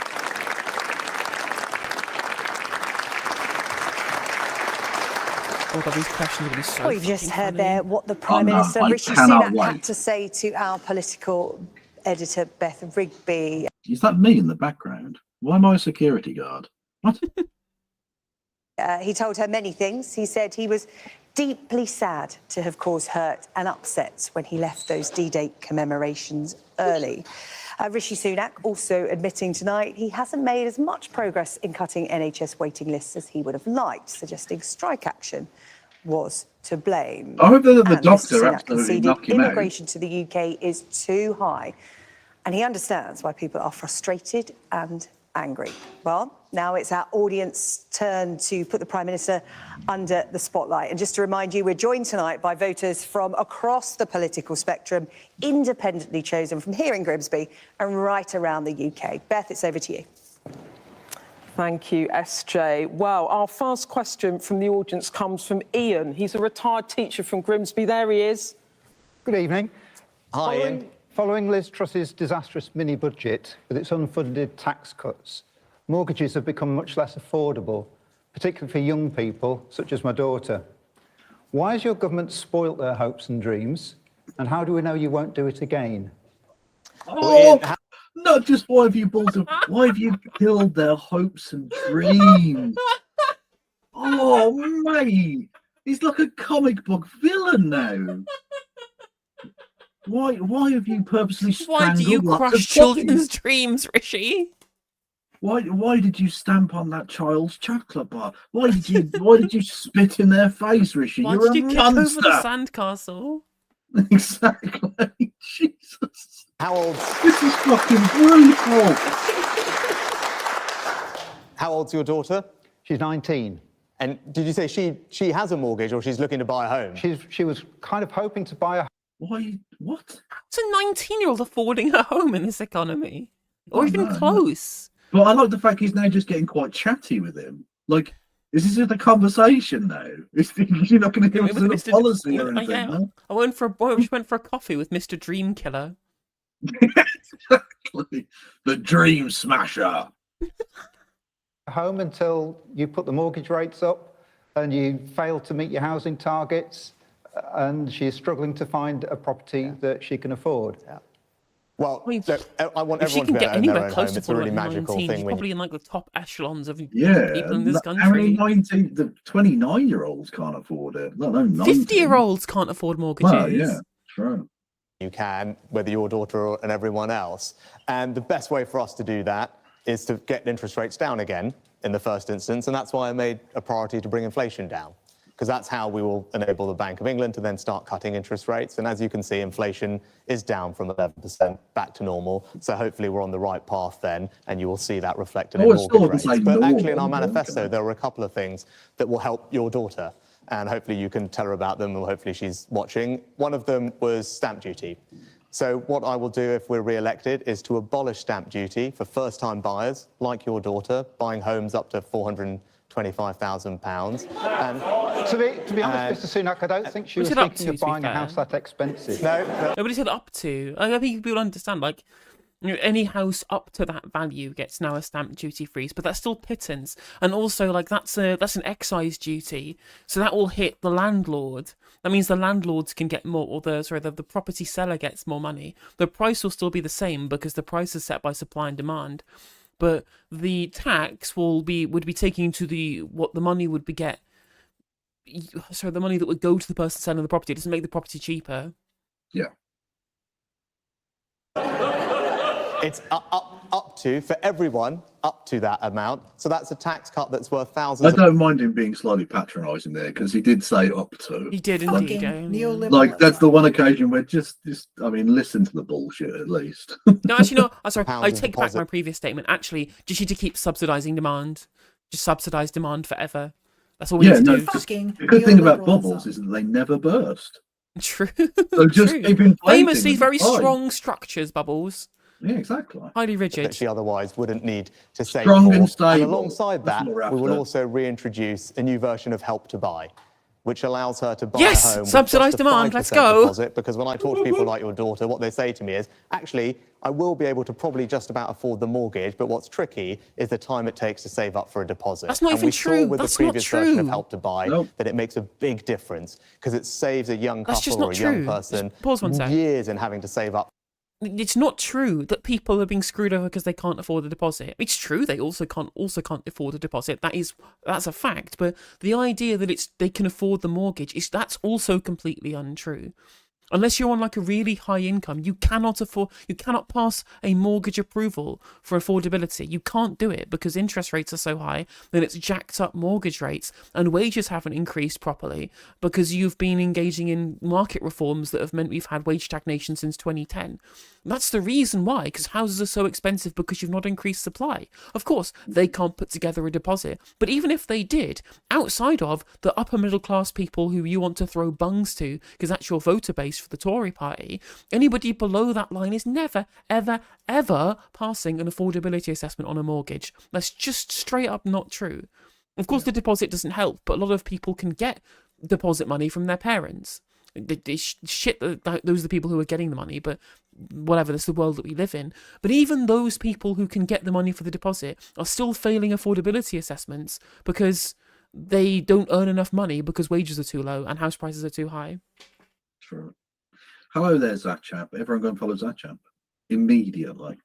Oh God, these questions are going to be so Well, you've just fucking heard funny. there what the Prime no, Minister, I Rishi cannot Sunak, had wait. to say to our political editor, Beth Rigby. Is that me in the background? Why am I a security guard? What? He told her many things. He said he was deeply sad to have caused hurt and upset when he left those D-Day commemorations early. Rishi Sunak also admitting tonight he hasn't made as much progress in cutting NHS waiting lists as he would have liked, suggesting strike action was to blame. I hope that the And Mr. doctor Sunak absolutely conceded knock him out. immigration to the UK is too high, and he understands why people are frustrated and angry. Well, now it's our audience turn to put the Prime Minister under the spotlight. And just to remind you, we're joined tonight by voters from across the political spectrum, independently chosen from here in Grimsby and right around the UK. Beth, it's over to you. Thank you, SJ. Well, our first question from the audience comes from Ian. He's a retired teacher from Grimsby. There he is. Good evening. Hi, Ian. Following Liz Truss's disastrous mini-budget with its unfunded tax cuts, mortgages have become much less affordable, particularly for young people, such as my daughter. Why has your government spoilt their hopes and dreams? And how do we know you won't do it again? Oh, not just why have you built them, why have you killed their hopes and dreams? Oh, mate, he's like a comic book villain now. Why have you purposely Why do you strangled lots crush of children's puppies? dreams, Rishi? Why did you stamp on that child's chocolate bar? Why did you spit in their face, Rishi? Why You're did a you kick over monster. the sandcastle? Exactly. Jesus. How old? This is fucking brutal. How old's your daughter? She's 19. And did you say she has a mortgage or she's looking to buy a home? She was kind of hoping to buy a... Why? What? It's a 19-year-old affording a home in this economy. Or Oh, even no, close. But I like the fact he's now just getting quite chatty with him. Like, is this just a conversation now? You're not going to give us a policy or anything, Yeah. no? I just went for a coffee with Mr. Dream Killer. Exactly. The dream smasher. home until you put the mortgage rates up and you fail to meet your housing targets, and she's struggling to find a property that she can afford. Well, look, I want If she everyone can to be get able to own anywhere their own close home. to It's a really 19, magical she's thing when probably in like the top echelons of Yeah. people in this How many country. the 29-year-olds can't afford it? Let alone 90. 50-year-olds can't afford mortgages. Well, yeah, true. you can, whether your daughter and everyone else. And the best way for us to do that is to get interest rates down again in the first instance. And that's why I made a priority to bring inflation down, because that's how we will enable the Bank of England to then start cutting interest rates. And as you can see, inflation is down from 11% back to normal. So hopefully we're on the right path then, and you will see that reflected in it's still mortgage the rates. same But normal, actually in our okay. manifesto, there are a couple of things that will help your daughter. And hopefully you can tell her about them, and hopefully she's watching. One of them was stamp duty. So what I will do if we're re-elected is to abolish stamp duty for first-time buyers, like your daughter, buying homes up to £425,000. And To be honest, Mr. Sunak, I don't think she was What's it up thinking to of be buying a fair? house that expensive. Nobody said up to. I think people understand, like, you know, any house up to that value gets now a stamp duty freeze, but that's still pittance. And also, like, that's an excise duty, so that will hit the landlord. That means the landlords can get more, or the property seller gets more money. The price will still be the same because the price is set by supply and demand, but the tax would be taking into what the money would be the money that would go to the person selling the property. It doesn't make the property cheaper. Yeah. it's up to, for everyone, up to that amount. So that's a tax cut that's worth thousands I don't mind him being slightly patronising there, because he did say up to. He did indeed. Like, that's the one occasion where just I mean, listen to the bullshit at least. No, actually, no. I'm sorry. Pounds I of take back deposit. my previous statement. Actually, just need to keep subsidising demand. Just subsidise demand forever. That's all we Yeah, need to no, do. the good thing about bubbles is that they never burst. True. So just True. keep inflating Famously them, very fine. strong structures, Bubbles. Yeah, exactly. Highly rigid. That she otherwise wouldn't need to save Strong for. and stable. Alongside That's that, what we're we will after. also reintroduce a new version of Help to Buy, which allows her to buy Yes! a home with Subsidised just a demand, 5% let's go. deposit. Because when I talk to people like your daughter, what they say to me is, actually, I will be able to probably just about afford the mortgage, but what's tricky is the time it takes to save up for a deposit. That's not and even we true. saw with That's the not previous version of true. Help to Buy that it makes a big difference because it saves a young That's just couple or not a young true. person Just pause one sec. years in having to save up. It's not true that people are being screwed over because they can't afford the deposit. It's true they also can't afford a deposit. That's a fact. But the idea that they can afford the mortgage that's also completely untrue. Unless you're on like a really high income, you cannot pass a mortgage approval for affordability. You can't do it because interest rates are so high that it's jacked up mortgage rates and wages haven't increased properly because you've been engaging in market reforms that have meant we've had wage stagnation since 2010. That's the reason why, because houses are so expensive because you've not increased supply. Of course, they can't put together a deposit, but even if they did, outside of the upper middle class people who you want to throw bungs to, because that's your voter base for the Tory party, anybody below that line is never, ever, ever passing an affordability assessment on a mortgage. That's just straight up not true. Of course, the deposit doesn't help, but a lot of people can get deposit money from their parents. Shit, those are the people who are getting the money, but whatever, that's the world that we live in. But even those people who can get the money for the deposit are still failing affordability assessments because they don't earn enough money because wages are too low and house prices are too high. True. Hello there, Zachap. Everyone go and follow Zachap immediately.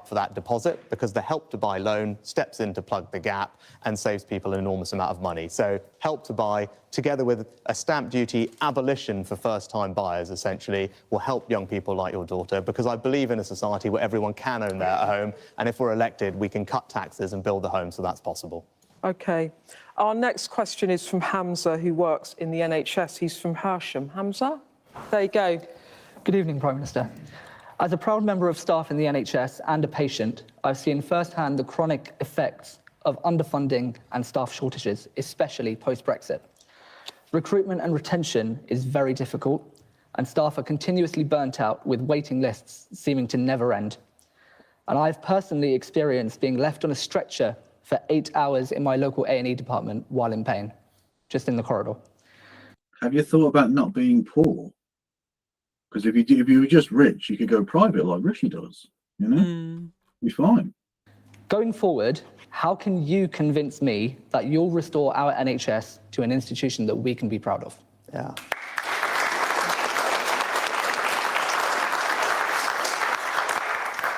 For that deposit because the Help to Buy loan steps in to plug the gap and saves people an enormous amount of money. So Help to Buy, together with a stamp duty abolition for first-time buyers, essentially, will help young people like your daughter because I believe in a society where everyone can own their home, and if we're elected, we can cut taxes and build a home, so that's possible. OK. Our next question is from Hamza, who works in the NHS. He's from Hersham. Hamza, there you go. Good evening, Prime Minister. As a proud member of staff in the NHS and a patient, I've seen firsthand the chronic effects of underfunding and staff shortages, especially post-Brexit. Recruitment and retention is very difficult, and staff are continuously burnt out with waiting lists seeming to never end. And I've personally experienced being left on a stretcher for 8 hours in my local A&E department while in pain, just in the corridor. Have you thought about not being poor? Because if you were just rich, you could go private like Rishi does. You know, be fine. Going forward, how can you convince me that you'll restore our NHS to an institution that we can be proud of? Yeah.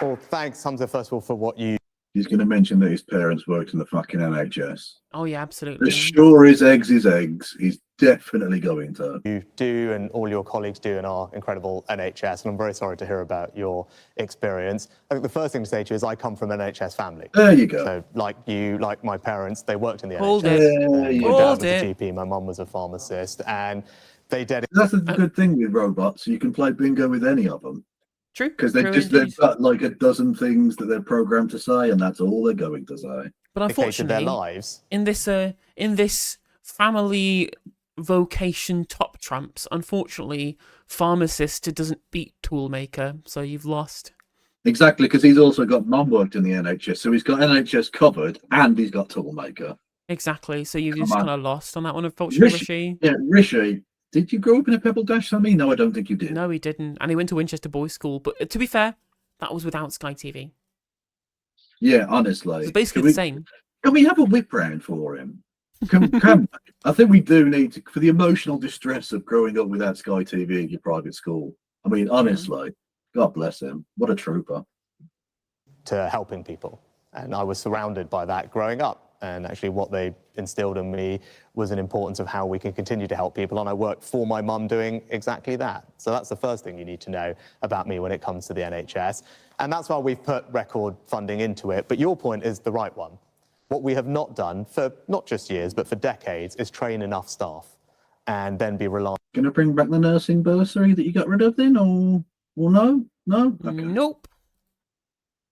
Well, thanks, Hamza, first of all, for what you... He's going to mention that his parents worked in the fucking NHS. Oh, yeah, absolutely. As sure as eggs is eggs, he's definitely going to. You do and all your colleagues do in our incredible NHS, and I'm very sorry to hear about your experience. I think the first thing to say to you is I come from an NHS family. There you go. So, like you, like my parents, they worked in the Hold NHS. it. My dad was a GP, my mum was a pharmacist, and they dedicated... That's a good thing with robots. You can play bingo with any of them. True. Because they've got like a dozen things that they're programmed to say, and that's all they're going to say. But unfortunately, their lives. in this family vocation top trumps, unfortunately, pharmacist doesn't beat toolmaker, so you've lost. Exactly, because he's also got mum worked in the NHS, so he's got NHS covered, and he's got toolmaker. Exactly, so you've just Come on. kind of lost on that one, unfortunately, Rishi. Yeah, Rishi. Did you grow up in a Pebble Dash, Sammy? No, I don't think you did. No, he didn't. And he went to Winchester Boys' School. But to be fair, that was without Sky TV. Yeah, honestly. It's basically the same. Can we have a whip round for him? Can I think we do need to, for the emotional distress of growing up without Sky TV in your private school. I mean, honestly, God bless him. What a trooper. To helping people. And I was surrounded by that growing up. And actually what they instilled in me was an importance of how we can continue to help people. And I worked for my mum doing exactly that. So that's the first thing you need to know about me when it comes to the NHS. And that's why we've put record funding into it. But your point is the right one. What we have not done for not just years, but for decades, is train enough staff and then be reliant. Going to bring back the nursing bursary that you got rid of then? Or no? No? Okay. Nope.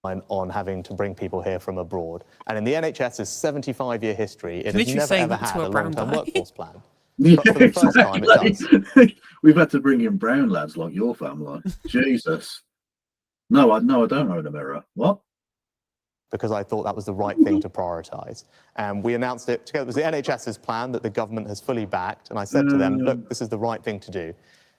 On having to bring people here from abroad. And in the NHS's 75-year history, it has Literally never, saying ever that to had a a brown long-term guy. workforce plan. But for the first time, it does. We've had to bring in brown lads like your family. Jesus. No, I don't own a mirror. What? Because I thought that was the right thing to prioritise. And we announced it together. It was the NHS's plan that the government has fully backed. And I said to them, look, this is the right thing to do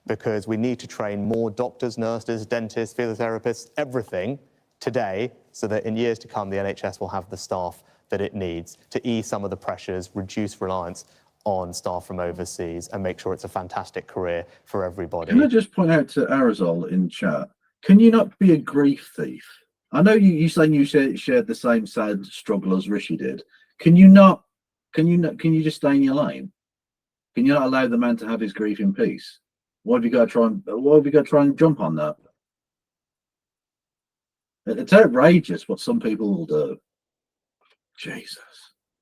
because we need to train more doctors, nurses, dentists, physiotherapists, everything today so that in years to come, the NHS will have the staff that it needs to ease some of the pressures, reduce reliance on staff from overseas and make sure it's a fantastic career for everybody. Can I just point out to Arizal in chat, can you not be a grief thief? I know you saying you shared the same sad struggle as Rishi did. Can you just stay in your lane? Can you not allow the man to have his grief in peace? Why have you got to try and jump on that? It's outrageous what some people will do. Jesus.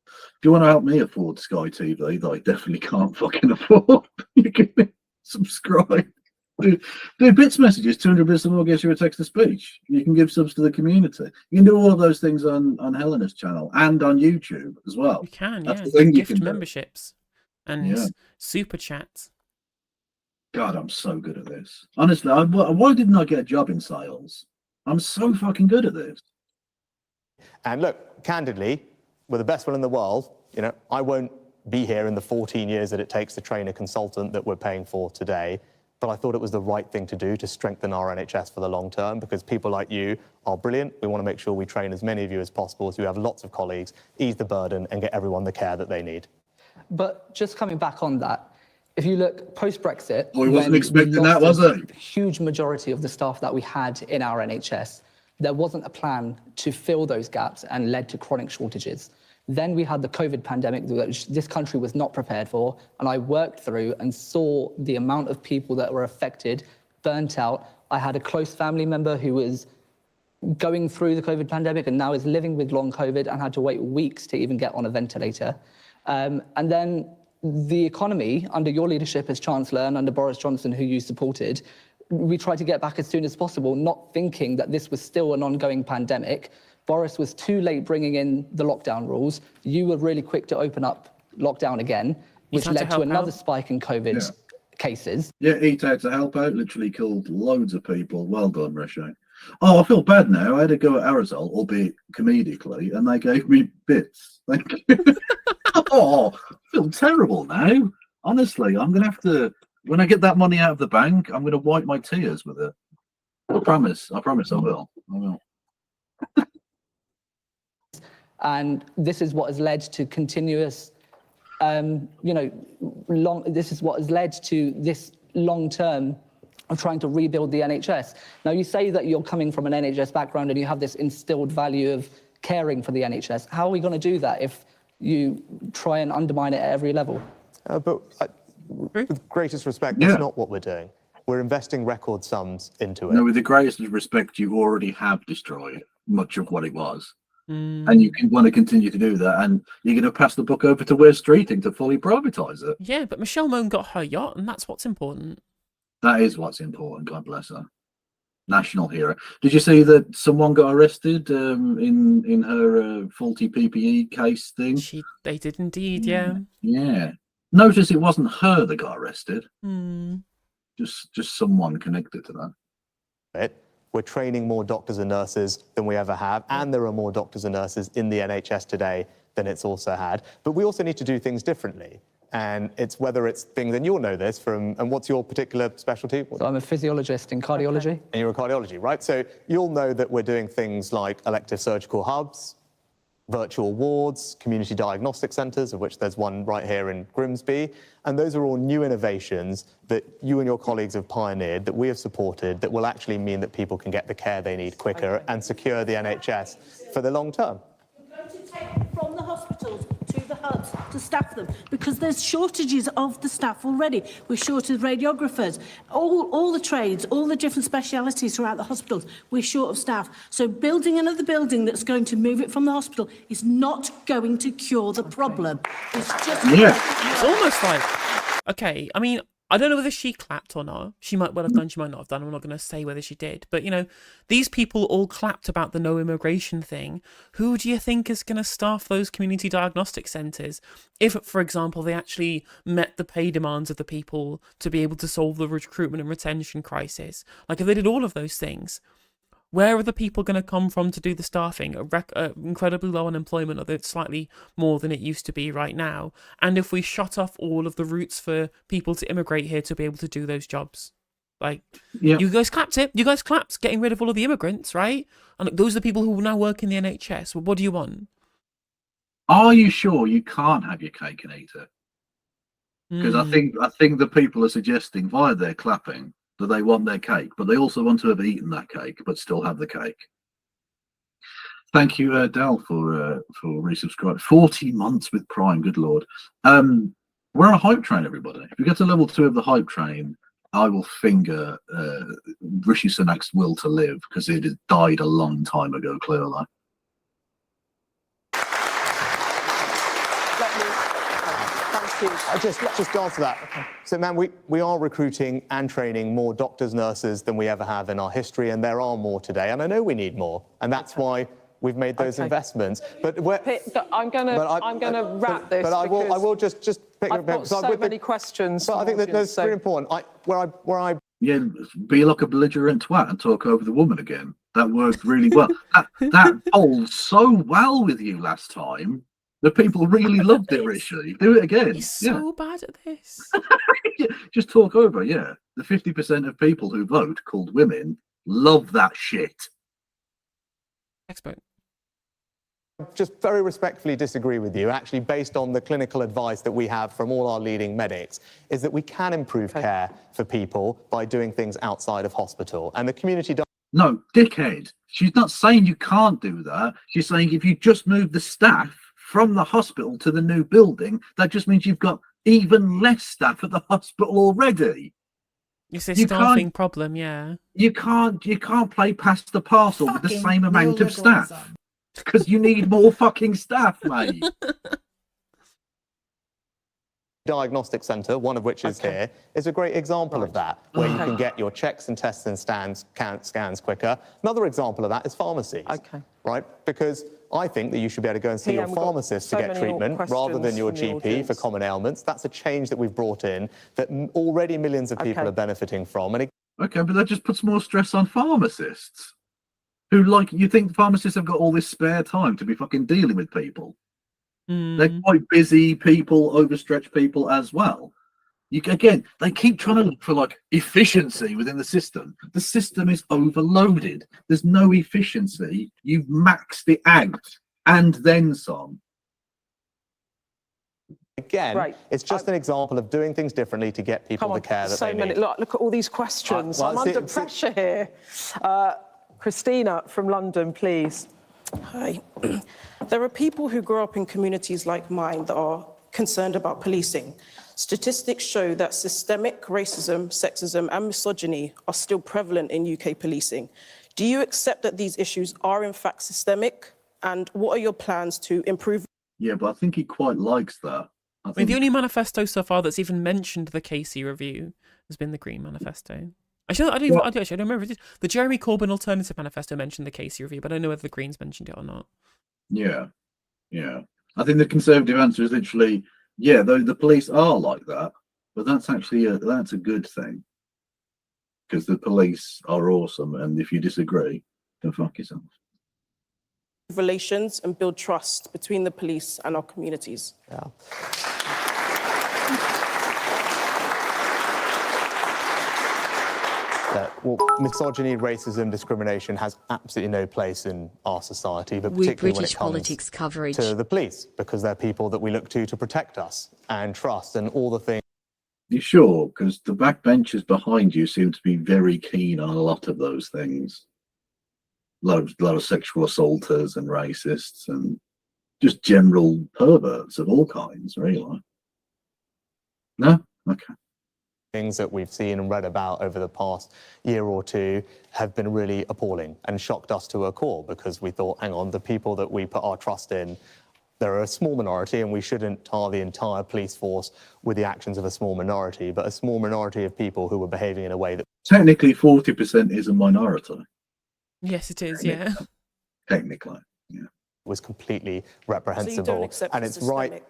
If you want to help me afford Sky TV that I definitely can't fucking afford, you can subscribe. Do bits messages, 200 bits or more gets you a text to speech. You can give subs to the community. You can do all of those things on Helena's channel and on YouTube as well. You can, That's yeah. the thing Gift you can memberships and super chats. God, I'm so good at this. Honestly, why didn't I get a job in sales? I'm so fucking good at this. And look, candidly, we're the best one in the world. You know, I won't be here in the 14 years that it takes to train a consultant that we're paying for today. But I thought it was the right thing to do to strengthen our NHS for the long term because people like you are brilliant. We want to make sure we train as many of you as possible so you have lots of colleagues, ease the burden and get everyone the care that they need. But just coming back on that, if you look post-Brexit... Oh, he wasn't expecting that, was he? Huge majority of the staff that we had in our NHS, there wasn't a plan to fill those gaps and led to chronic shortages. Then we had the COVID pandemic, which this country was not prepared for, and I worked through and saw the amount of people that were affected, burnt out. I had a close family member who was going through the COVID pandemic and now is living with long COVID and had to wait weeks to even get on a ventilator. And then the economy, under your leadership as Chancellor and under Boris Johnson, who you supported, we tried to get back as soon as possible, not thinking that this was still an ongoing pandemic. Boris was too late bringing in the lockdown rules. You were really quick to open up lockdown again, which led to another spike in COVID cases. Yeah, Eat Out to Help Out literally killed loads of people. Well done, Rishi. Oh, I feel bad now. I had to go at Arizal, albeit comedically, and they gave me bits. Thank you. Oh, I feel terrible now. Honestly, I'm going to have to, when I get that money out of the bank, I'm going to wipe my tears with it. I promise I will. I will. And this is what has led to continuous, this is what has led to this long term of trying to rebuild the NHS. Now, you say that you're coming from an NHS background and you have this instilled value of caring for the NHS. How are we going to do that if you try and undermine it at every level? With greatest respect, that's not what we're doing. We're investing record sums into it. No, with the greatest respect, you already have destroyed much of what it was. And you want to continue to do that, and you're going to pass the book over to Wes Streeting to fully privatise it. Yeah, but Michelle Mone got her yacht, and that's what's important. That is what's important, God bless her. National hero. Did you see that someone got arrested in her faulty PPE case thing? They did indeed, yeah. Yeah. Notice it wasn't her that got arrested. Just someone connected to that. We're training more doctors and nurses than we ever have, and there are more doctors and nurses in the NHS today than it's also had. But we also need to do things differently. And it's whether it's things, and you'll know this from, and what's your particular specialty? So I'm a physiologist in cardiology. And you're a cardiology, right? So you'll know that we're doing things like elective surgical hubs, virtual wards, community diagnostic centres, of which there's one right here in Grimsby. And those are all new innovations that you and your colleagues have pioneered, that we have supported, that will actually mean that people can get the care they need quicker and secure the NHS for the long term. We're going to take from the hospitals to the hubs to staff them because there's shortages of the staff already. We're short of radiographers, all the trades, all the different specialities throughout the hospitals. We're short of staff. So building another building that's going to move it from the hospital is not going to cure the problem. It's just... It's almost like, okay, I mean, I don't know whether she clapped or not. She might well have done, she might not have done. I'm not going to say whether she did. But, you know, these people all clapped about the no immigration thing. Who do you think is going to staff those community diagnostic centres? If, for example, they actually met the pay demands of the people to be able to solve the recruitment and retention crisis. Like, if they did all of those things, where are the people going to come from to do the staffing? Incredibly low unemployment, although it's slightly more than it used to be right now. And if we shut off all of the routes for people to immigrate here to be able to do those jobs. Like, you guys clapped it. You guys clapped getting rid of all of the immigrants, right? And those are the people who will now work in the NHS. Well, what do you want? Are you sure you can't have your cake and eat it? Because I think the people are suggesting via their clapping that they want their cake, but they also want to have eaten that cake, but still have the cake. Thank you, Dal, for resubscribing. 40 months with Prime, good lord. We're on a hype train, everybody. If we get to level 2 of the hype train, I will finger Rishi Sunak's will to live, because it has died a long time ago, clearly. Just to answer that. So, man, we are recruiting and training more doctors, nurses than we ever have in our history, and there are more today. And I know we need more, and that's why we've made those investments. But I'm going to wrap this. But I will just pick I've got so many questions. But I think that's really important. Yeah, be like a belligerent twat and talk over the woman again. That worked really well. that bowled so well with you last time. The people really loved it, Rishi. Do it again. He's so bad at this. Just talk over, yeah. The 50% of people who vote, called women, love that shit. Expert. Just very respectfully disagree with you, actually, based on the clinical advice that we have from all our leading medics, is that we can improve care for people by doing things outside of hospital. And the community... No, dickhead. She's not saying you can't do that. She's saying if you just move the staff from the hospital to the new building, that just means you've got even less staff at the hospital already. It's a staffing problem, yeah. You can't play past the parcel with the same amount of staff. Because you need more fucking staff, mate. Diagnostic centre, one of which is here, is a great example of that, where you can get your checks and tests and scans quicker. Another example of that is pharmacies, right? Because I think that you should be able to go and see your pharmacist to get treatment rather than your GP for common ailments. That's a change that we've brought in that already millions of people are benefiting from. Okay, but that just puts more stress on pharmacists. Who, like, you think pharmacists have got all this spare time to be fucking dealing with people? They're quite busy people, overstretched people as well. Again, they keep trying to look for, like, efficiency within the system. The system is overloaded. There's no efficiency. You've maxed it out and then some. Again, it's just an example of doing things differently to get people the care that they need. Look at all these questions. I'm under pressure here. Christina from London, please. Hi. There are people who grow up in communities like mine that are concerned about policing. Statistics show that systemic racism, sexism, and misogyny are still prevalent in UK policing. Do you accept that these issues are in fact systemic? And what are your plans to improve? Yeah, but I think he quite likes that. I mean, the only manifesto so far that's even mentioned the Casey review has been the Green Manifesto. I don't remember. The Jeremy Corbyn Alternative Manifesto mentioned the Casey review, but I don't know whether the Greens mentioned it or not. Yeah. I think the Conservative answer is literally, yeah, the police are like that, but that's actually that's a good thing. Because the police are awesome, and if you disagree, then fuck yourself. Relations and build trust between the police and our communities. Yeah. Well, misogyny, racism, discrimination has absolutely no place in our society, but particularly when it comes to the police, because they're people that we look to protect us and trust and all the things. You sure? Because the backbenchers behind you seem to be very keen on a lot of those things. A lot of sexual assaulters and racists and just general perverts of all kinds, really. No? Okay. Things that we've seen and read about over the past year or two have been really appalling and shocked us to our core, because we thought, hang on, the people that we put our trust in they're a small minority, and we shouldn't tar the entire police force with the actions of a small minority, but a small minority of people who were behaving in a way that... Technically, 40% is a minority. Yes, it is, yeah. Technically, yeah. Was completely So you reprehensible. don't accept And it's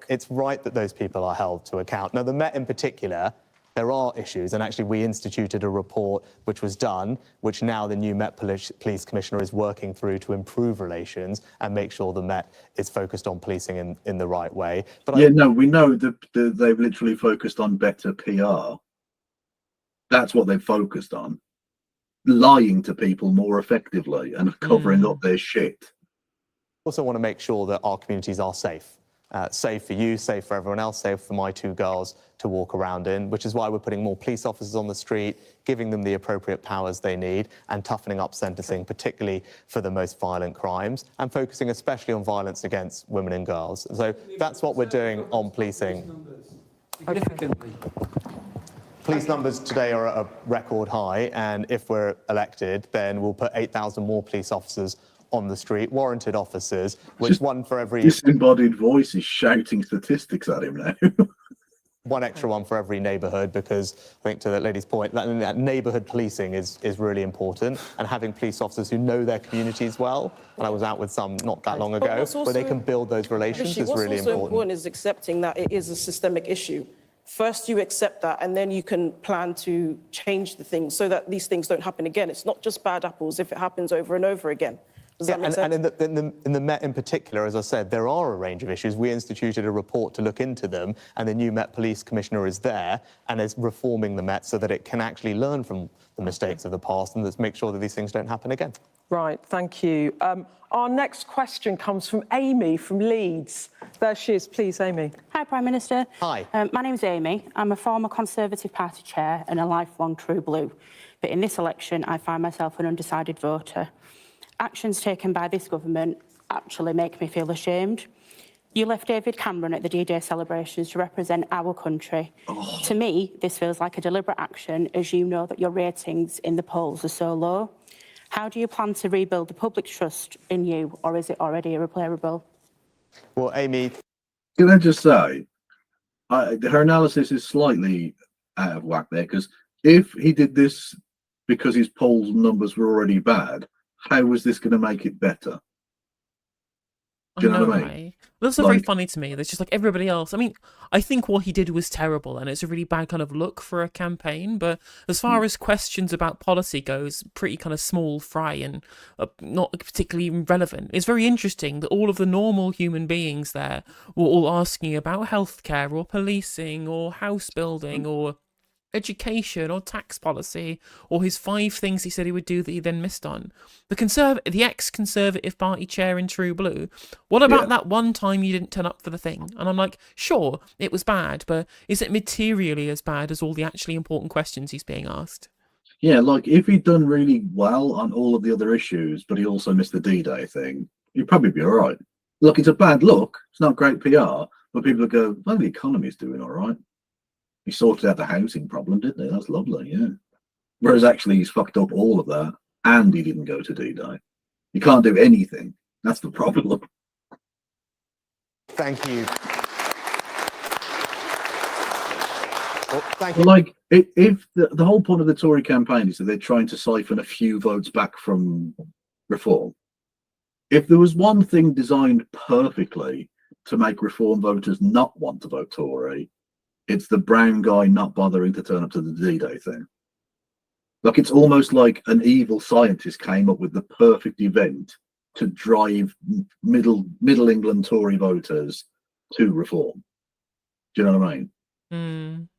it's right that those people are held to account. Now, the Met in particular, there are issues, and actually we instituted a report which was done, which now the new Met Police Commissioner is working through to improve relations and make sure the Met is focused on policing in the right way. But yeah, no, we know that they've literally focused on better PR. That's what they've focused on. Lying to people more effectively and covering up their shit. Also want to make sure that our communities are safe. Safe for you, safe for everyone else, safe for my two girls to walk around in, which is why we're putting more police officers on the street, giving them the appropriate powers they need, and toughening up sentencing, particularly for the most violent crimes, and focusing especially on violence against women and girls. So that's what we're doing on policing. Police numbers today are at a record high, and if we're elected, then we'll put 8,000 more police officers on the street, warranted officers, which just one for every... Disembodied voice is shouting statistics at him now. One extra one for every neighbourhood, because I think to that lady's point, that neighbourhood policing is really important, and having police officers who know their communities well, and I was out with some not that long ago, where they can build those relations is really What's also important. important is accepting that it is a systemic issue. First, you accept that, and then you can plan to change the things so that these things don't happen again. It's not just bad apples if it happens over and over again. Does that make sense? And in the Met in particular, as I said, there are a range of issues. We instituted a report to look into them, and the new Met Police Commissioner is there and is reforming the Met so that it can actually learn from the mistakes of the past and let's make sure that these things don't happen again. Right, thank you. Our next question comes from Amy from Leeds. There she is, please, Amy. Hi, Prime Minister. Hi. My name's Amy. I'm a former Conservative Party chair and a lifelong True Blue. But in this election, I find myself an undecided voter. Actions taken by this government actually make me feel ashamed. You left David Cameron at the D-Day celebrations to represent our country. Oh. To me, this feels like a deliberate action, as you know that your ratings in the polls are so low. How do you plan to rebuild the public trust in you, or is it already irreparable? Well, Amy... Can I just say, her analysis is slightly out of whack there, because if he did this because his poll numbers were already bad, how was this going to make it better? Do you know what I mean? That's so very funny to me. There's just like everybody else. I mean, I think what he did was terrible, and it's a really bad kind of look for a campaign. But as far as questions about policy goes, pretty kind of small fry and not particularly relevant. It's very interesting that all of the normal human beings there were all asking about healthcare or policing or house building or education or tax policy or his 5 things he said he would do that he then missed on. The ex-Conservative Party chair in True Blue, what about that one time you didn't turn up for the thing? And I'm like, sure, it was bad, but is it materially as bad as all the actually important questions he's being asked? Yeah, like if he'd done really well on all of the other issues, but he also missed the D-Day thing, he'd probably be all right. Look, it's a bad look. It's not great PR, but people would go, well, the economy's doing all right. He sorted out the housing problem, didn't he? That's lovely, yeah. Whereas actually he's fucked up all of that and he didn't go to D-Day. He can't do anything. That's the problem. Thank you. Well, thank you. Like, if the whole point of the Tory campaign is that they're trying to siphon a few votes back from reform, if there was one thing designed perfectly to make reform voters not want to vote Tory, it's the brown guy not bothering to turn up to the D-Day thing. Like, it's almost like an evil scientist came up with the perfect event to drive middle England Tory voters to reform. Do you know what I mean?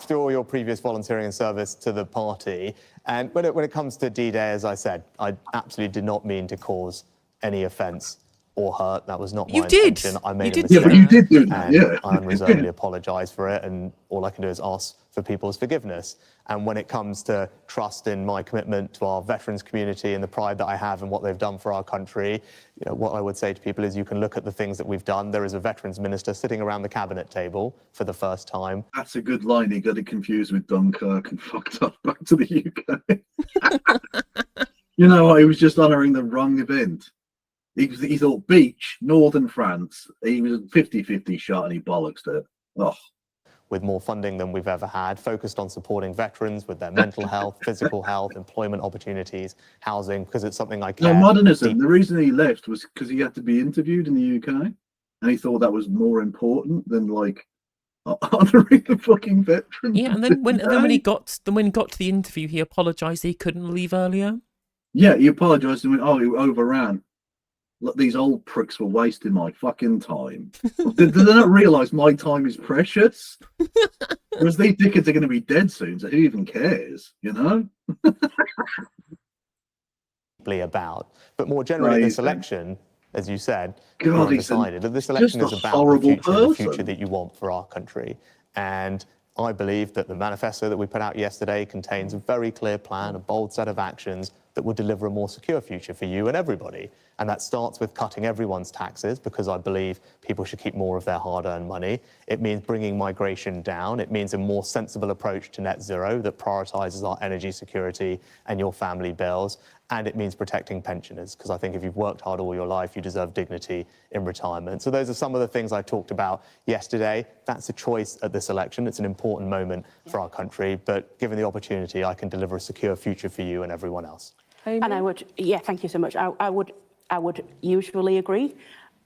For all your previous volunteering and service to the party. And when it comes to D-Day, as I said, I absolutely did not mean to cause any offence or hurt. That was not my intention. I made a mistake. Yeah, but you did do that, yeah. I unreservedly apologise for it, and all I can do is ask for people's forgiveness. And when it comes to trust in my commitment to our veterans community and the pride that I have in what they've done for our country, you know, what I would say to people is you can look at the things that we've done. There is a veterans minister sitting around the cabinet table for the first time. That's a good line. He got it confused with Dunkirk and fucked up back to the UK. You know what? He was just honouring the wrong event. He thought beach, northern France. He was a 50-50 shot and he bollocks it. Oh. With more funding than we've ever had, focused on supporting veterans with their mental health, physical health, employment opportunities, housing, because it's something I care. No, modernism. The reason he left was because he had to be interviewed in the UK, and he thought that was more important than like honouring the fucking veterans. Yeah, and then when he got to the interview, he apologised he couldn't leave earlier. Yeah, he apologised and went, "Oh, he overran. Look, these old pricks were wasting my fucking time. Did they not realise my time is precious? Because these dickheads are going to be dead soon, so who even cares? You know." About, but more generally, this election, as you said, God, we've decided that this election is about the future that you want for our country. And I believe that the manifesto that we put out yesterday contains a very clear plan, a bold set of actions that will deliver a more secure future for you and everybody. And that starts with cutting everyone's taxes, because I believe people should keep more of their hard-earned money. It means bringing migration down. It means a more sensible approach to net zero that prioritises our energy security and your family bills. And it means protecting pensioners, because I think if you've worked hard all your life, you deserve dignity in retirement. So those are some of the things I talked about yesterday. That's a choice at this election. It's an important moment for our country, but given the opportunity, I can deliver a secure future for you and everyone else. And I would, yeah, thank you so much. I would usually agree.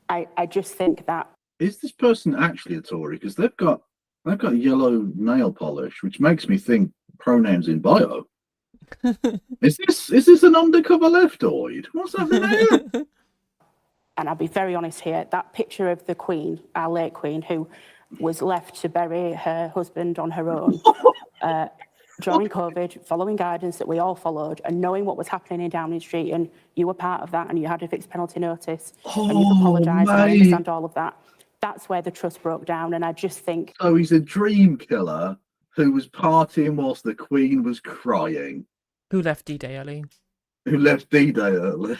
I just think that... Is this person actually a Tory? Because they've got yellow nail polish, which makes me think pronouns in bio. Is this an undercover leftoid? What's happening here? And I'll be very honest here, that picture of the Queen, our late Queen, who was left to bury her husband on her own during COVID, following guidance that we all followed, and knowing what was happening in Downing Street, and you were part of that, and you had a fixed penalty notice, and you've apologised, and I understand all of that. That's where the trust broke down, and I just think... So he's a dream killer who was partying whilst the Queen was crying. Who left D-Day early. Who left D-Day early.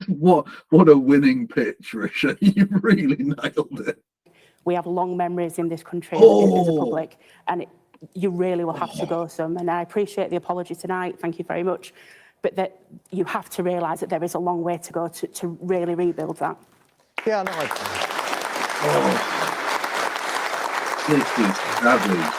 What a winning pitch, Risha. You really nailed it. We have long memories in this country as a public, and you really will have to go some. And I appreciate the apology tonight. Thank you very much. But that you have to realise that there is a long way to go to really rebuild that. Yeah, no, This is savage.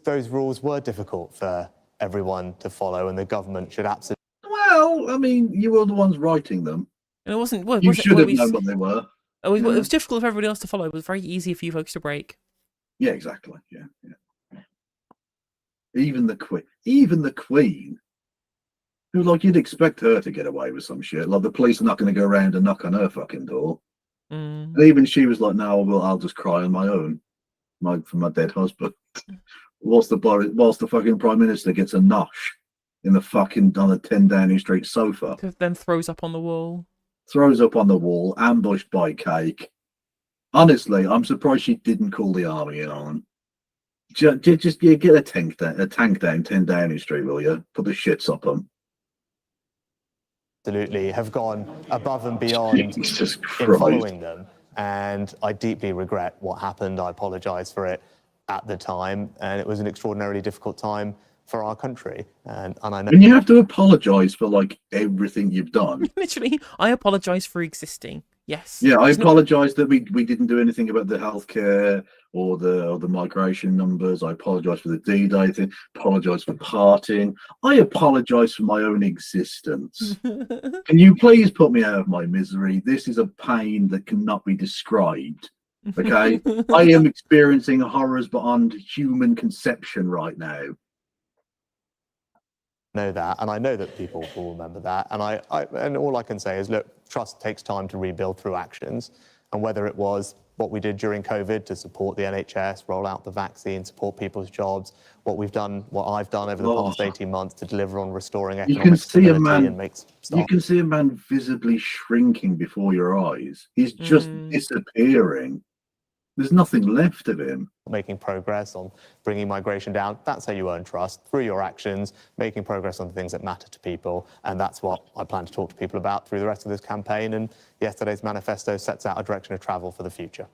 Those rules were difficult for everyone to follow, and the government should absolutely... Well, I mean, you were the ones writing them. And it wasn't... Well, you should have known what they were. It was difficult for everybody else to follow. It was very easy for you folks to break. Yeah, exactly. Yeah. Even the Queen, who, like, you'd expect her to get away with some shit. Like, the police are not going to go around and knock on her fucking door. And even she was like, "No, well, I'll just cry on my own, for my dead husband." whilst the fucking Prime Minister gets a nosh in the fucking on a 10 Downing Street sofa. Then throws up on the wall. Throws up on the wall, ambushed by cake. Honestly, I'm surprised she didn't call the army in on them. Just get a tank down 10 Downing Street, will you? Put the shits up them. Absolutely have gone above and beyond in following them, and I deeply regret what happened. I apologise for it at the time, and it was an extraordinarily difficult time for our country. And I know. And you have to apologise for like everything you've done. Literally, I apologise for existing. Yes. Yeah, I apologise that we didn't do anything about the healthcare or the migration numbers. I apologise for the D-Day thing. Apologise for partying. I apologise for my own existence. Can you please put me out of my misery? This is a pain that cannot be described. Okay, I am experiencing horrors beyond human conception right now. Know that, and I know that people will remember that, and all I can say is, look, trust takes time to rebuild through actions, and whether it was what we did during COVID to support the NHS, roll out the vaccine, support people's jobs, what I've done over the past 18 months to deliver on restoring economic stability and make stuff. You can see a man visibly shrinking before your eyes. He's just disappearing. There's nothing left of him. Making progress on bringing migration down, that's how you earn trust, through your actions, making progress on the things that matter to people, and that's what I plan to talk to people about through the rest of this campaign, and yesterday's manifesto sets out a direction of travel for the future.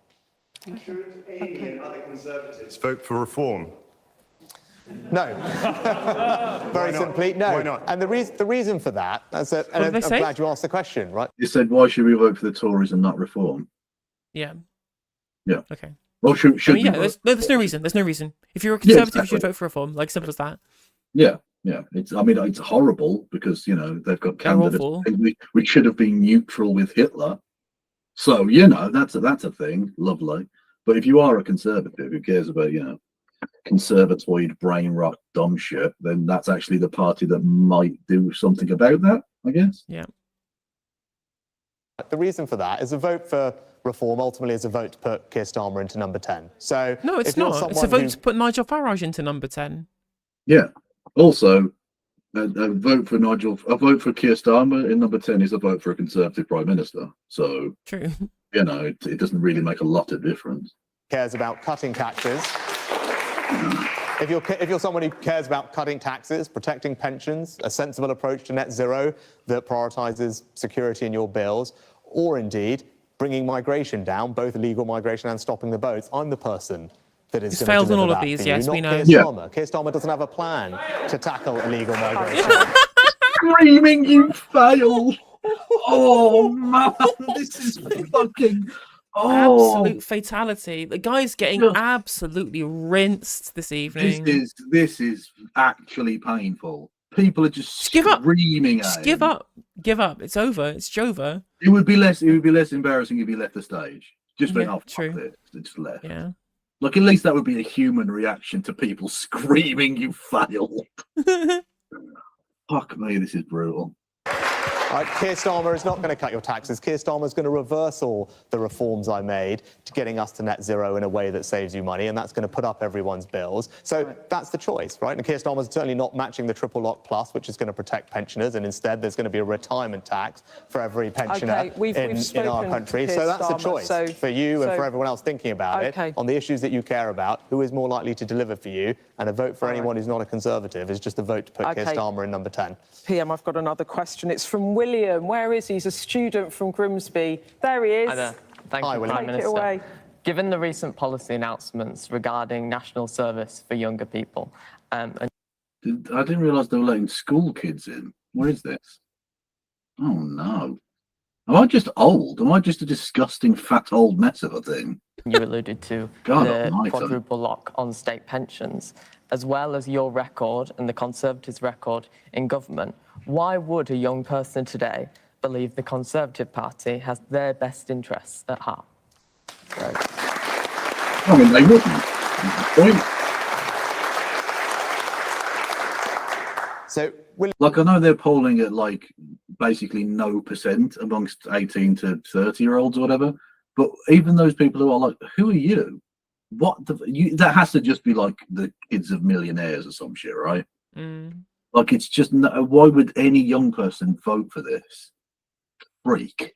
Should Amy and other Conservatives vote for reform? No. Very simply, no. Why not? And the reason for that, and did they I'm say? glad you asked the question, right? You said, why should we vote for the Tories and not Reform? Yeah. Yeah. Okay. Well, should I mean, we yeah, vote? there's no reason. There's no reason. If you're a Yeah, conservative, you should exactly. vote for Reform. Like, simple as that. Yeah, yeah. I mean, it's horrible because, you know, they've got They're candidates. awful. We should have been neutral with Hitler. So, you know, that's a thing. Lovely. But if you are a conservative who cares about, you know, conservatoid brain rot dumb shit, then that's actually the party that might do something about that, I guess. Yeah. The reason for that is a vote for Reform ultimately is a vote to put Keir Starmer into number 10. So No, it's if you're not. It's a someone vote to put Nigel Farage into number 10. Yeah. Also, a vote for Keir Starmer in number 10 is a vote for a Conservative Prime Minister. So, True. you know, it doesn't really make a lot of difference. cares about cutting taxes. If you're someone who cares about cutting taxes, protecting pensions, a sensible approach to net zero that prioritises security in your bills, or indeed bringing migration down, both illegal migration and stopping the boats, I'm the person that is He's going to failed on deliver all of that these, for yes, you, we not know. Keir Yeah. Starmer. Keir Starmer doesn't have a plan to tackle illegal migration. Screaming, you failed! Oh man, this is fucking Absolute fatality. The guy's getting Just- absolutely rinsed this evening. This is actually painful. People are just give up. screaming Just at give him. up. Give up. It's over. It's Jova. It would be less embarrassing if he left the stage. Just went Yeah, off true. it. Just left. Yeah. Like at least that would be a human reaction to people screaming you failed. Fuck me, this is brutal. Right, Keir Starmer is not going to cut your taxes. Keir Starmer is going to reverse all the reforms I made to getting us to net zero in a way that saves you money, and that's going to put up everyone's bills. So that's the choice, right? And Keir Starmer is certainly not matching the triple lock plus, which is going to protect pensioners, and instead there's going to be a retirement tax for every pensioner Okay, we've in our spoken country. to So Keir that's a Starmer, choice so- for you and so- for everyone else thinking about Okay. it on the issues that you care about. Who is more likely to deliver for you? And a vote for anyone who's not a Conservative is just a vote to put Keir Okay. Starmer in number 10. PM, I've got another question. It's from William. Where is he? He's a student from Grimsby. There he is. Hi there. Thank Hi, you, William. Prime Take it Minister. away. Given the recent policy announcements regarding national service for younger people, and I didn't realise they were letting school kids in. What is this? Oh no. Am I just old? Am I just a disgusting fat old mess of a thing? you alluded to God the almighty. quadruple lock on state pensions, as well as your record and the Conservatives' record in government, why would a young person today believe the Conservative Party has their best interests at heart? I mean, they wouldn't. That's the point. So, like, I know they're polling at like basically no percent amongst 18 to 30-year-olds or whatever, but even those people who are like, who are you? What that has to just be like the kids of millionaires or some shit, right? Mm. Like, it's just why would any young person vote for this? Freak.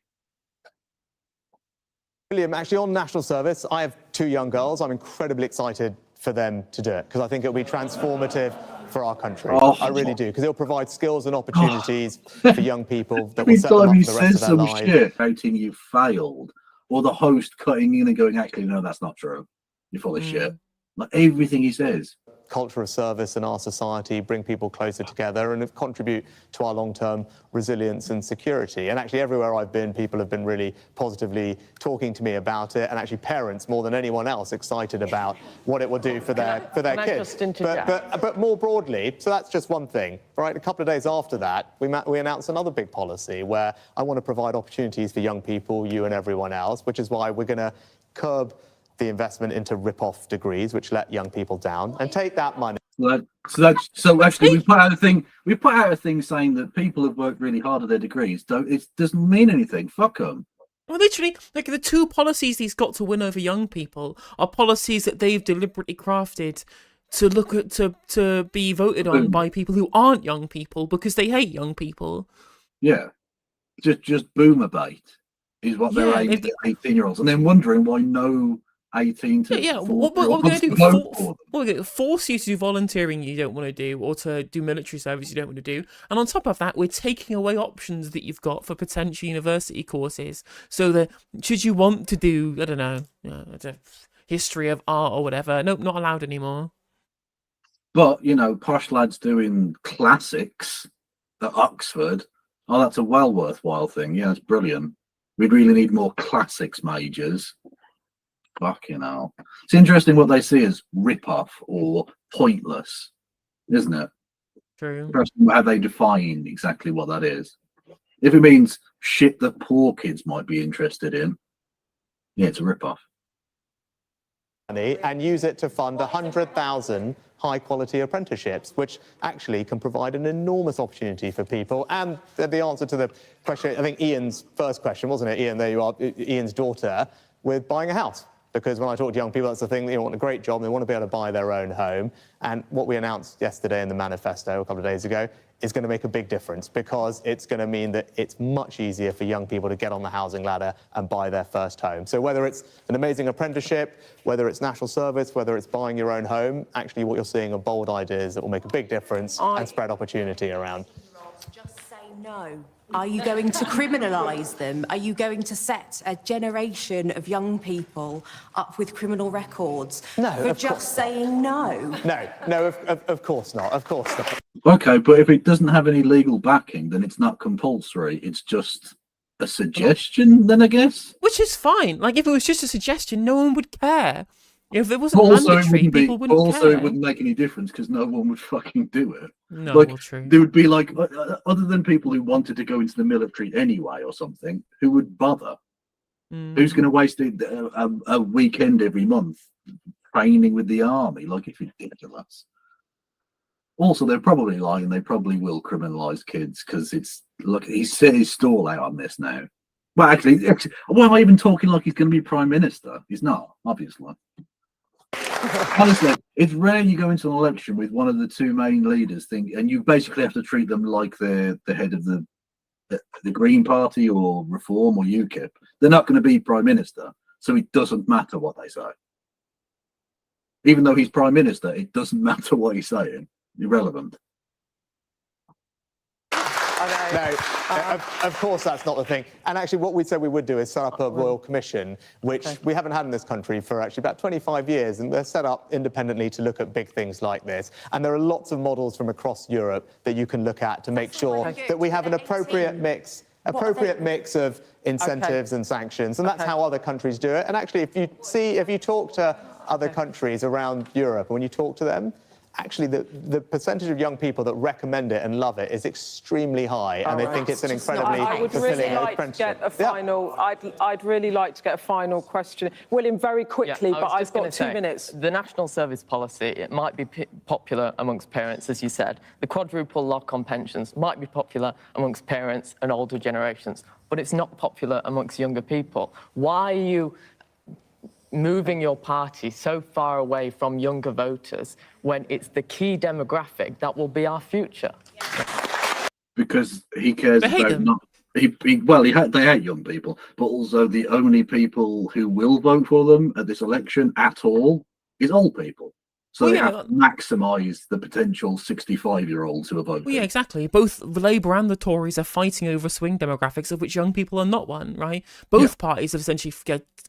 William, actually on national service, I have 2 young girls. I'm incredibly excited for them to do it because I think it'll be transformative for our country. Oh. I really do, because it'll provide skills and opportunities for young people that will Every set them up time he for the rest says of their some lives. shit, voting you failed, or the host cutting in and going, actually, no, that's not true. You're full of shit. Like everything he says. Culture of service in our society, bring people closer together and contribute to our long-term resilience and security. And actually everywhere I've been, people have been really positively talking to me about it, and actually parents more than anyone else excited about what it will do for their Can I kids. just interject? But more broadly, so that's just one thing, right? A couple of days after that, we announced another big policy where I want to provide opportunities for young people, you and everyone else, which is why we're going to curb the investment into rip-off degrees, which let young people down, and take that money. So actually, we put out a thing. We put out a thing saying that people have worked really hard at their degrees. It doesn't mean anything. Fuck them. Well, literally, like the 2 policies he's got to win over young people are policies that they've deliberately crafted to look at to be voted on by people who aren't young people because they hate young people. Yeah, just boomer bait is what they're aiming at 18-year-olds, and then wondering why no 18 to What we're going to do? vote for them. We're going to force you to do volunteering you don't want to do, or to do military service you don't want to do. And on top of that, we're taking away options that you've got for potential university courses. So that should you want to do, I don't know, history of art or whatever, nope, not allowed anymore. But, you know, posh lads doing classics at Oxford, oh, that's a well worthwhile thing. Yeah, it's brilliant. We'd really need more classics majors. Fucking hell. It's interesting what they see as rip-off or pointless, isn't it? True. Interesting how they define exactly what that is. If it means shit that poor kids might be interested in, yeah, it's a rip-off. And use it to fund 100,000 high-quality apprenticeships, which actually can provide an enormous opportunity for people. And the answer to the question, I think Ian's first question, wasn't it, Ian? There you are, Ian's daughter, with buying a house. Because when I talk to young people, that's the thing, they want a great job, they want to be able to buy their own home. And what we announced yesterday in the manifesto, a couple of days ago, is going to make a big difference, because it's going to mean that it's much easier for young people to get on the housing ladder and buy their first home. So whether it's an amazing apprenticeship, whether it's national service, whether it's buying your own home, actually what you're seeing are bold ideas that will make a big difference and spread opportunity around. Just say no. Are you going to criminalise them? Are you going to set a generation of young people up with criminal records for just saying no? No, of course not. Of course not. Okay, but if it doesn't have any legal backing, then it's not compulsory. It's just a suggestion, then I guess. Which is fine. Like, if it was just a suggestion, no one would care. If it wasn't Also, mandatory, people wouldn't care. it wouldn't make any difference because no one would fucking do it. No, like, well, true. there would be like, other than people who wanted to go into the military anyway or something, who would bother? Who's going to waste a weekend every month training with the army? Like, it's ridiculous. Also, they're probably lying. They probably will criminalise kids because it's, look, he's set his stall out on this now. Well, actually, why am I even talking like he's going to be Prime Minister? He's not, obviously. Honestly, it's rare you go into an election with one of the two main leaders and you basically have to treat them like they're the head of the Green Party or Reform or UKIP. They're not going to be Prime Minister, so it doesn't matter what they say. Even though he's Prime Minister, it doesn't matter what he's saying. Irrelevant. No, of course that's not the thing. And actually what we said we would do is set up a royal commission, which we haven't had in this country for actually about 25 years, and they're set up independently to look at big things like this. And there are lots of models from across Europe that you can look at to make sure that we have an appropriate mix of incentives and sanctions, and that's how other countries do it. And actually, if you talk to other countries around Europe, and when you talk to them, actually the percentage of young people that recommend it and love it is extremely high, and they think it's an incredibly fulfilling apprenticeship. I'd really like to get a final question. William, very quickly, but I've got 2 minutes. The national service policy, it might be popular amongst parents, as you said. The quadruple lock on pensions might be popular amongst parents and older generations, but it's not popular amongst younger people. Why are you moving your party so far away from younger voters when it's the key demographic that will be our future? Because he cares about not. They hate young people, but also the only people who will vote for them at this election at all is old people. So they have to maximise the potential 65-year-olds who are voting. Well, yeah, exactly. Both the Labour and the Tories are fighting over swing demographics, of which young people are not one, right? Both parties have essentially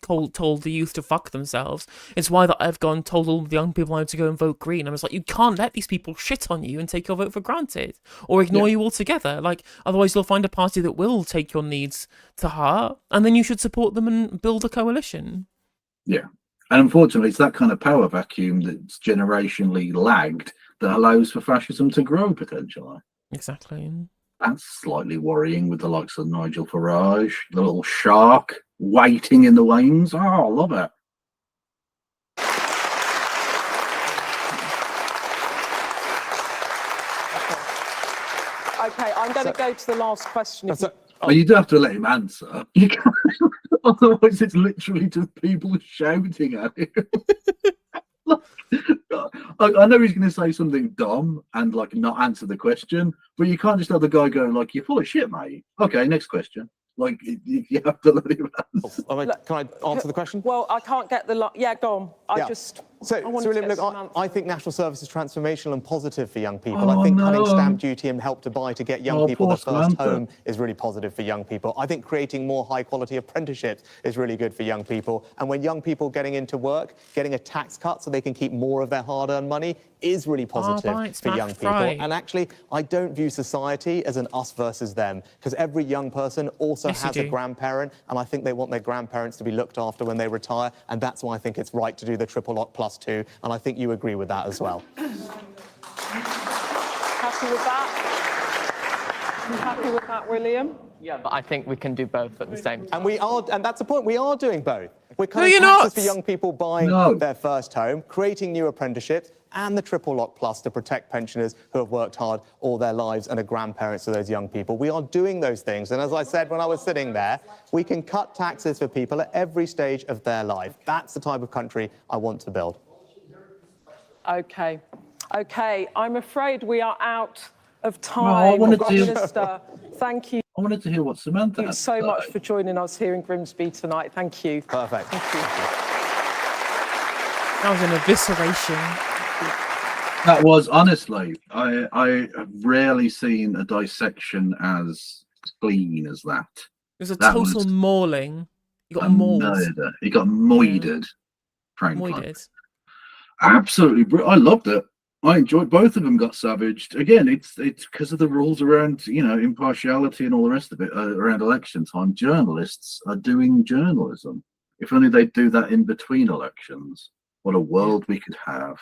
told the youth to fuck themselves. It's why that I've told all the young people now to go and vote Green. I was like, you can't let these people shit on you and take your vote for granted, or ignore you altogether. Like, otherwise you'll find a party that will take your needs to heart, and then you should support them and build a coalition. Yeah. And unfortunately, it's that kind of power vacuum that's generationally lagged that allows for fascism to grow, potentially. Exactly. That's slightly worrying with the likes of Nigel Farage, the little shark waiting in the wings. Oh, I love it. Okay, I'm going to go to the last question. Well, you do have to let him answer. You can't, otherwise, it's literally just people shouting at him. I know he's going to say something dumb and like not answer the question, but you can't just have the guy go like, "You're full of shit, mate." Okay, next question. Like, you have to let him answer. Can I answer the question? Well, I can't get the... Yeah, go on. So, wanted to William, get look, Samantha. I think national service is transformational and positive for young people. I think cutting stamp duty and Help to Buy to get young people their first home is really positive for young people. I think creating more high-quality apprenticeships is really good for young people. And when young people getting into work, getting a tax cut so they can keep more of their hard-earned money is really positive for young people. And actually, I don't view society as an us versus them, because every young person also has a grandparent, and I think they want their grandparents to be looked after when they retire, and that's why I think it's right to do the triple lock plus 2, and I think you agree with that as well. Happy with that? You happy with that, William? Yeah, but I think we can do both at the same time. And we are, and that's the point, we are doing both. We're No, cutting you're taxes not. for young people buying their first home, creating new apprenticeships, and the triple lock plus to protect pensioners who have worked hard all their lives and are grandparents to those young people. We are doing those things. And as I said when I was sitting there, we can cut taxes for people at every stage of their life. That's the type of country I want to build. Okay. Okay, I'm afraid we are out of time. No, I wanted to- Minister, thank you. I wanted to hear what Samantha Thank you had so to much say. for joining us here in Grimsby tonight. Thank you. Perfect. Thank you. That was an evisceration. That was, honestly, I have rarely seen a dissection as clean as that. It was a That total was mauling. You got a mauled. murder. He got moided, frankly. Moided. Absolutely, I loved it. I enjoyed both of them. Got savaged again. It's because of the rules around impartiality and all the rest of it around election time. Journalists are doing journalism. If only they'd do that in between elections. What a world we could have.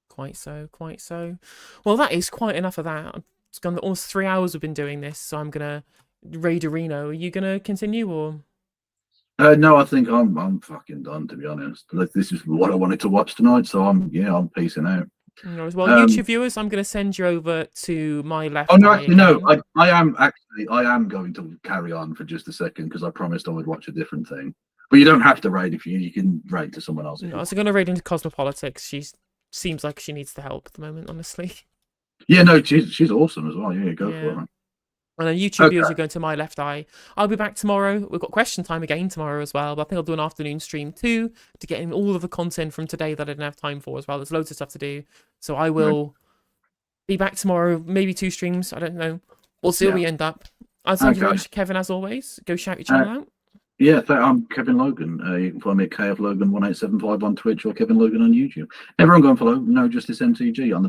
Quite so, quite so. Well, that is quite enough of that. It's gone almost 3 hours we've been doing this, so I'm gonna raid Reno. Are you gonna continue or? No, I think I'm fucking done, to be honest. Like, this is what I wanted to watch tonight, so I'm peacing out. No, well, YouTube viewers, I'm going to send you over to my left. Oh no, eye actually no. again. I am going to carry on for just a second because I promised I would watch a different thing. But you don't have to raid if you can raid to someone else. No, I was going to raid into Cosmopolitics. She seems like she needs the help at the moment, honestly. Yeah, no, she's awesome as well. Yeah, go for it. And then YouTube viewers are going to my left eye. I'll be back tomorrow. We've got question time again tomorrow as well. But I think I'll do an afternoon stream too to get in all of the content from today that I didn't have time for as well. There's loads of stuff to do. So I will be back tomorrow. Maybe 2 streams. I don't know. We'll see where we end up. Thank you very much, Kevin, as always. Go shout your channel out. Yeah, I'm Kevin Logan. You can find me at KF Logan 1875 on Twitch or Kevin Logan on YouTube. Everyone go and follow No Justice MTG on the